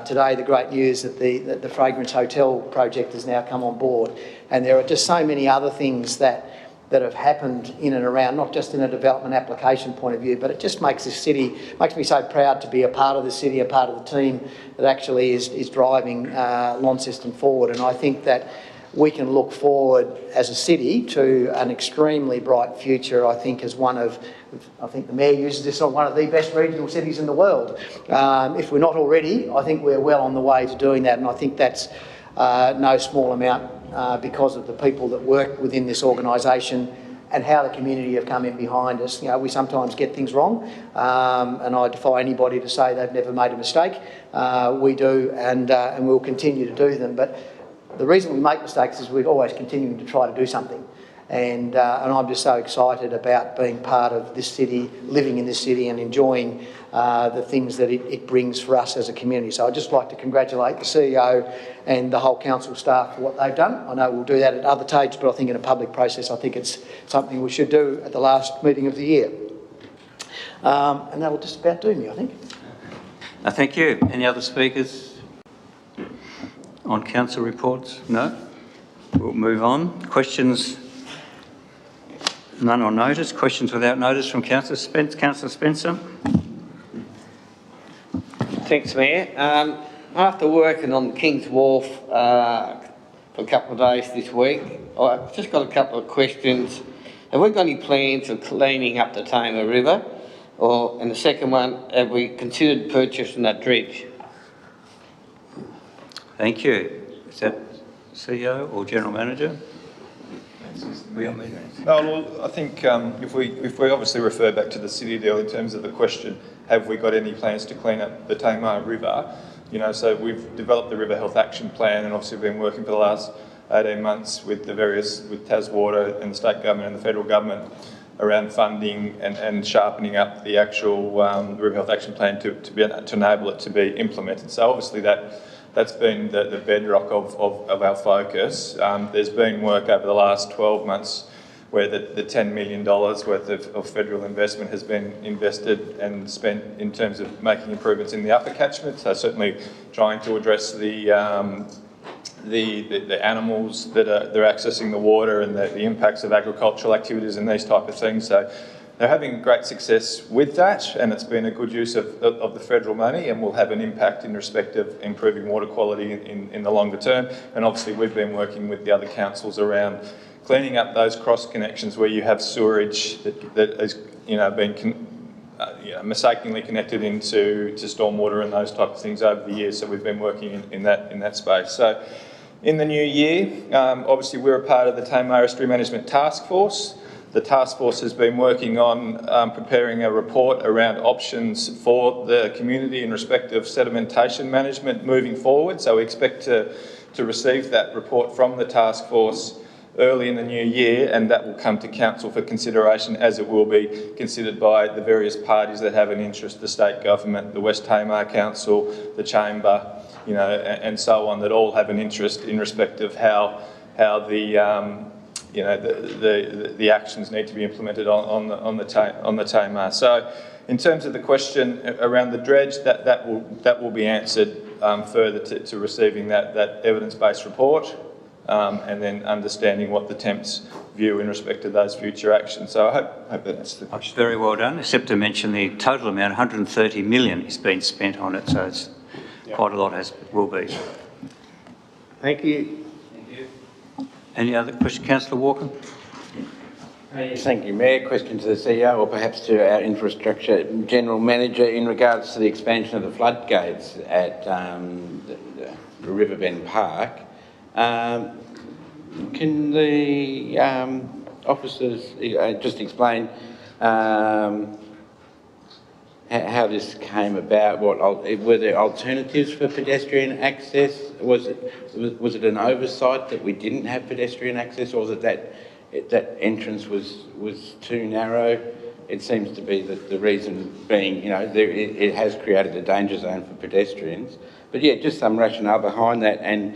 Today, the great news that the Fragrance Hotel project has now come on board. And there are just so many other things that have happened in and around, not just in a development application point of view, but it just makes this city, makes me so proud to be a part of the city, a part of the team that actually is driving Launceston forward. And I think that we can look forward as a city to an extremely bright future, I think, as one of, I think the Mayor uses this on one of the best regional cities in the world. If we're not already, I think we're well on the way to doing that, and I think that's no small amount because of the people that work within this organisation and how the community have come in behind us. You know, we sometimes get things wrong, and I defy anybody to say they've never made a mistake. We do, and we'll continue to do them. But the reason we make mistakes is we're always continuing to try to do something. And I'm just so excited about being part of this city, living in this city and enjoying the things that it brings for us as a community. So I'd just like to congratulate the CEO and the whole council staff for what they've done. I know we'll do that at other stages, but I think in a public process, I think it's something we should do at the last meeting of the year. And that'll just about do me, I think. Thank you. Any other speakers on council reports? No? We'll move on. Questions? None on notice. Questions without notice from Councillor Spencer. Councillor Spencer. Thanks, Mayor. After working on King's Wharf for a couple of days this week, I've just got a couple of questions have we got any plans of cleaning up the Tamar River? And the second one, have we considered purchasing that dredge? Thank you. Is that CEO or General Manager? Well, I think if we obviously refer back to the city deal in terms of the question, have we got any plans to clean up the Tamar River? You know, so we've developed the River Health Action Plan, and obviously been working for the last 18 months with with Taswater and the state government and the federal government around funding and sharpening up the actual River Health Action Plan to enable it to be implemented. So obviously that's been the bedrock of our focus. There's been work over the last 12 months where the $10 million worth of federal investment has been invested and spent in terms of making improvements in the upper catchment. So certainly trying to address the animals that are accessing the water and the impacts of agricultural activities and these type of things. So they're having great success with that, and it's been a good use of the federal money, and will have an impact in respect of improving water quality in the longer term. And obviously we've been working with the other councils around cleaning up those cross connections where you have sewerage that has been mistakenly connected into stormwater and those types of things over the years. So we've been working in that space. So in the new year, obviously we're a part of the Tamar Estuary Management Task Force. The task force has been working on preparing a report around options for the community in respect of sedimentation management moving forward. So we expect to receive that report from the task force early in the new year, and that will come to council for consideration, as it will be considered by the various parties that have an interest: the state government, the West Tamar Council, the Chamber, and so on, that all have an interest in respect of how the actions need to be implemented on the Tamar. So in terms of the question around the dredge, that will be answered further to receiving that evidence-based report, and then understanding what the TEMP's view in respect to those future actions. So I hope that answers the question. Very well done, except to mention the total amount, 130 million, is being spent on it, so it's quite a lot, as it will be. Thank you. Any other question? Councillor Walker? Thank you, Mayor. Question to the CEO, or perhaps to our Infrastructure General Manager, in regards to the expansion of the floodgates at the Riverbend Park. Can the officers just explain how this came about? Were there alternatives for pedestrian access? Was it an oversight that we didn't have pedestrian access, or that entrance was too narrow? It seems to be that the reason being, it has created a danger zone for pedestrians. But yeah, just some rationale behind that, and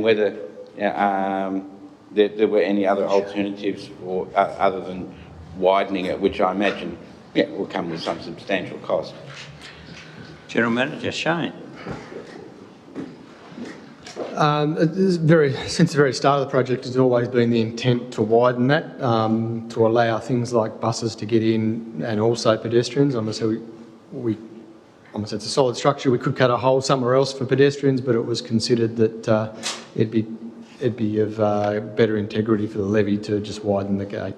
whether there were any other alternatives other than widening it, which I imagine will come with some substantial cost. General Manager Shane. Since the very start of the project, it's always been the intent to widen that, to allow things like buses to get in, and also pedestrians. It's a solid structure. We could cut a hole somewhere else for pedestrians, but it was considered that it'd be of better integrity for the levee to just widen the gate.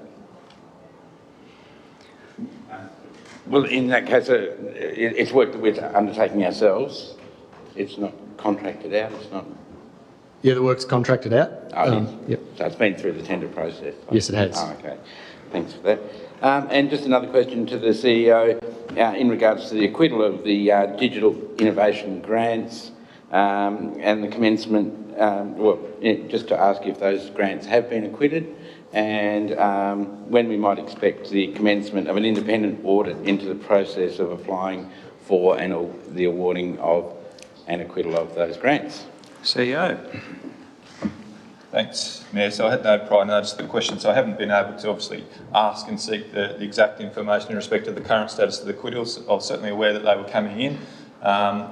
Well, in that case, it's work that we're undertaking ourselves. It's not contracted out. It's not. Yeah, the work's contracted out. Yep. So it's been through the tender process. Yes, it has. Oh, okay. Thanks for that. And just another question to the CEO in regards to the acquittal of the digital innovation grants and the commencement. Just to ask if those grants have been acquitted, and when we might expect the commencement of an independent audit into the process of applying for and the awarding of an acquittal of those grants. CEO. Thanks, Mayor. So I had no prior notice of the question, so I haven't been able to obviously ask and seek the exact information in respect to the current status of the acquittals. I was certainly aware that they were coming in.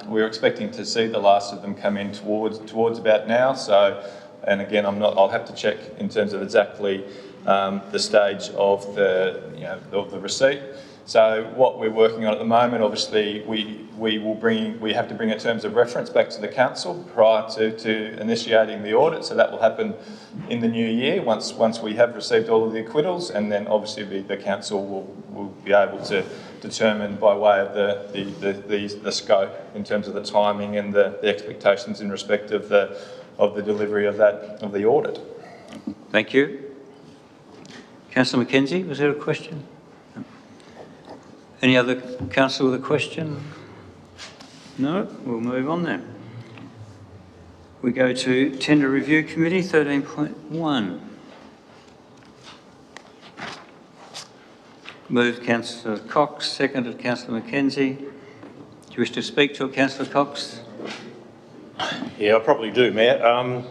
We were expecting to see the last of them come in towards about now, so and again, I'll have to check in terms of exactly the stage of the receipt. So what we're working on at the moment, obviously, we have to bring a terms of reference back to the council prior to initiating the audit. So that will happen in the new year once we have received all of the acquittals, and then obviously the council will be able to determine by way of the scope in terms of the timing and the expectations in respect of the delivery of the audit. Thank you. Councillor Mackenzie, was there a question? Any other councillor with a question? No? We'll move on then. We go to Tender Review Committee, 13.1. Moved Councillor Cox, seconded Councillor Mackenzie. Do you wish to speak to it, Councillor Cox? Yeah, I probably do, Mayor.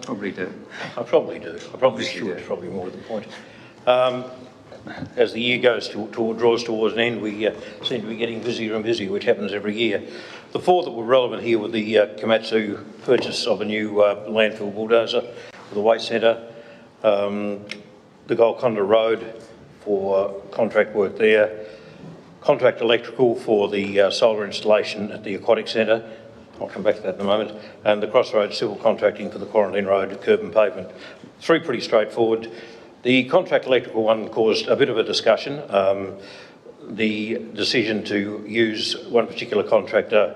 Probably do. I probably do. I probably should, is probably more to the point. As the year draws towards an end, we seem to be getting busier and busier, which happens every year. The four that were relevant here were the Komatsu purchase of a new landfill bulldozer for the waste centre, the Golconda Road for contract work there, contract electrical for the solar installation at the Aquatic Centre, I'll come back to that in a moment, and the Crossroads civil contracting for the Quarantine Road curb and pavement. Three pretty straightforward. The contract electrical one caused a bit of a discussion. The decision to use one particular contractor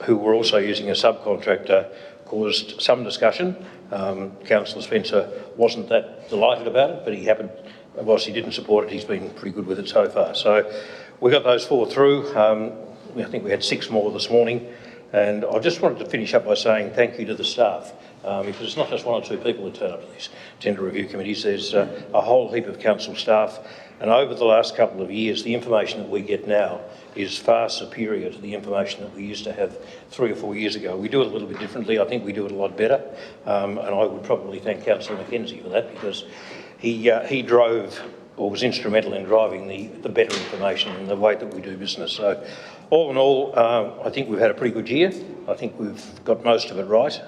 who were also using a subcontractor caused some discussion. Councillor Spencer wasn't that delighted about it, but he happened, whilst he didn't support it, he's been pretty good with it so far. So we got those four through. I think we had 6 more this morning. And I just wanted to finish up by saying thank you to the staff, because it's not just 1 or 2 people who turn up to these tender review committees. There's a whole heap of council staff, and over the last couple of years, the information that we get now is far superior to the information that we used to have 3 or 4 years ago. We do it a little bit differently. I think we do it a lot better, and I would probably thank Councillor Mackenzie for that, because he drove, or was instrumental in driving the better information and the way that we do business. So all in all, I think we've had a pretty good year. I think we've got most of it right.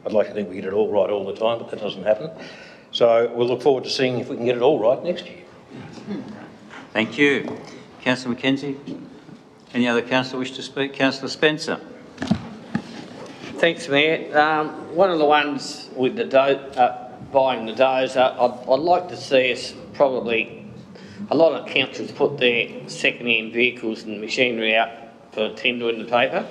I'd like to think we get it all right all the time, but that doesn't happen. So we'll look forward to seeing if we can get it all right next year. Thank you. Councillor Mackenzie. Any other councillor wish to speak? Councillor Spencer. Thanks, Mayor. One of the ones with the buying the dozer, I'd like to see us probably, a lot of councils put their second-hand vehicles and machinery out for tender in the paper.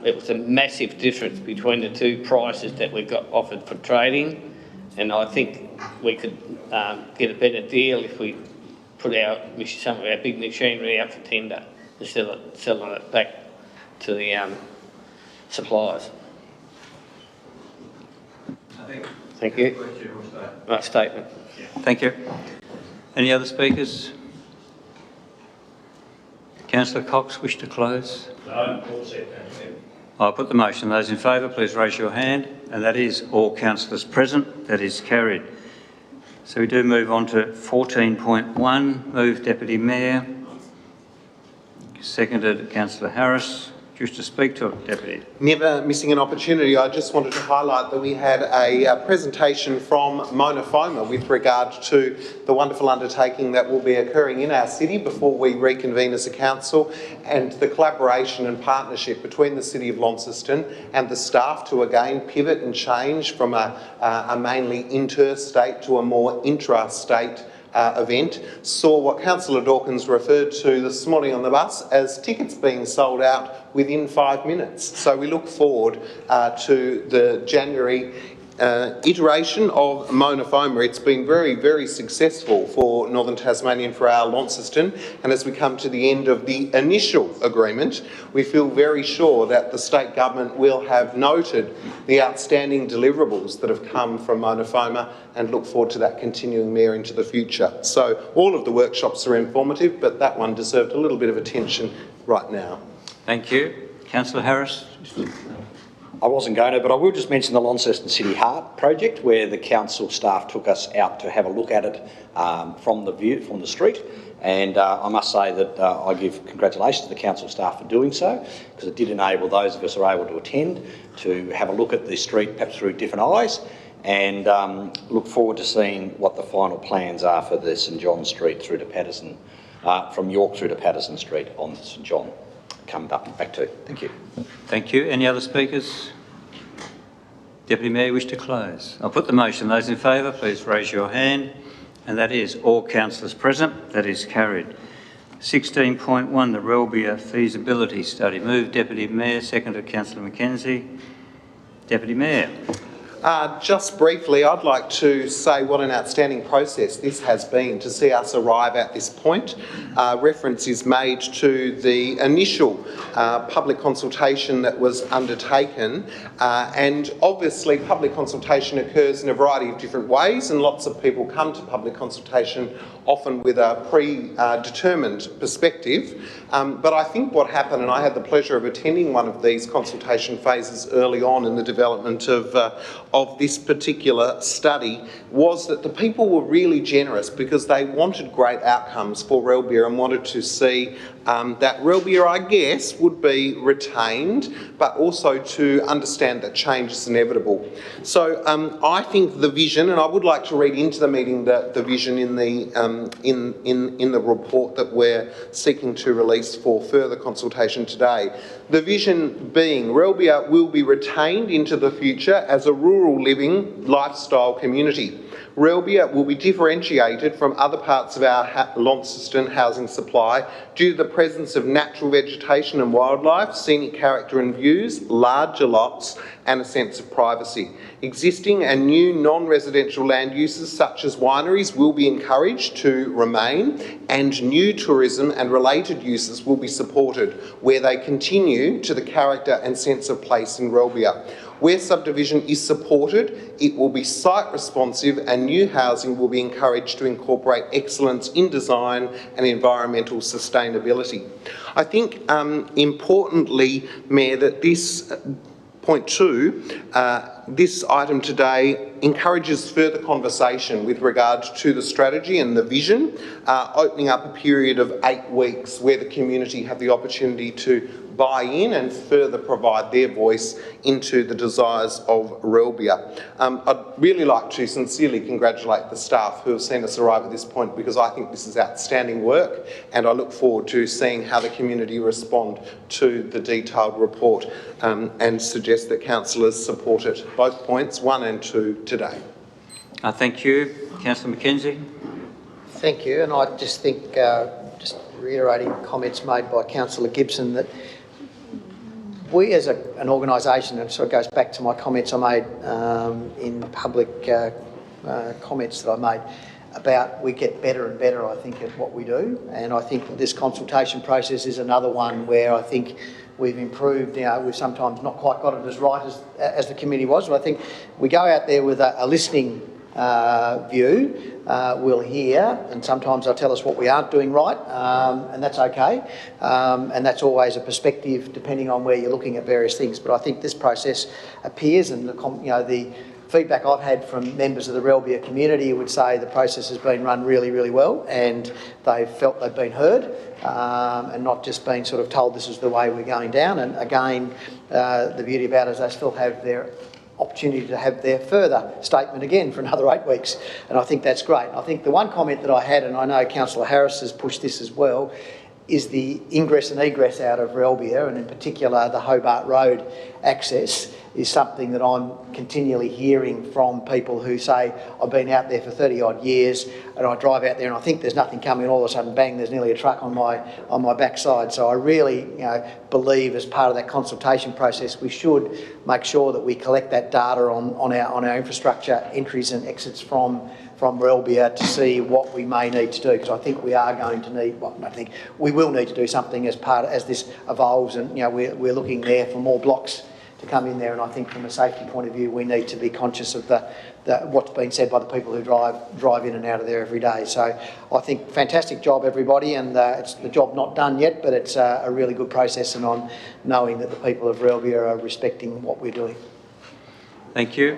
It was a massive difference between the 2 prices that we got offered for trading, and I think we could get a better deal if we put some of our big machinery out for tender instead of selling it back to the suppliers. Thank you. Statement. Thank you. Any other speakers? Councillor Cox, wish to close? No, all set, thank you. I'll put the motion. Those in favour, please raise your hand. And that is all councillors present. That is carried. So we do move on to 14.1. Move Deputy Mayor. Seconded Councillor Harris. Do you wish to speak to it, Deputy? Never missing an opportunity. I just wanted to highlight that we had a presentation from Mona Foma with regard to the wonderful undertaking that will be occurring in our city before we reconvene as a council, and the collaboration and partnership between the City of Launceston and the staff to again pivot and change from a mainly interstate to a more intrastate event, saw what Councillor Dawkins referred to this morning on the bus as tickets being sold out within 5 minutes. So we look forward to the January iteration of Mona Foma. It's been very, very successful for Northern Tasmania and for our Launceston, and as we come to the end of the initial agreement, we feel very sure that the state government will have noted the outstanding deliverables that have come from Mona Foma and look forward to that continuing more into the future. So all of the workshops are informative, but that one deserved a little bit of attention right now. Thank you. Councillor Harris. I wasn't going to, but I will just mention the Launceston City Heart project, where the council staff took us out to have a look at it from the street. And I must say that I give congratulations to the council staff for doing so, because it did enable those of us who are able to attend to have a look at the street perhaps through different eyes, and look forward to seeing what the final plans are for the St John Street through to Patterson, from York through to Patterson Street on St John. Coming up, back to you. Thank you. Thank you. Any other speakers? Deputy Mayor, wish to close? I'll put the motion. Those in favour, please raise your hand. And that is all councillors present. That is carried. 16.1, the Relbia feasibility study. Moved Deputy Mayor, seconded Councillor Mackenzie. Deputy Mayor. Just briefly, I'd like to say what an outstanding process this has been to see us arrive at this point. Reference is made to the initial public consultation that was undertaken, and obviously public consultation occurs in a variety of different ways, and lots of people come to public consultation often with a predetermined perspective. But I think what happened, and I had the pleasure of attending one of these consultation phases early on in the development of this particular study, was that the people were really generous because they wanted great outcomes for Relbia and wanted to see that Relbia, I guess, would be retained, but also to understand that change is inevitable. So I think the vision, and I would like to read into the meeting the vision in the report that we're seeking to release for further consultation today. The vision being Relbia will be retained into the future as a rural living lifestyle community. Relbia will be differentiated from other parts of our Launceston housing supply due to the presence of natural vegetation and wildlife, scenic character and views, larger lots and a sense of privacy. Existing and new non-residential land uses such as wineries will be encouraged to remain, and new tourism and related uses will be supported where they continue to the character and sense of place in Relbia. Where subdivision is supported, it will be site responsive and new housing will be encouraged to incorporate excellence in design and environmental sustainability. I think importantly, Mayor, that this point 2, this item today encourages further conversation with regard to the strategy and the vision, opening up a period of 8 weeks where the community have the opportunity to buy in and further provide their voice into the desires of Relbia. I'd really like to sincerely congratulate the staff who have seen us arrive at this point, because I think this is outstanding work, and I look forward to seeing how the community respond to the detailed report, and suggest that councillors support it, both points 1 and 2 today. Thank you. Councillor Mackenzie. Thank you, and I just think, just reiterating comments made by Councillor Gibson, that we as an organisation, and so it goes back to my comments I made in public comments that I made about we get better and better, I think, at what we do. And I think that this consultation process is another one where I think we've improved. You know, we've sometimes not quite got it as right as the committee was, but I think we go out there with a listening view. We'll hear, and sometimes they'll tell us what we aren't doing right, and that's okay. And that's always a perspective depending on where you're looking at various things. But I think this process appears, and the feedback I've had from members of the Relbia community would say the process has been run really, really well, and they've felt they've been heard, and not just been sort of told this is the way we're going down. And again, the beauty about it is they still have their opportunity to have their further statement again for another 8 weeks, and I think that's great. I think the one comment that I had, and I know Councillor Harris has pushed this as well, is the ingress and egress out of Relbia, and in particular the Hobart Road access, is something that I'm continually hearing from people who say, I've been out there for 30 odd years and I drive out there and I think there's nothing coming, and all of a sudden bang, there's nearly a truck on my backside. So I really believe as part of that consultation process we should make sure that we collect that data on our infrastructure entries and exits from Relbia to see what we may need to do, because I think we are going to need, well, I think we will need to do something as this evolves, and we're looking there for more blocks come in there, and I think from a safety point of view, we need to be conscious of what's been said by the people who drive in and out of there every day. So I think fantastic job, everybody, and it's the job not done yet, but it's a really good process, and I'm knowing that the people of Relvia are respecting what we're doing. Thank you.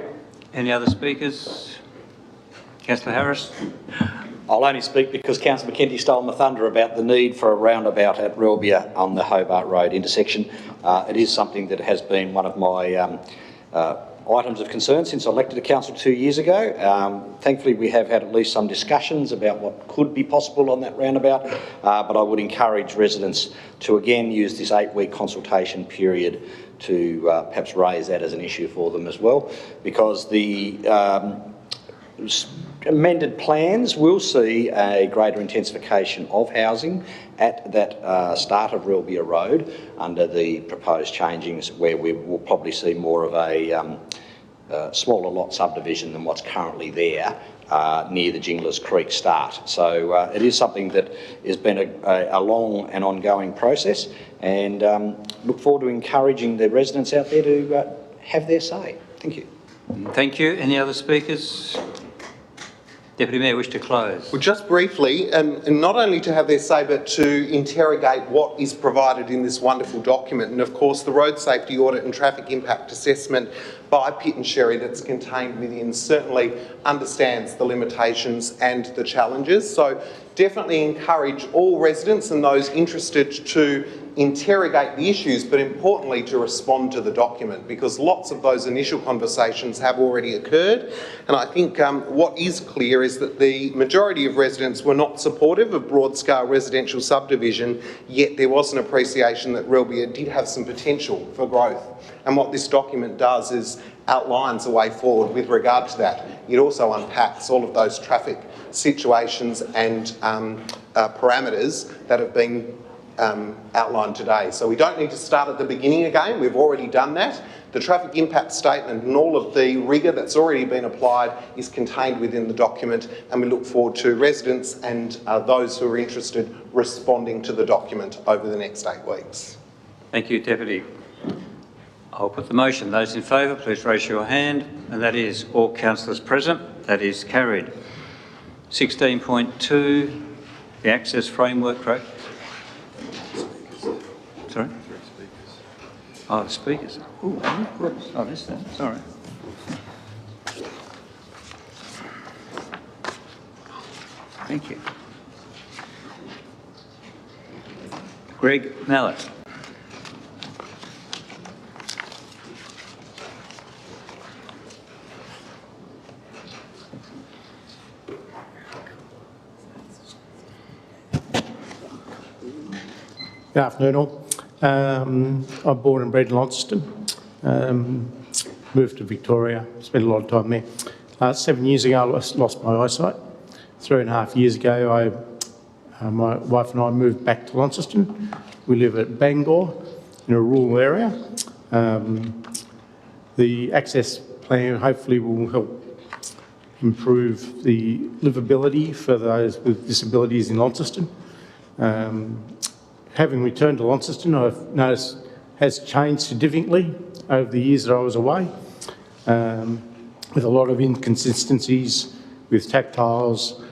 Any other speakers? Councillor Harris. I'll only speak because Councillor McKenzie stole my thunder about the need for a roundabout at Relvia on the Hobart Road intersection. It is something that has been one of my items of concern since I elected to council 2 years ago. Thankfully, we have had at least some discussions about what could be possible on that roundabout, but I would encourage residents to again use this 8-week consultation period to perhaps raise that as an issue for them as well, because the amended plans will see a greater intensification of housing at that start of Relvia Road under the proposed changings, where we will probably see more of a smaller lot subdivision than what's currently there near the Jinglers Creek start. So it is something that has been a long and ongoing process, and look forward to encouraging the residents out there to have their say. Thank you. Thank you. Any other speakers? Deputy Mayor, wish to close? Well, just briefly, and not only to have their say, but to interrogate what is provided in this wonderful document. And of course, the road safety audit and traffic impact assessment by Pitt and Sherry that's contained within certainly understands the limitations and the challenges. So definitely encourage all residents and those interested to interrogate the issues, but importantly to respond to the document, because lots of those initial conversations have already occurred. And I think what is clear is that the majority of residents were not supportive of broad-scale residential subdivision, yet there was an appreciation that Relvia did have some potential for growth. And what this document does is outlines a way forward with regard to that. It also unpacks all of those traffic situations and parameters that have been outlined today. So we don't need to start at the beginning again. We've already done that. The traffic impact statement and all of the rigour that's already been applied is contained within the document, and we look forward to residents and those who are interested responding to the document over the next 8 weeks. Thank you, Deputy. I'll put the motion. Those in favour, please raise your hand, and that is all councillors present. That is carried. 16.2, the access framework. Sorry? Oh, the speakers. Ooh, whoops, I missed that. Sorry. Thank you. Greg Mallett. Good afternoon all. I'm born and bred in Launceston, moved to Victoria, spent a lot of time there. 7 years ago I lost my eyesight. 3.5 years ago my wife and I moved back to Launceston. We live at Bangor in a rural area. The access plan hopefully will help improve the livability for those with disabilities in Launceston. Having returned to Launceston, I've noticed has changed significantly over the years that I was away, with a lot of inconsistencies with tactiles,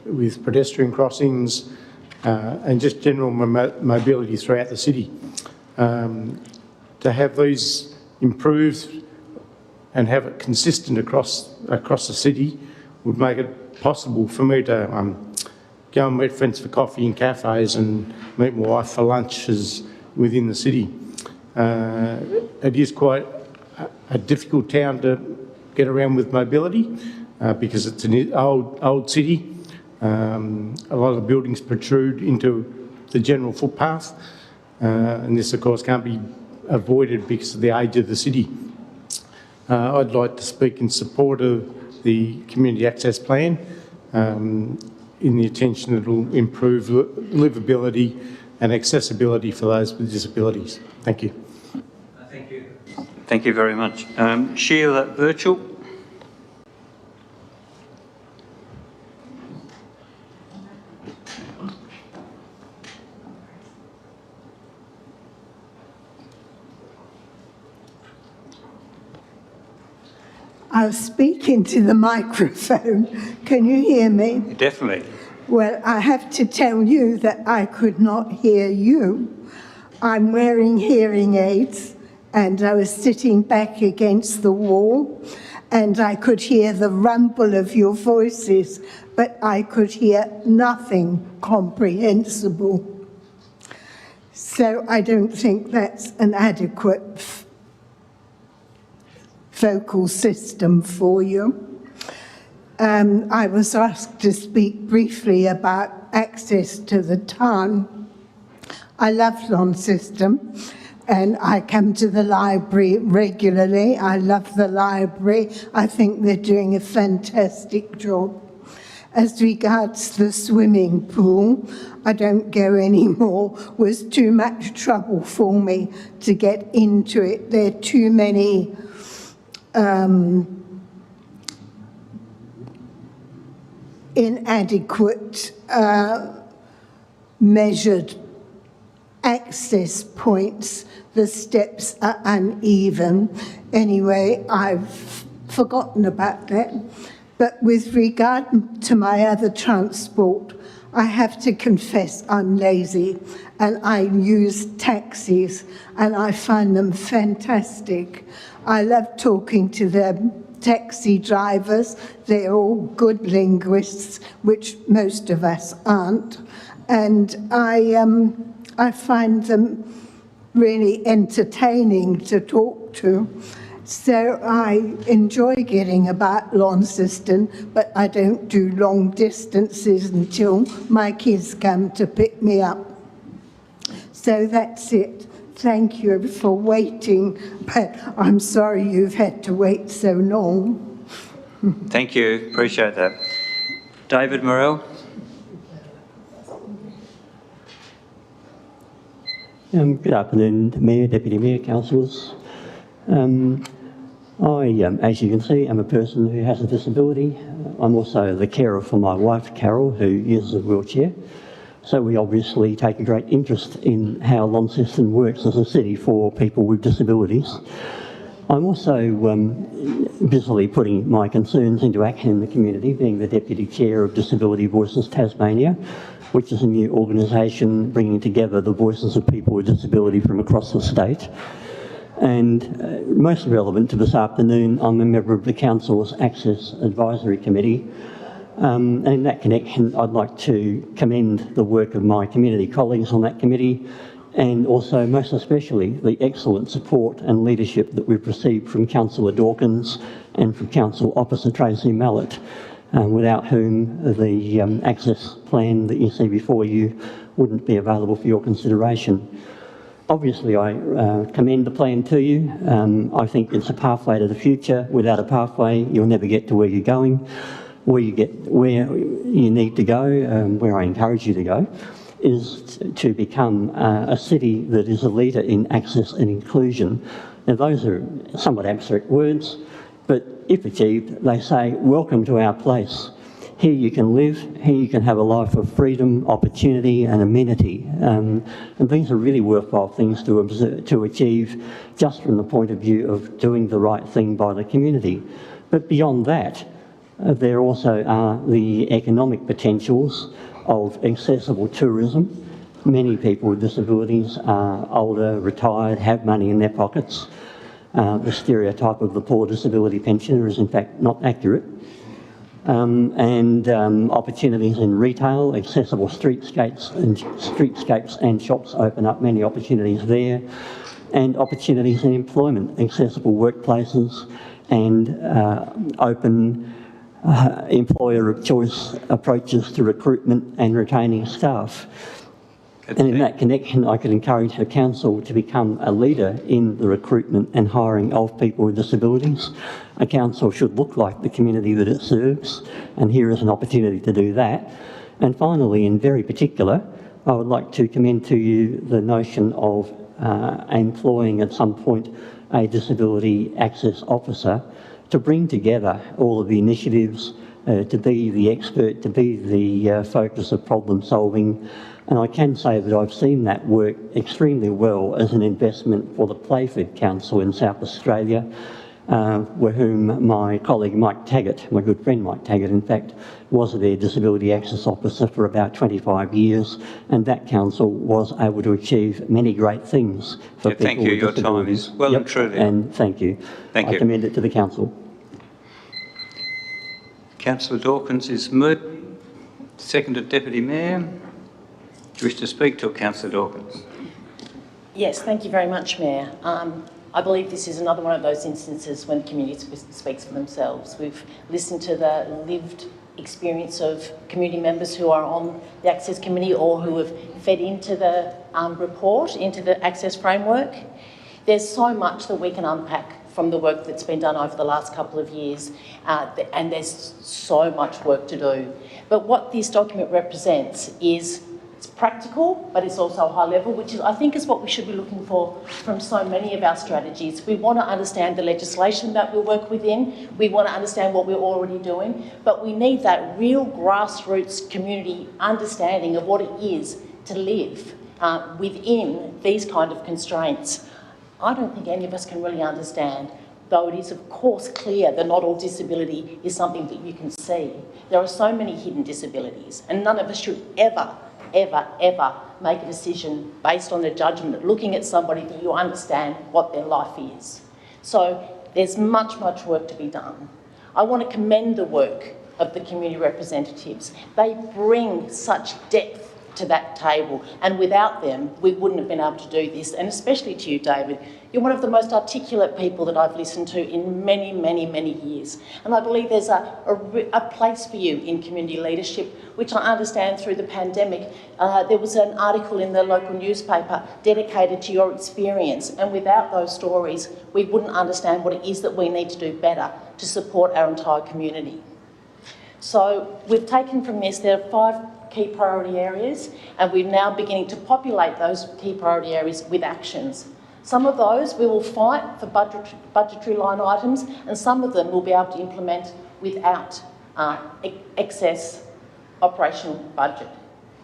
with pedestrian crossings, and just general mobility throughout the city. To have these improved and have it consistent across the city would make it possible for me to go and meet friends for coffee in cafes and meet my wife for lunches within the city. It is quite a difficult town to get around with mobility because it's an old city. A lot of the buildings protrude into the general footpath, and this of course can't be avoided because of the age of the city. I'd like to speak in support of the community access plan, in the intention that it will improve livability and accessibility for those with disabilities. Thank you. Thank you. Thank you very much. Sheila Birchall. I'll speak into the microphone. Can you hear me? Definitely. Well, I have to tell you that I could not hear you. I'm wearing hearing aids, and I was sitting back against the wall, and I could hear the rumble of your voices, but I could hear nothing comprehensible. So I don't think that's an adequate vocal system for you. I was asked to speak briefly about access to the town. I love Launceston, and I come to the library regularly. I love the library. I think they're doing a fantastic job. As regards the swimming pool, I don't go anymore. It was too much trouble for me to get into it. There are too many inadequate measured access points. The steps are uneven. Anyway, I've forgotten about that. But with regard to my other transport, I have to confess I'm lazy, and I use taxis, and I find them fantastic. I love talking to the taxi drivers. They're all good linguists, which most of us aren't. And I find them really entertaining to talk to. So I enjoy getting about Launceston, but I don't do long distances until my kids come to pick me up. So that's it. Thank you for waiting, but I'm sorry you've had to wait so long. Thank you. Appreciate that. David Morrell. Good afternoon, Mayor, Deputy Mayor, councillors. As you can see, I'm a person who has a disability. I'm also the carer for my wife, Carol, who uses a wheelchair. So we obviously take a great interest in how Launceston works as a city for people with disabilities. I'm also busily putting my concerns into action in the community, being the Deputy Chair of Disability Voices Tasmania, which is a new organisation bringing together the voices of people with disability from across the state. And most relevant to this afternoon, I'm a member of the Council's Access Advisory Committee. And in that connection, I'd like to commend the work of my community colleagues on that committee, and also most especially the excellent support and leadership that we've received from Councillor Dawkins and from Council Officer Tracy Mallett, without whom the access plan that you see before you wouldn't be available for your consideration. Obviously, I commend the plan to you. I think it's a pathway to the future. Without a pathway, you'll never get to where you're going. Where you need to go, where I encourage you to go, is to become a city that is a leader in access and inclusion. Now, those are somewhat abstract words, but if achieved, they say, welcome to our place. Here you can live, here you can have a life of freedom, opportunity and amenity. And these are really worthwhile things to achieve just from the point of view of doing the right thing by the community. But beyond that, there also are the economic potentials of accessible tourism. Many people with disabilities are older, retired, have money in their pockets. The stereotype of the poor disability pensioner is in fact not accurate. Opportunities in retail, accessible streetscapes and shops open up many opportunities there, and opportunities in employment, accessible workplaces and open employer of choice approaches to recruitment and retaining staff. And in that connection, I could encourage the council to become a leader in the recruitment and hiring of people with disabilities. A council should look like the community that it serves, and here is an opportunity to do that. And finally, in very particular, I would like to commend to you the notion of employing at some point a disability access officer to bring together all of the initiatives, to be the expert, to be the focus of problem solving. And I can say that I've seen that work extremely well as an investment for the Playford Council in South Australia, with whom my colleague Mike Taggart, my good friend Mike Taggart, in fact, was their Disability Access Officer for about 25 years, and that council was able to achieve many great things for people thank you. with Your time disabilities. is well and truly. And thank you. Thank I you. commend it to the council. Councillor Dawkins is moved. Seconded, Deputy Mayor. Do you wish to speak to Councillor Dawkins? Yes, thank you very much, Mayor. I believe this is another one of those instances when the community speaks for themselves. We've listened to the lived experience of community members who are on the Access Committee or who have fed into the report, into the Access Framework. There's so much that we can unpack from the work that's been done over the last couple of years, and there's so much work to do. But what this document represents is it's practical, but it's also high level, which is, I think is what we should be looking for from so many of our strategies. We want to understand the legislation that we work within. We want to understand what we're already doing, but we need that real grassroots community understanding of what it is to live within these kind of constraints. I don't think any of us can really understand, though it is of course clear that not all disability is something that you can see. There are so many hidden disabilities, and none of us should ever make a decision based on a judgment, looking at somebody that you understand what their life is. So there's much work to be done. I want to commend the work of the community representatives. They bring such depth to that table, and without them we wouldn't have been able to do this. And especially to you, David, you're one of the most articulate people that I've listened to in many years, and I believe there's a place for you in community leadership, which I understand through the pandemic there was an article in the local newspaper dedicated to your experience, and without those stories we wouldn't understand what it is that we need to do better to support our entire community. So we've taken from this, there are 5 key priority areas, and we're now beginning to populate those key priority areas with actions. Some of those we will fight for budgetary line items, and some of them we'll be able to implement without excess operational budget.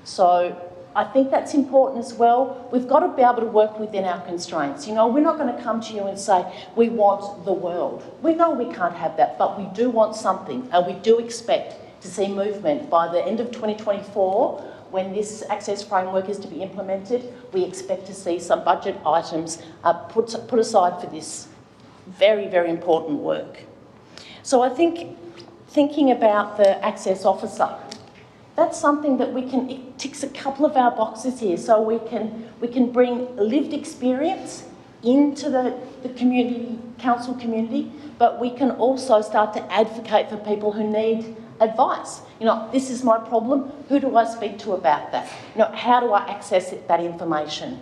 So I think that's important as well. We've got to be able to work within our constraints. You know, we're not going to come to you and say, we want the world. We know we can't have that, but we do want something, and we do expect to see movement by the end of 2024, when this access framework is to be implemented. We expect to see some budget items put aside for this very important work. So I think thinking about the access officer, that's something that it ticks a couple of our boxes here. So we can bring lived experience into the community, council community, but we can also start to advocate for people who need advice. You know, this is my problem, who do I speak to about that? You know, how do I access that information?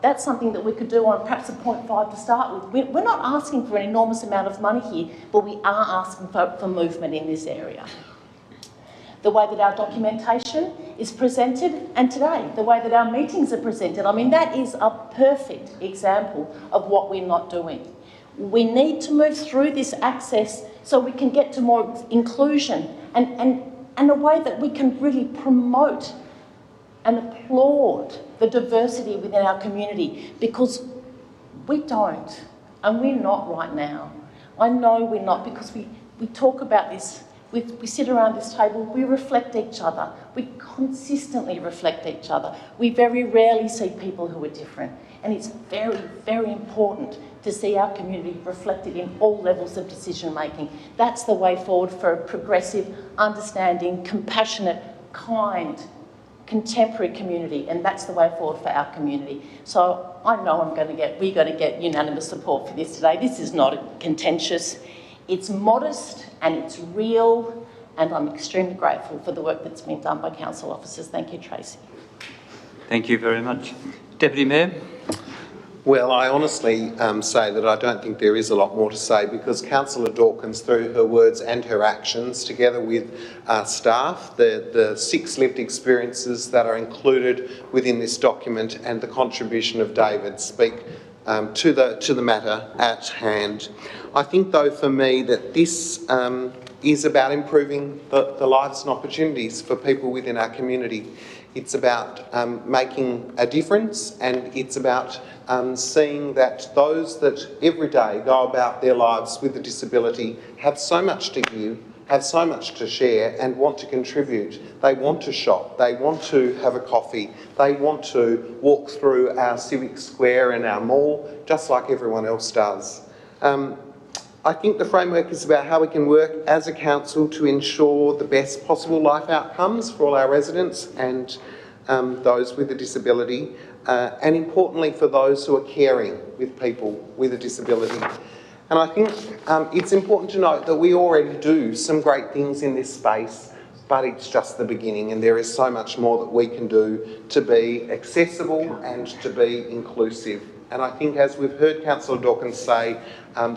That's something that we could do on perhaps a 0.5 to start with. We're not asking for an enormous amount of money here, but we are asking for movement in this area. The way that our documentation is presented, and today, the way that our meetings are presented, I mean, that is a perfect example of what we're not doing. We need to move through this access so we can get to more inclusion and a way that we can really promote and applaud the diversity within our community, because we don't, and we're not right now. I know we're not, because we talk about this, we sit around this table, we reflect each other, we consistently reflect each other. We very rarely see people who are different, and it's very important to see our community reflected in all levels of decision making. That's the way forward for a progressive, understanding, compassionate, kind, contemporary community, and that's the way forward for our community. So I know we're going to get unanimous support for this today. This is not contentious, it's modest and it's real, and I'm extremely grateful for the work that's been done by council officers. Thank you, Tracy. Thank you very much. Deputy Mayor? Well, I honestly say that I don't think there is a lot more to say, because Councillor Dawkins, through her words and her actions, together with staff, the 6 lived experiences that are included within this document and the contribution of David speak to the matter at hand. I think, though, for me that this is about improving the lives and opportunities for people within our community. It's about making a difference, and it's about seeing that those that every day go about their lives with a disability have so much to give, have so much to share and want to contribute. They want to shop, they want to have a coffee, they want to walk through our civic square and our mall, just like everyone else does. I think the framework is about how we can work as a council to ensure the best possible life outcomes for all our residents and those with a disability, and importantly for those who are caring with people with a disability. And I think it's important to note that we already do some great things in this space, but it's just the beginning, and there is so much more that we can do to be accessible and to be inclusive. And I think, as we've heard Councillor Dawkins say,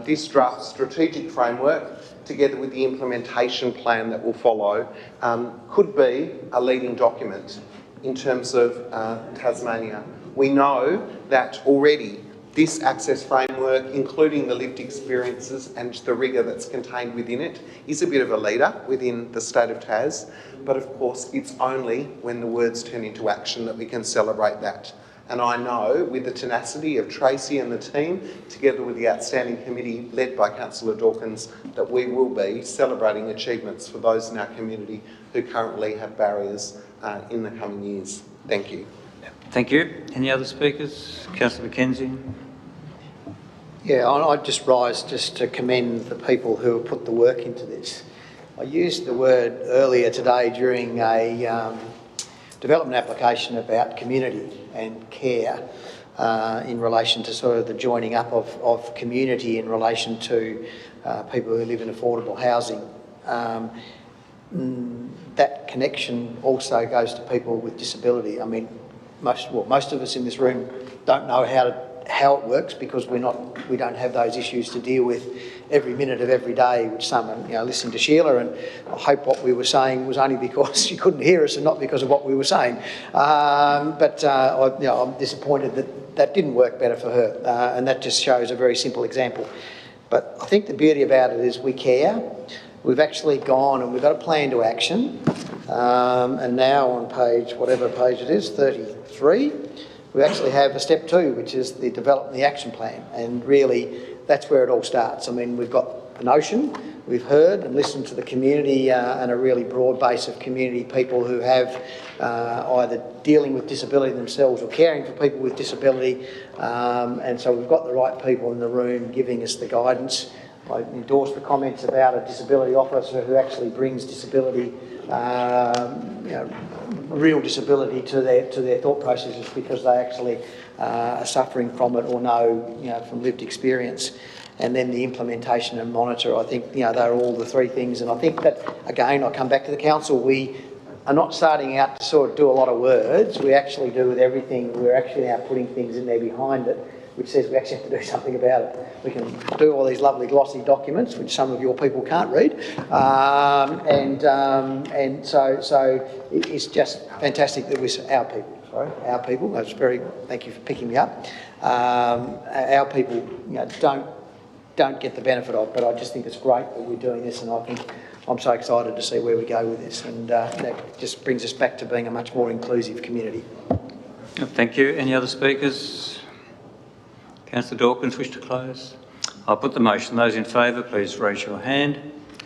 this draft strategic framework, together with the implementation plan that will follow, could be a leading document in terms of Tasmania. We know that already this access framework, including the lived experiences and the rigour that's contained within it, is a bit of a leader within the state of Tas. But of course, it's only when the words turn into action that we can celebrate that. And I know, with the tenacity of Tracy and the team, together with the outstanding committee led by Councillor Dawkins, that we will be celebrating achievements for those in our community who currently have barriers in the coming years. Thank you. Thank you. Any other speakers? Councillor Mackenzie. Yeah, I'd just rise just to commend the people who have put the work into this. I used the word earlier today during a development application about community and care in relation to sort of the joining up of community in relation to people who live in affordable housing. That connection also goes to people with disability. I mean, most of us in this room don't know how it works because we don't have those issues to deal with every minute of every day, which some, listening to Sheila, and I hope what we were saying was only because she couldn't hear us and not because of what we were saying. I'm disappointed that didn't work better for her, and that just shows a very simple example. But I think the beauty about it is we care. We've actually gone and we've got a plan to action, and now on whatever page it is, 33, we actually have a step 2, which is the development the action plan, and really that's where it all starts. I mean, we've got the notion, we've heard and listened to the community and a really broad base of community people who have either dealing with disability themselves or caring for people with disability, and so we've got the right people in the room giving us the guidance. I endorse the comments about a disability officer who actually brings disability, real disability to their thought processes because they actually are suffering from it or know, from lived experience. And then the implementation and monitor, I think, they're all the three things. And I think that, again, I come back to the council, we are not starting out to sort of do a lot of words. We actually do with everything. We're actually now putting things in there behind it, which says we actually have to do something about it. We can do all these lovely glossy documents, which some of your people can't read, and so it's just fantastic that we're our people. Thank you for picking me up. Our people, don't get the benefit of, but I just think it's great that we're doing this, and I think I'm so excited to see where we go with this, and that just brings us back to being a much more inclusive community. Thank you. Any other speakers? Councillor Dawkins, wish to close? I'll put the motion. Those in favour, please raise your hand.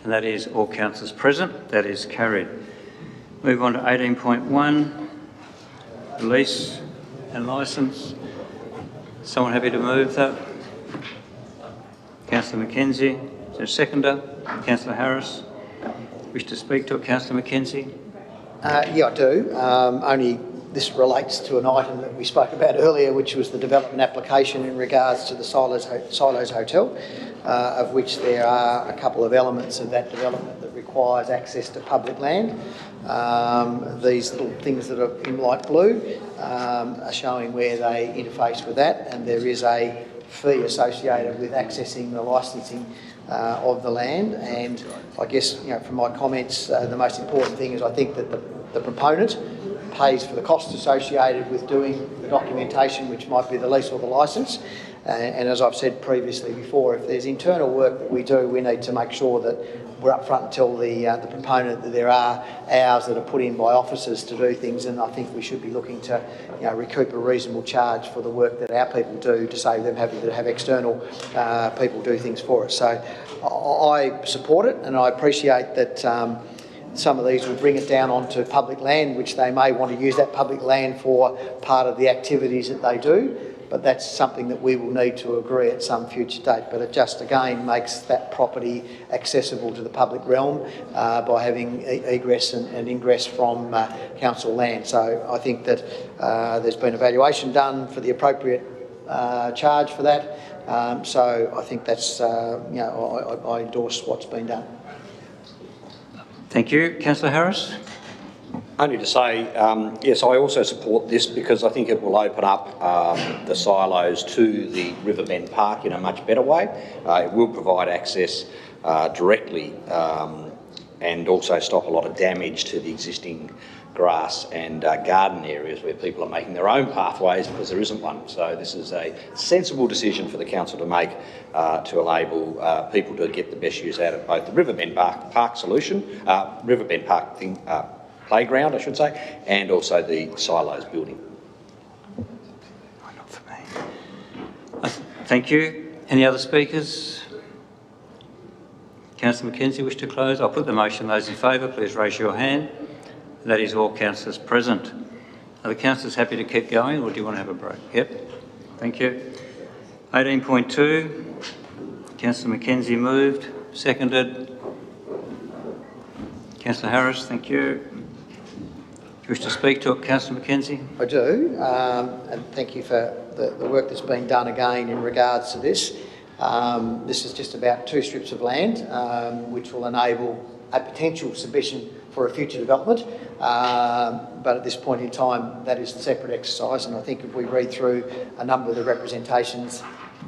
And that is all councillors present. That is carried. Move on to 18.1, lease and licence. Someone happy to move that? Councillor Mackenzie. Is there a seconder? Councillor Harris. Wish to speak to it, Councillor Mackenzie? Yeah, I do. This relates to an item that we spoke about earlier, which was the development application in regards to the Silos Hotel, of which there are a couple of elements of that development that requires access to public land. These little things that are in light blue are showing where they interface with that, and there is a fee associated with accessing the licensing of the land. And I guess, from my comments, the most important thing is I think that the proponent pays for the costs associated with doing the documentation, which might be the lease or the licence, And as I've said previously before, if there's internal work that we do, we need to make sure that we're upfront and tell the proponent that there are hours that are put in by officers to do things, and I think we should be looking to recoup a reasonable charge for the work that our people do to save them having to have external people do things for us. So I support it, and I appreciate that some of these will bring it down onto public land, which they may want to use that public land for part of the activities that they do. But that's something that we will need to agree at some future date. But it just, again, makes that property accessible to the public realm by having egress and ingress from council land. So I think that there's been evaluation done for the appropriate charge for that. So I think that's, I endorse what's been done. Thank you. Councillor Harris? Only to say, yes, I also support this because I think it will open up the silos to the Riverbend Park in a much better way. It will provide access directly and also stop a lot of damage to the existing grass and garden areas where people are making their own pathways because there isn't one. So this is a sensible decision for the council to make to enable people to get the best use out of both the Riverbend Park solution, Riverbend Park thing, playground, I should say, and also the silos building. Not for me. Thank you. Any other speakers? Councillor Mackenzie, wish to close? I'll put the motion. Those in favour, please raise your hand. That is all councillors present. Are the councillors happy to keep going, or do you want to have a break? Yep. Thank you. 18.2. Councillor Mackenzie moved. Seconded. Councillor Harris, thank you. Do you wish to speak to it, Councillor Mackenzie? I do, and thank you for the work that's been done again in regards to this. This is just about 2 strips of land, which will enable a potential submission for a future development. But at this point in time, that is a separate exercise, and I think if we read through a number of the representations,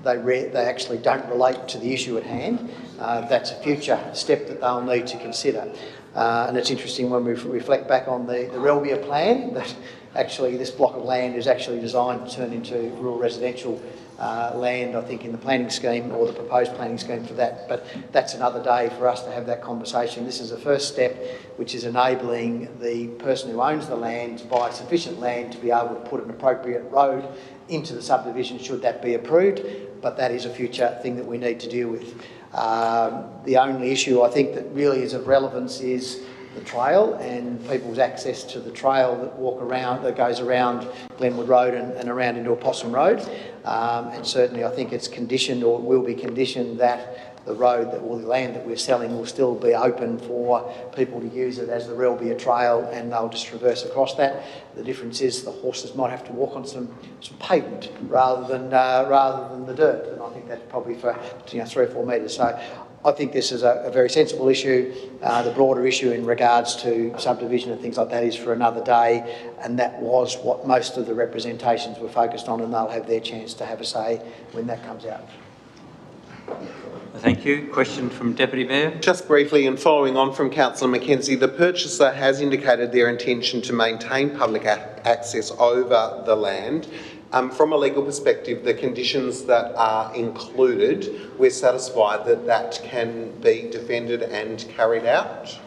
they actually don't relate to the issue at hand. That's a future step that they'll need to consider. And it's interesting when we reflect back on the Relvia plan that actually this block of land is actually designed to turn into rural residential land, I think, in the planning scheme or the proposed planning scheme for that. But that's another day for us to have that conversation. This is the first step, which is enabling the person who owns the land to buy sufficient land to be able to put an appropriate road into the subdivision should that be approved. But that is a future thing that we need to deal with. The only issue I think that really is of relevance is the trail and people's access to the trail that goes around Glenwood Road and around into Opossum Road. And certainly I think it's conditioned, or will be conditioned, that the road the land that we're selling will still be open for people to use it as the Relvia Trail, and they'll just traverse across that. The difference is the horses might have to walk on some pavement rather than the dirt, and I think that's probably for 3 or 4 metres. So I think this is a very sensible issue. The broader issue in regards to subdivision and things like that is for another day, and that was what most of the representations were focused on, and they'll have their chance to have a say when that comes out. Thank you. Question from Deputy Mayor. Just briefly, and following on from Councillor Mackenzie, the purchaser has indicated their intention to maintain public access over the land. From a legal perspective, the conditions that are included, we're satisfied that that can be defended and carried out.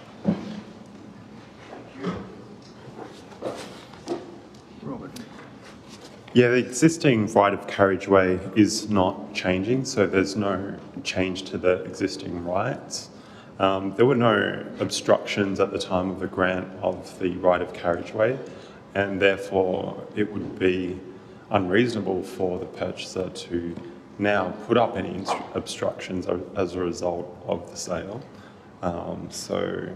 Yeah, the existing right of carriageway is not changing, so there's no change to the existing rights. There were no obstructions at the time of the grant of the right of carriageway, and therefore it would be unreasonable for the purchaser to now put up any obstructions as a result of the sale. So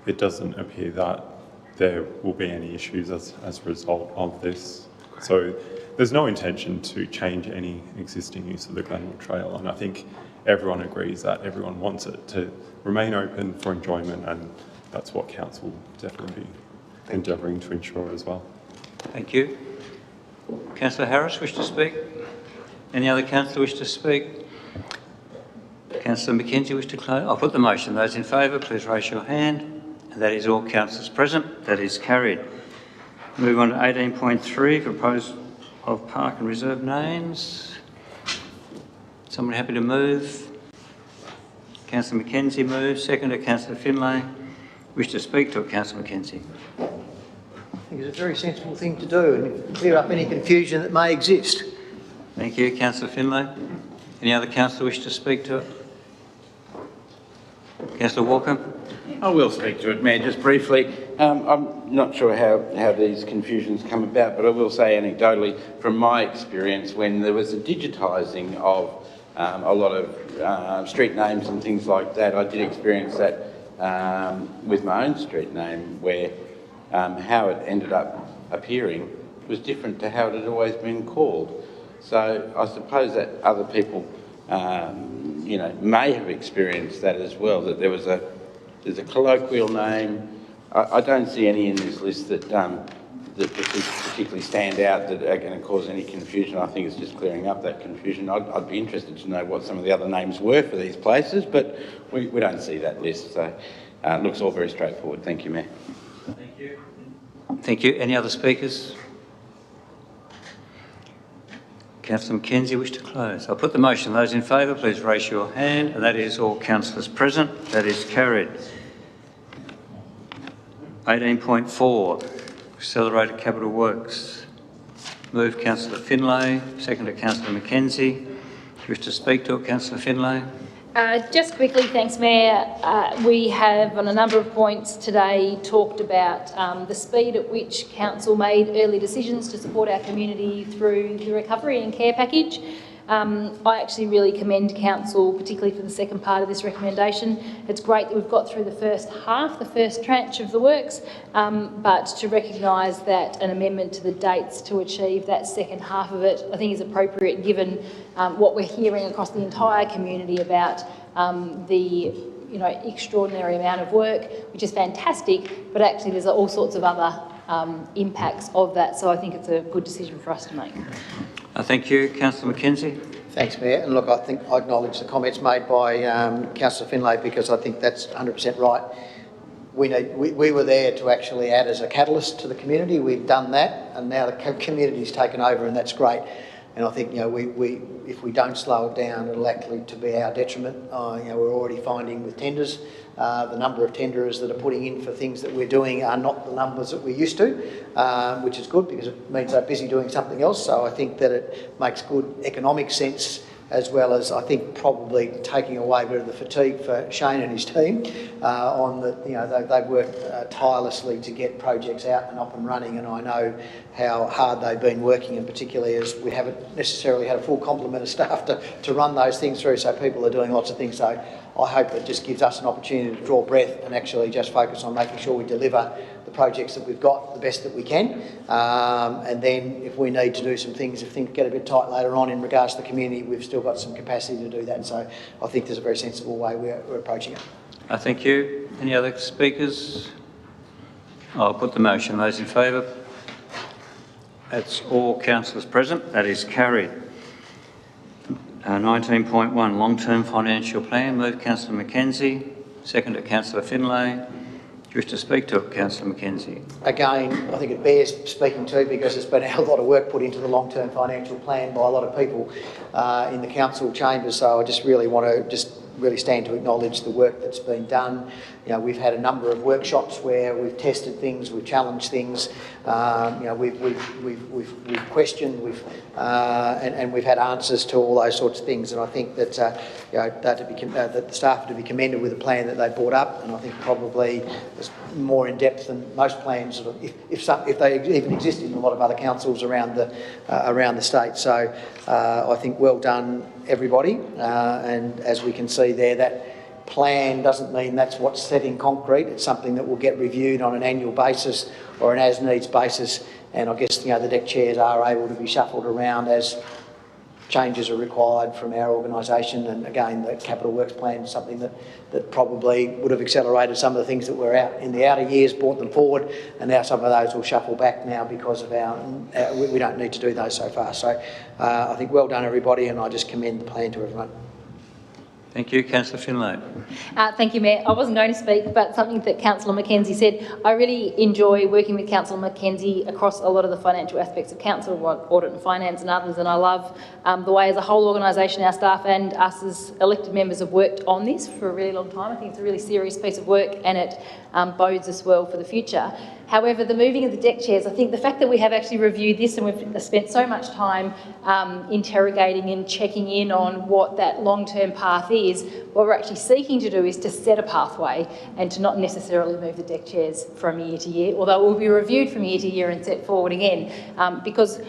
it doesn't appear that there will be any issues as a result of this. So there's no intention to change any existing use of the Glenwood Trail, and I think everyone agrees that everyone wants it to remain open for enjoyment, and that's what council will definitely be endeavouring to ensure as well. Thank you. Councillor Harris, wish to speak? Any other councillor wish to speak? Councillor Mackenzie, wish to close? I'll put the motion. Those in favour, please raise your hand. And that is all councillors present. That is carried. Move on to 18.3, proposal of park and reserve names. Someone happy to move? Councillor Mackenzie moves, seconded Councillor Finlay. Wish to speak to it, Councillor Mackenzie? I think it's a very sensible thing to do and clear up any confusion that may exist. Thank you, Councillor Finlay. Any other councillor wish to speak to it? Councillor Walker? I will speak to it, Mayor, just briefly. I'm not sure how these confusions come about, but I will say anecdotally, from my experience, when there was a digitising of a lot of street names and things like that, I did experience that with my own street name, where how it ended up appearing was different to how it had always been called. So I suppose that other people, you know, may have experienced that as well, that there's a colloquial name. I don't see any in this list that particularly stand out that are going to cause any confusion. I think it's just clearing up that confusion. I'd be interested to know what some of the other names were for these places, but we don't see that list, so it looks all very straightforward. Thank you, Mayor. Thank you. Thank you. Any other speakers? Councillor Mackenzie, wish to close? I'll put the motion. Those in favour, please raise your hand, and that is all councillors present. That is carried. 18.4, accelerated capital works. Move Councillor Finlay, seconded Councillor Mackenzie. Wish to speak to it, Councillor Finlay? Just quickly, thanks, Mayor. We have, on a number of points today, talked about the speed at which Council made early decisions to support our community through the recovery and care package. I actually really commend Council, particularly for the second part of this recommendation. It's great that we've got through the first half, the first tranche of the works, but to recognise that an amendment to the dates to achieve that second half of it, I think is appropriate given what we're hearing across the entire community about the extraordinary amount of work, which is fantastic, but actually there's all sorts of other impacts of that, so I think it's a good decision for us to make. Thank you. Councillor Mackenzie? Thanks, Mayor. And look, I think I acknowledge the comments made by Councillor Finlay, because I think that's 100% right. We were there to actually add as a catalyst to the community. We've done that, and now the community's taken over, and that's great. And I think, if we don't slow it down, it'll actually to be our detriment. We're already finding with tenders, the number of tenderers that are putting in for things that we're doing are not the numbers that we're used to, which is good because it means they're busy doing something else. So I think that it makes good economic sense, as well as I think probably taking away a bit of the fatigue for Shane and his team on the, they've worked tirelessly to get projects out and up and running, and I know how hard they've been working, and particularly as we haven't necessarily had a full complement of staff to run those things through, so people are doing lots of things. So I hope it just gives us an opportunity to draw breath and actually just focus on making sure we deliver the projects that we've got the best that we can. And then if we need to do some things, if things get a bit tight later on in regards to the community, we've still got some capacity to do that. So I think there's a very sensible way we're approaching it. Thank you. Any other speakers? I'll put the motion. Those in favour? That's all councillors present. That is carried. 19.1, long-term financial plan. Move Councillor Mackenzie. Seconded Councillor Finlay. Do you wish to speak to it, Councillor Mackenzie? Again, I think it bears speaking to, because there's been a lot of work put into the long-term financial plan by a lot of people in the council chambers. So I just really want to really stand to acknowledge the work that's been done. We've had a number of workshops where we've tested things, we've challenged things, we've questioned, and we've had answers to all those sorts of things. And I think that that the staff are to be commended with the plan that they brought up, and I think probably it's more in depth than most plans, if they even exist in a lot of other councils around the state. So I think well done, everybody. And as we can see there, that plan doesn't mean that's what's set in concrete. It's something that will get reviewed on an annual basis or an as-needs basis, and I guess the deck chairs are able to be shuffled around as changes are required from our organisation. And again, the capital works plan is something that probably would have accelerated some of the things that were out in the outer years, brought them forward, and now some of those will shuffle back now because of we don't need to do those so far. So I think well done, everybody, and I just commend the plan to everyone. Thank you. Councillor Finlay. Thank you, Mayor. I wasn't going to speak, but something that Councillor Mackenzie said, I really enjoy working with Councillor Mackenzie across a lot of the financial aspects of council, audit and finance and others, and I love the way as a whole organisation, our staff and us as elected members have worked on this for a really long time. I think it's a really serious piece of work and it bodes us well for the future. However, the moving of the deck chairs, I think the fact that we have actually reviewed this and we've spent so much time interrogating and checking in on what that long-term path is, what we're actually seeking to do is to set a pathway and to not necessarily move the deck chairs from year to year, although it will be reviewed from year to year and set forward again, because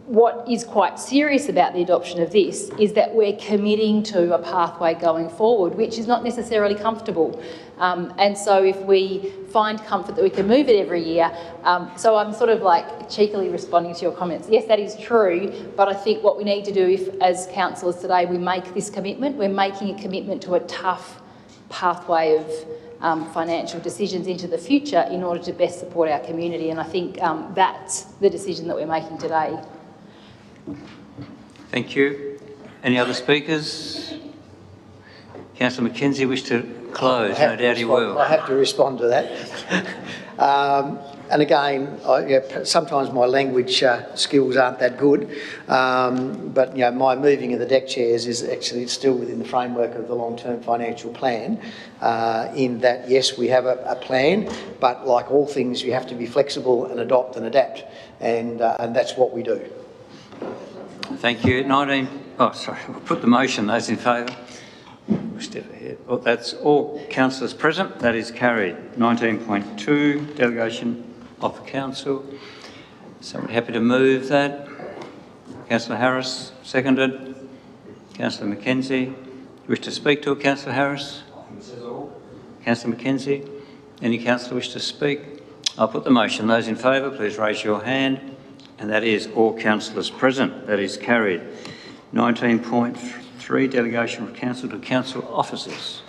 what is quite serious about the adoption of this is that we're committing to a pathway going forward, which is not necessarily comfortable. And so if we find comfort that we can move it every year, so I'm sort of like cheekily responding to your comments. Yes, that is true, but I think what we need to do if, as councillors today, we make this commitment, we're making a commitment to a tough pathway of financial decisions into the future in order to best support our community. And I think that's the decision that we're making today. Thank you. Any other speakers? Councillor Mackenzie wish to close, no doubt he will. I have to respond to that. And again, sometimes my language skills aren't that good, but my moving of the deck chairs is actually still within the framework of the long-term financial plan, in that, yes, we have a plan, but like all things, you have to be flexible and adopt and adapt, and that's what we do. Thank you. We'll put the motion. Those in favour? Step ahead. Oh, that's all councillors present. That is carried. 19.2, delegation of the council. Somebody happy to move that? Councillor Harris, seconded. Councillor Mackenzie. You wish to speak to it, Councillor Harris? Councillor Mackenzie. Any councillor wish to speak? I'll put the motion. Those in favour, please raise your hand. And that is all councillors present. That is carried. 19.3, delegation of council to council officers.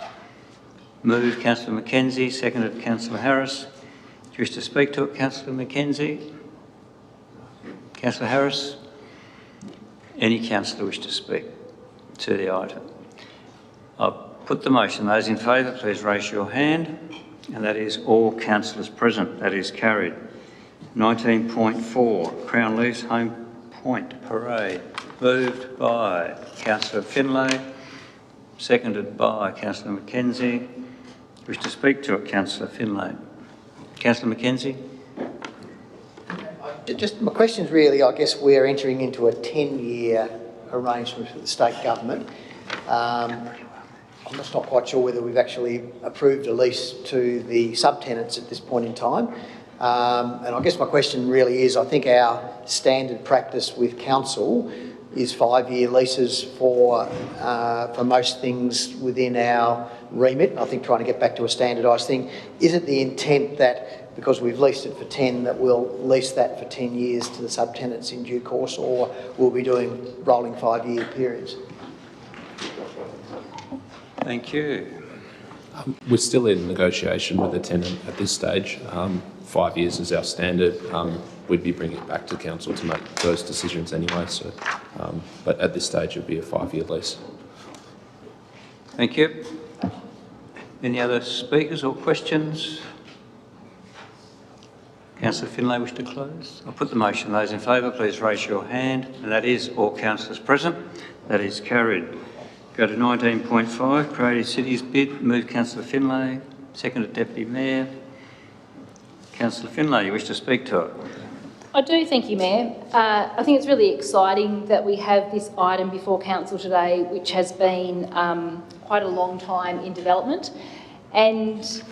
Moved Councillor Mackenzie, seconded Councillor Harris. Do you wish to speak to it, Councillor Mackenzie? Councillor Harris? Any councillor wish to speak to the item? I'll put the motion. Those in favour, please raise your hand. And that is all councillors present. That is carried. 19.4, Crown Leafs Home Point Parade. Moved by Councillor Finlay, seconded by Councillor Mackenzie. Wish to speak to it, Councillor Finlay. Councillor Mackenzie. Just my question's really, I guess we're entering into a 10-year arrangement with the state government. I'm just not quite sure whether we've actually approved a lease to the subtenants at this point in time. And I guess my question really is, I think our standard practice with council is 5-year leases for most things within our remit. I think trying to get back to a standardised thing. Is it the intent that because we've leased it for 10 that we'll lease that for 10 years to the subtenants in due course, or we'll be doing rolling 5-year periods? Thank you. We're still in negotiation with the tenant at this stage. 5 years is our standard. We'd be bringing it back to council to make those decisions anyway. So, but at this stage, it'd be a 5-year lease. Thank you. Any other speakers or questions? Councillor Finlay wish to close? I'll put the motion. Those in favour, please raise your hand. And that is all councillors present. That is carried. Go to 19.5, Creative Cities bid. Move Councillor Finlay, seconded Deputy Mayor. Councillor Finlay, you wish to speak to it? I do, thank you, Mayor. I think it's really exciting that we have this item before council today, which has been quite a long time in development. And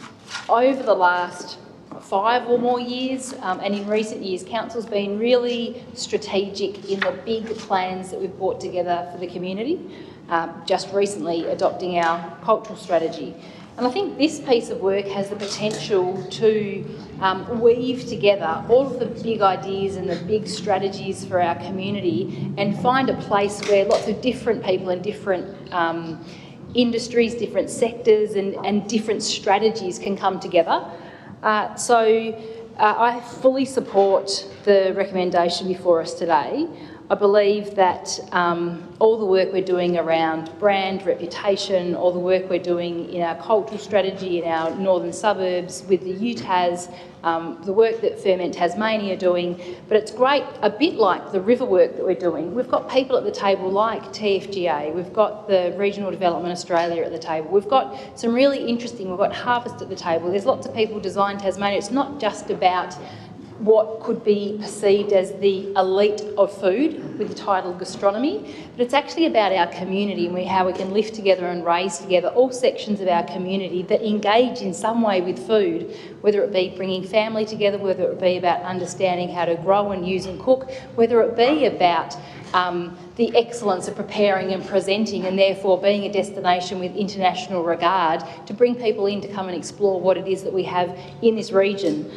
over the last 5 or more years, and in recent years, council's been really strategic in the big plans that we've brought together for the community. Just recently adopting our cultural strategy. And I think this piece of work has the potential to weave together all of the big ideas and the big strategies for our community and find a place where lots of different people in different industries, different sectors and different strategies can come together. So I fully support the recommendation before us today. I believe that all the work we're doing around brand, reputation, all the work we're doing in our cultural strategy in our northern suburbs with the UTAS, the work that Ferment Tasmania are doing, but it's great, a bit like the river work that we're doing. We've got people at the table like TFGA, we've got the Regional Development Australia at the table, we've got some really interesting, we've got Harvest at the table, there's lots of people Design Tasmania. It's not just about what could be perceived as the elite of food with the title gastronomy, but it's actually about our community and how we can lift together and raise together all sections of our community that engage in some way with food, whether it be bringing family together, whether it be about understanding how to grow and use and cook, whether it be about the excellence of preparing and presenting and therefore being a destination with international regard to bring people in to come and explore what it is that we have in this region.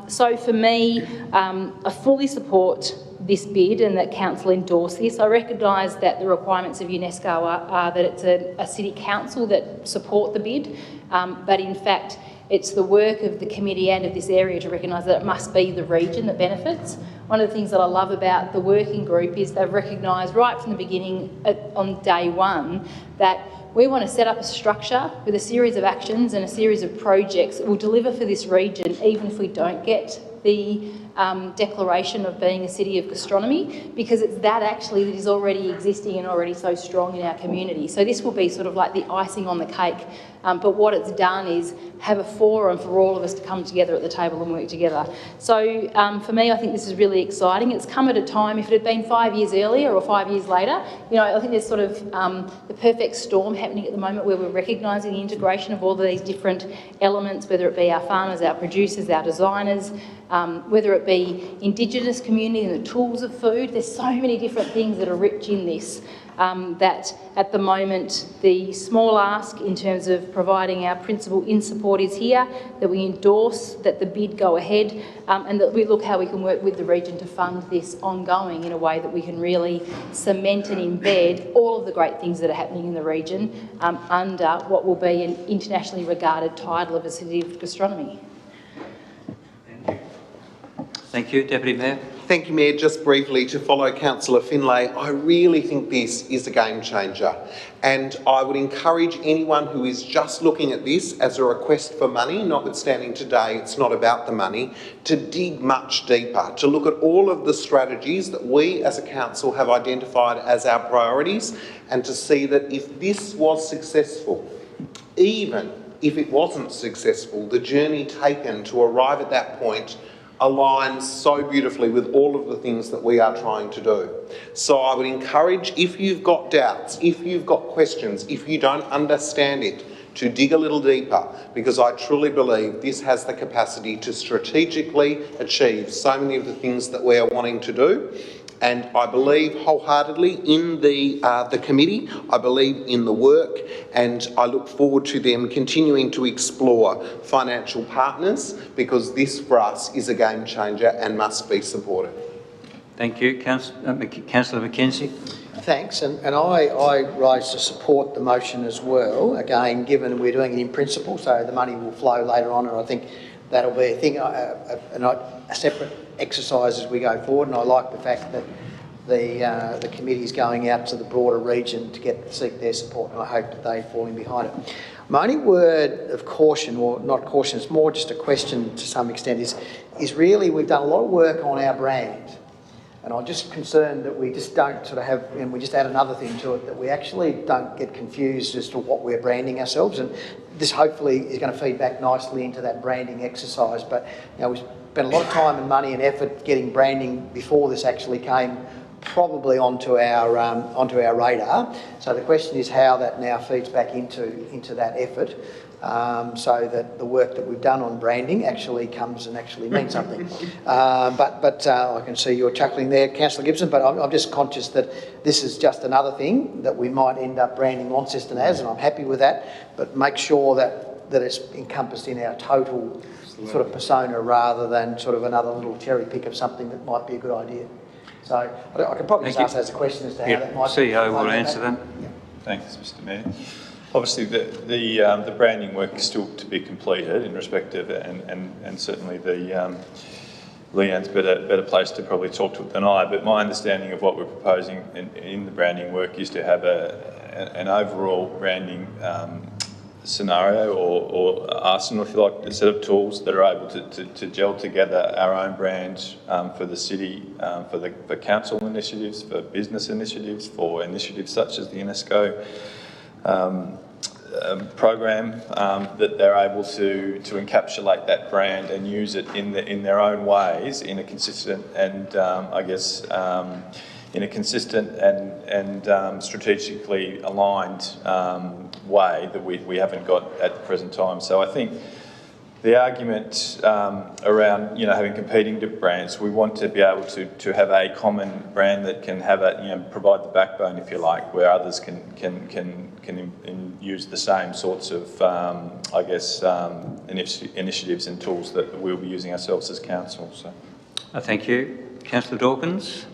So for me, I fully support this bid and that Council endorse this. I recognise that the requirements of UNESCO are that it's a City Council that support the bid, but in fact it's the work of the committee and of this area to recognise that it must be the region that benefits. One of the things that I love about the working group is they've recognised right from the beginning on day one that we want to set up a structure with a series of actions and a series of projects that will deliver for this region even if we don't get the declaration of being a city of gastronomy, because it's that actually that is already existing and already so strong in our community. So this will be sort of like the icing on the cake, but what it's done is have a forum for all of us to come together at the table and work together. So for me, I think this is really exciting. It's come at a time, if it had been 5 years earlier or 5 years later, you know, I think there's sort of the perfect storm happening at the moment where we're recognising the integration of all of these different elements, whether it be our farmers, our producers, our designers, whether it be Indigenous community and the tools of food. There's so many different things that are rich in this that at the moment the small ask in terms of providing our principle in support is here, that we endorse that the bid go ahead and that we look how we can work with the region to fund this ongoing in a way that we can really cement and embed all of the great things that are happening in the region under what will be an internationally regarded title of a city of gastronomy. Thank you, Deputy Mayor. Thank you, Mayor. Just briefly to follow Councillor Finlay, I really think this is a game changer, and I would encourage anyone who is just looking at this as a request for money, notwithstanding today it's not about the money, to dig much deeper, to look at all of the strategies that we as a council have identified as our priorities, and to see that if this was successful, even if it wasn't successful, the journey taken to arrive at that point aligns so beautifully with all of the things that we are trying to do. So I would encourage, if you've got doubts, if you've got questions, if you don't understand it, to dig a little deeper, because I truly believe this has the capacity to strategically achieve so many of the things that we are wanting to do. And I believe wholeheartedly in the committee, I believe in the work, and I look forward to them continuing to explore financial partners, because this for us is a game changer and must be supported. Thank you. Councillor Mackenzie. Thanks, and I rise to support the motion as well, again, given we're doing it in principle, so the money will flow later on, and I think that'll be a thing, a separate exercise as we go forward, and I like the fact that the committee is going out to the broader region to seek their support, and I hope that they fall in behind it. My only word of caution, or not caution, it's more just a question to some extent, is really we've done a lot of work on our brand, and I'm just concerned that we just don't sort of have, and we just add another thing to it, that we actually don't get confused as to what we're branding ourselves, and this hopefully is going to feed back nicely into that branding exercise. But you know, we spent a lot of time and money and effort getting branding before this actually came probably onto our radar. So the question is how that now feeds back into that effort, so that the work that we've done on branding actually comes and actually means something. But I can see you're chuckling there, Councillor Gibson, but I'm just conscious that this is just another thing that we might end up branding Launceston as, and I'm happy with that, but make sure that it's encompassed in our total sort of persona rather than sort of another little cherry pick of something that might be a good idea. So I could probably just ask as a question as to how that might be. CEO will answer that. Yeah. Thanks, Mr Mayor. Obviously, the branding work is still to be completed in respect of, and certainly the Leanne's better placed to probably talk to it than I, but my understanding of what we're proposing in the branding work is to have an overall branding scenario or arsenal, if you like, a set of tools that are able to gel together our own brand for the city, for council initiatives, for business initiatives, for initiatives such as the UNESCO program, that they're able to encapsulate that brand and use it in their own ways in a consistent and in a consistent and strategically aligned way that we haven't got at the present time. So I think the argument around having competing brands, we want to be able to have a common brand that can have provide the backbone, if you like, where others can use the same sorts of initiatives and tools that we'll be using ourselves as council. So, thank you, Councillor Dawkins.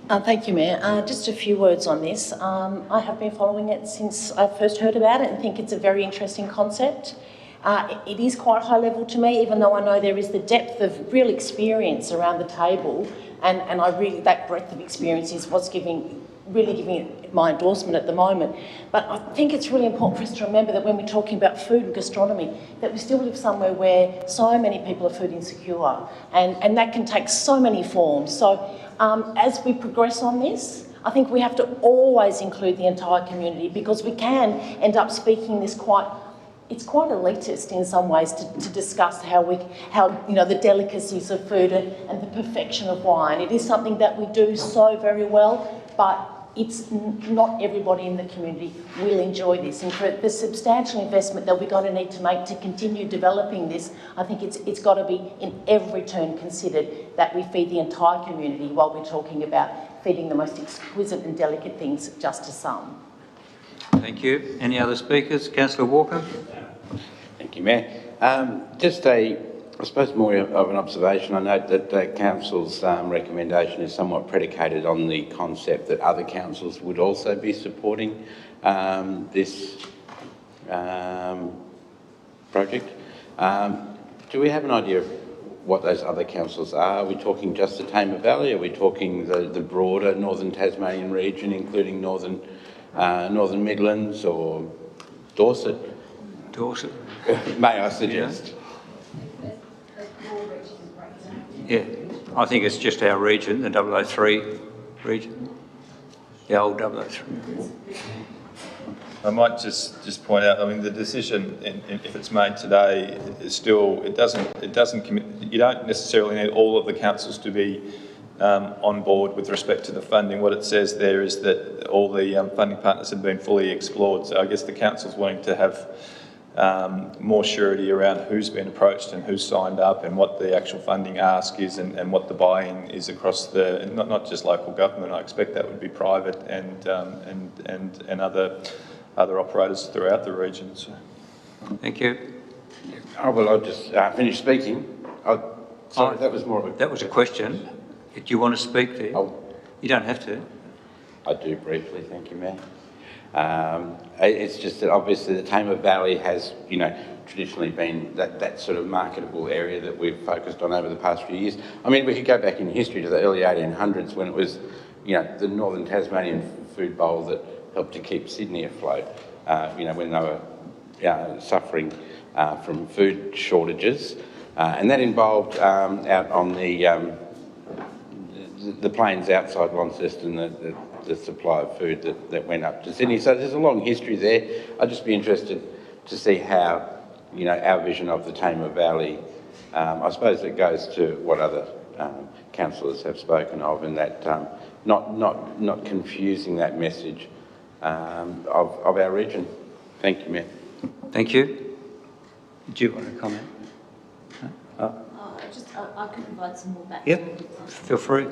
Thank you, Mayor. Just a few words on this. I have been following it since I first heard about it and think it's a very interesting concept. It is quite high level to me, even though I know there is the depth of real experience around the table, and I really, that breadth of experience is what's really giving it my endorsement at the moment. But I think it's really important for us to remember that when we're talking about food and gastronomy, that we still live somewhere where so many people are food insecure, and that can take so many forms. So as we progress on this, I think we have to always include the entire community, because we can end up speaking this it's quite elitist in some ways to discuss how the delicacies of food and the perfection of wine. It is something that we do so very well, but it's not everybody in the community will enjoy this. And for the substantial investment that we're going to need to make to continue developing this, I think it's got to be in every turn considered that we feed the entire community while we're talking about feeding the most exquisite and delicate things just to some. Thank you. Any other speakers? Councillor Walker. Thank you, Mayor. Just I suppose more of an observation. I note that Council's recommendation is somewhat predicated on the concept that other councils would also be supporting this project. Do we have an idea of what those other councils are? Are we talking just the Tamar Valley? Are we talking the broader Northern Tasmanian region, including Northern Midlands or Dorset? Dorset. May I suggest? Yeah, I think it's just our region, the 003 region, the old 003. I might just point out, I mean, the decision, if it's made today, is still, it doesn't commit, you don't necessarily need all of the councils to be on board with respect to the funding. What it says there is that all the funding partners have been fully explored. So I guess the council's wanting to have more surety around who's been approached and who's signed up and what the actual funding ask is and what the buy-in is across the, not just local government. I expect that would be private and other operators throughout the region. So. Thank you. Oh, well, I'll just finish speaking. Sorry, that was more of a... That was a question. Do you want to speak there? You don't have to. I do briefly, thank you, Mayor. It's just that obviously the Tamar Valley has, traditionally been that sort of marketable area that we've focused on over the past few years. I mean, we could go back in history to the early 1800s when it was, the Northern Tasmanian food bowl that helped to keep Sydney afloat, when they were suffering from food shortages. And that involved out on the plains outside Launceston, the supply of food that went up to Sydney. So there's a long history there. I'd just be interested to see how, our vision of the Tamar Valley, I suppose it goes to what other councillors have spoken of, and that not confusing that message of our region. Thank you, Mayor. Thank you. Do you want to comment? I can provide some more background. Yep, feel free.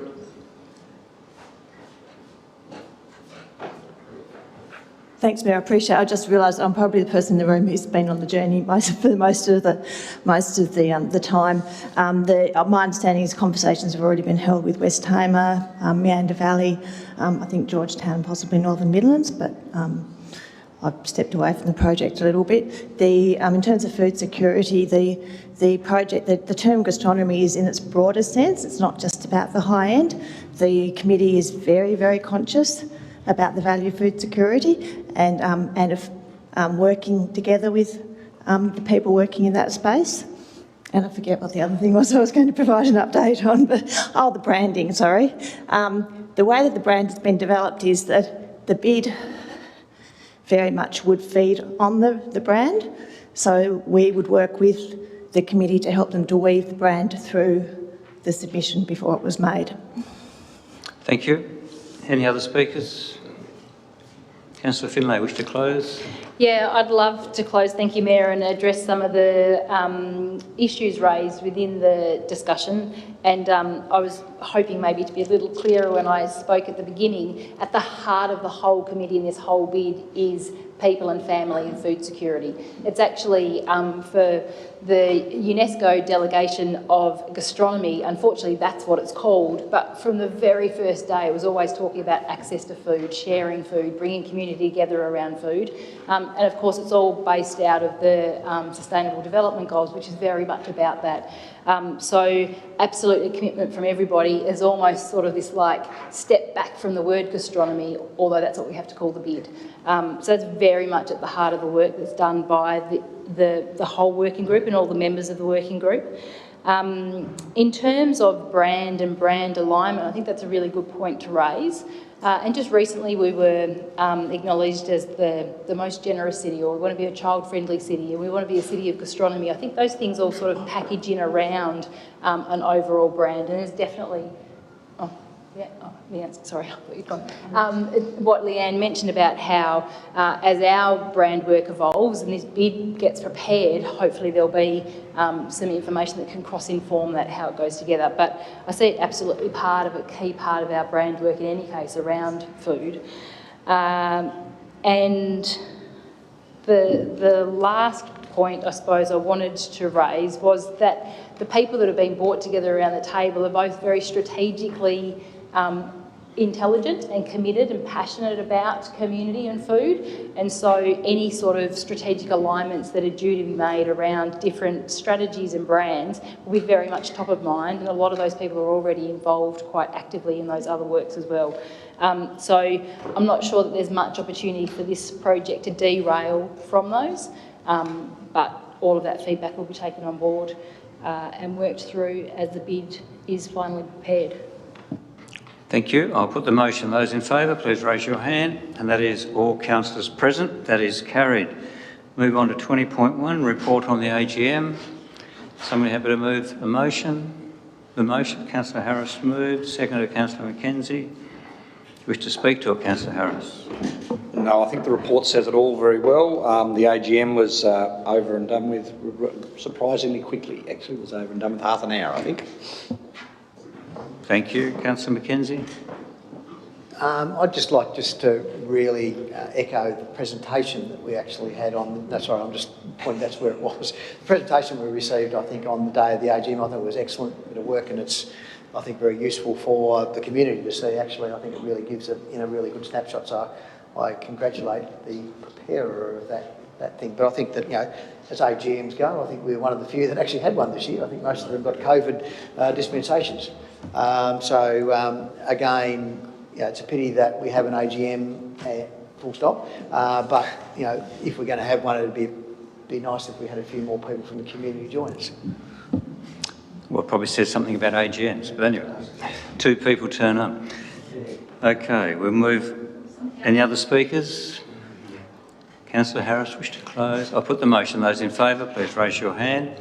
Thanks, Mayor. I appreciate it. I just realised I'm probably the person in the room who's been on the journey for most of the time. My understanding is conversations have already been held with West Tamar, Meander Valley, I think Georgetown, possibly Northern Midlands, but I've stepped away from the project a little bit. In terms of food security, the project, the term gastronomy is in its broader sense. It's not just about the high end. The committee is very, very conscious about the value of food security and of working together with the people working in that space. And I forget what the other thing was I was going to provide an update on, but the branding, sorry. The way that the brand has been developed is that the bid very much would feed on the brand. So we would work with the committee to help them to weave the brand through the submission before it was made. Thank you. Any other speakers? Councillor Finlay, wish to close? Yeah, I'd love to close, thank you, Mayor, and address some of the issues raised within the discussion. And I was hoping maybe to be a little clearer when I spoke at the beginning. At the heart of the whole committee and this whole bid is people and family and food security. It's actually for the UNESCO delegation of gastronomy, unfortunately that's what it's called, but from the very first day it was always talking about access to food, sharing food, bringing community together around food. And of course it's all based out of the Sustainable Development Goals, which is very much about that. So absolutely commitment from everybody is almost sort of this like step back from the word gastronomy, although that's what we have to call the bid. So it's very much at the heart of the work that's done by the whole working group and all the members of the working group. In terms of brand and brand alignment, I think that's a really good point to raise. And just recently we were acknowledged as the most generous city, or we want to be a child-friendly city, and we want to be a city of gastronomy. I think those things all sort of package in around an overall brand, and there's definitely... sorry, I thought you'd gone. What Leanne mentioned about how as our brand work evolves and this bid gets prepared, hopefully there'll be some information that can cross-inform that, how it goes together. But I see it absolutely a key part of our brand work in any case around food. And the last point I suppose I wanted to raise was that the people that have been brought together around the table are both very strategically intelligent and committed and passionate about community and food, and so any sort of strategic alignments that are due to be made around different strategies and brands will be very much top of mind, and a lot of those people are already involved quite actively in those other works as well. So I'm not sure that there's much opportunity for this project to derail from those, but all of that feedback will be taken on board and worked through as the bid is finally prepared. Thank you. I'll put the motion. Those in favour, please raise your hand. And that is all councillors present. That is carried. Move on to 20.1, report on the AGM. Somebody happy to move the motion? The motion, Councillor Harris moved, seconded Councillor Mackenzie. Do you wish to speak to it, Councillor Harris? No, I think the report says it all very well. The AGM was over and done with surprisingly quickly. Actually, it was over and done with half an hour, I think. Thank you. Councillor Mackenzie. I'd just like to really echo the presentation that we actually had on, that's right, I'm just pointing, that's where it was. The presentation we received, I think, on the day of the AGM, I think it was excellent bit of work, and it's, I think, very useful for the community to see. Actually, I think it really gives a really good snapshot. So I congratulate the preparer of that thing. But I think that, as AGMs go, I think we're one of the few that actually had one this year. I think most of them got COVID dispensations. Again, it's a pity that we have an AGM, full stop. But if we're going to have one, it'd be nice if we had a few more people from the community join us. Well, it probably says something about AGMs, but anyway, 2 people turn up. Okay, we'll move. Any other speakers? Councillor Harris, wish to close? I'll put the motion. Those in favour, please raise your hand.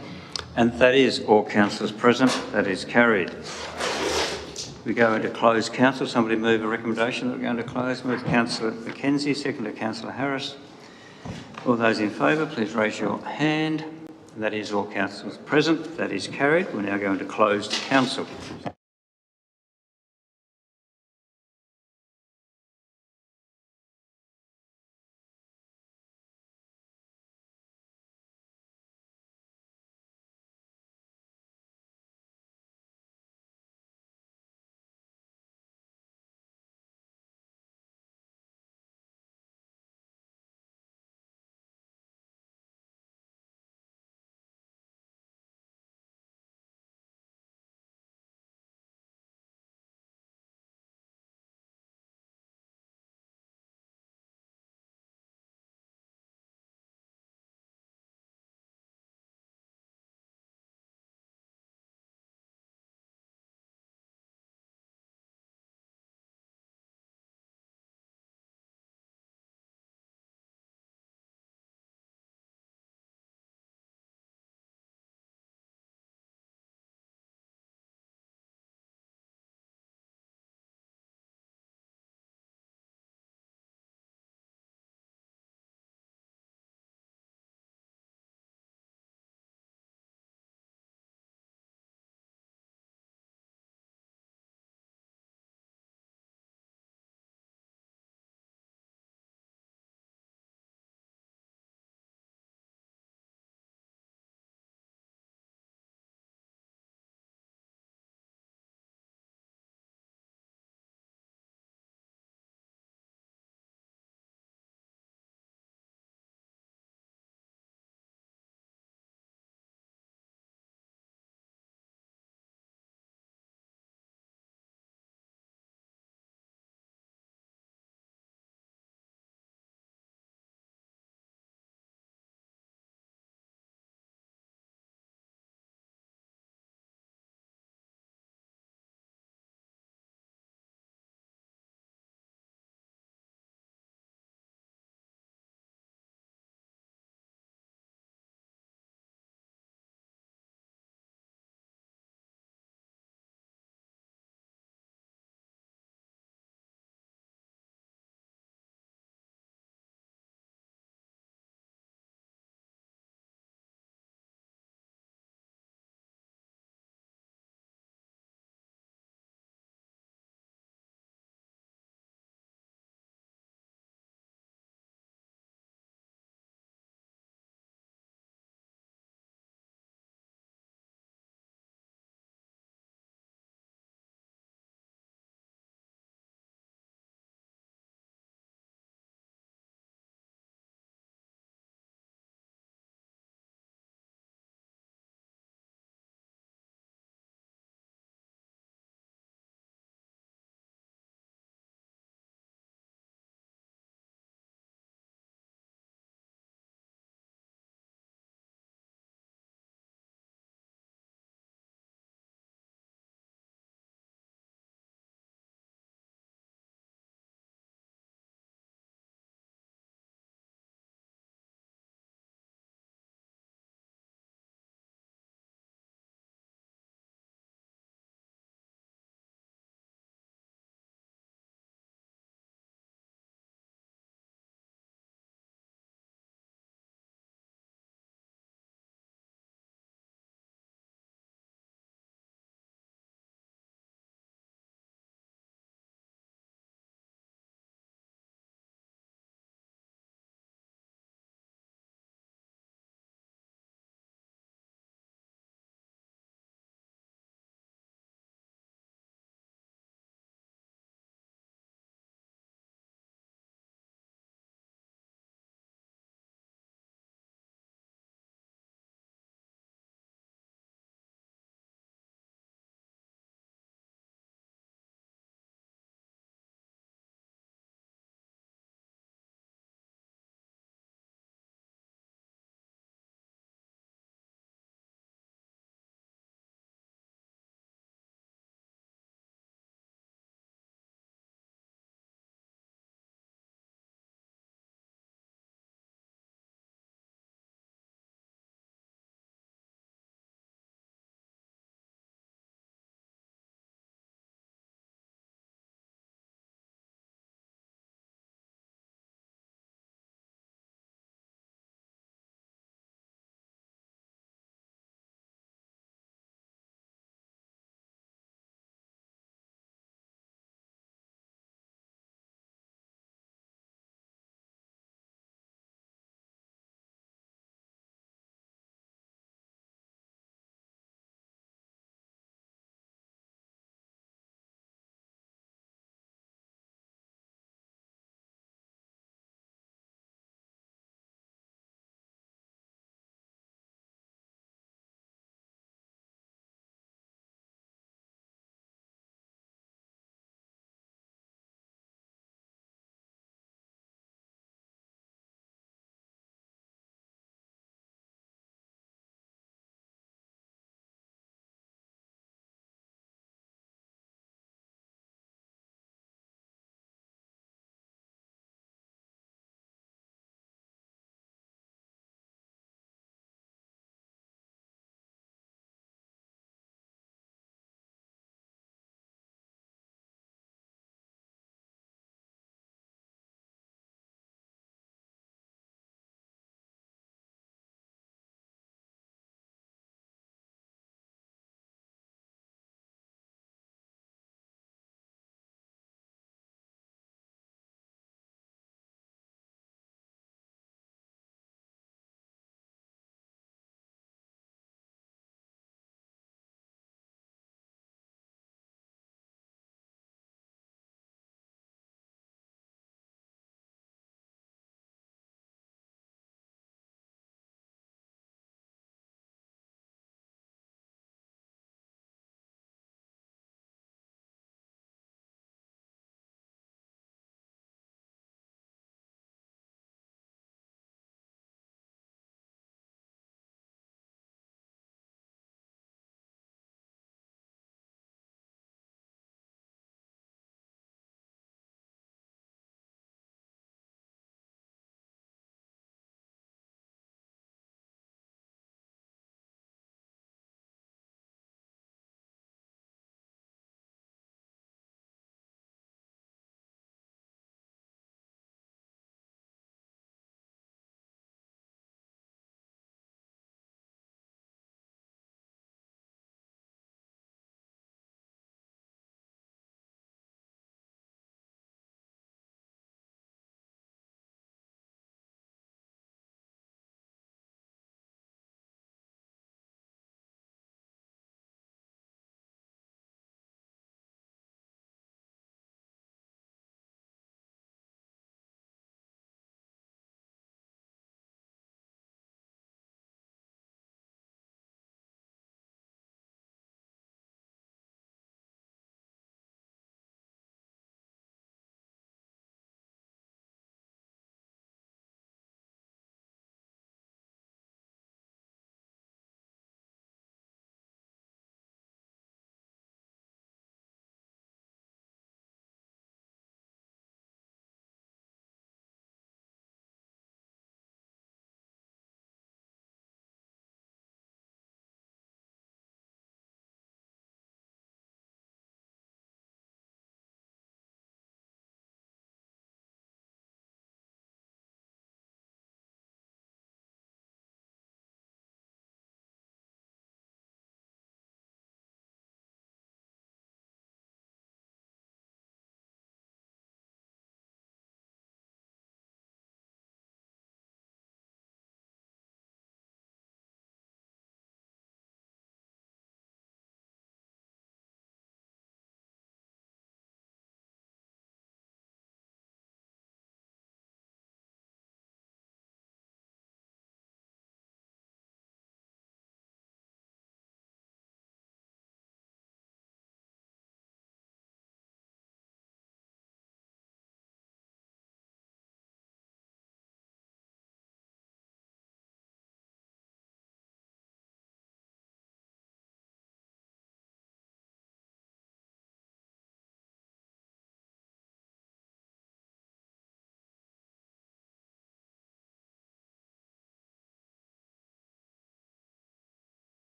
And that is all councillors present. That is carried. We go into closed council. Somebody move a recommendation that we're going to close. Move Councillor Mackenzie, seconded Councillor Harris. All those in favour, please raise your hand. And that is all councillors present. That is carried. We're now going to closed council.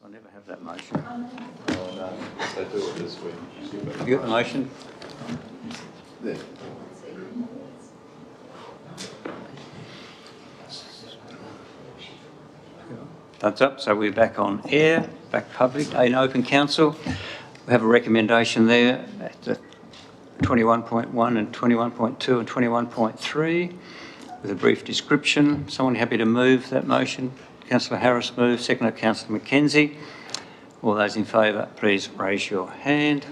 I never have that motion. Oh, no, they do it this week. Have you got the motion? There. Thumbs up, so we're back on air, back public, in open council. We have a recommendation there at the 21.1 and 21.2 and 21.3 with a brief description. Someone happy to move that motion? Councillor Harris moves, seconded Councillor Mackenzie. All those in favour, please raise your hand.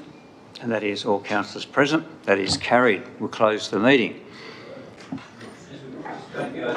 And that is all councillors present. That is carried. We'll close the meeting. Thank you.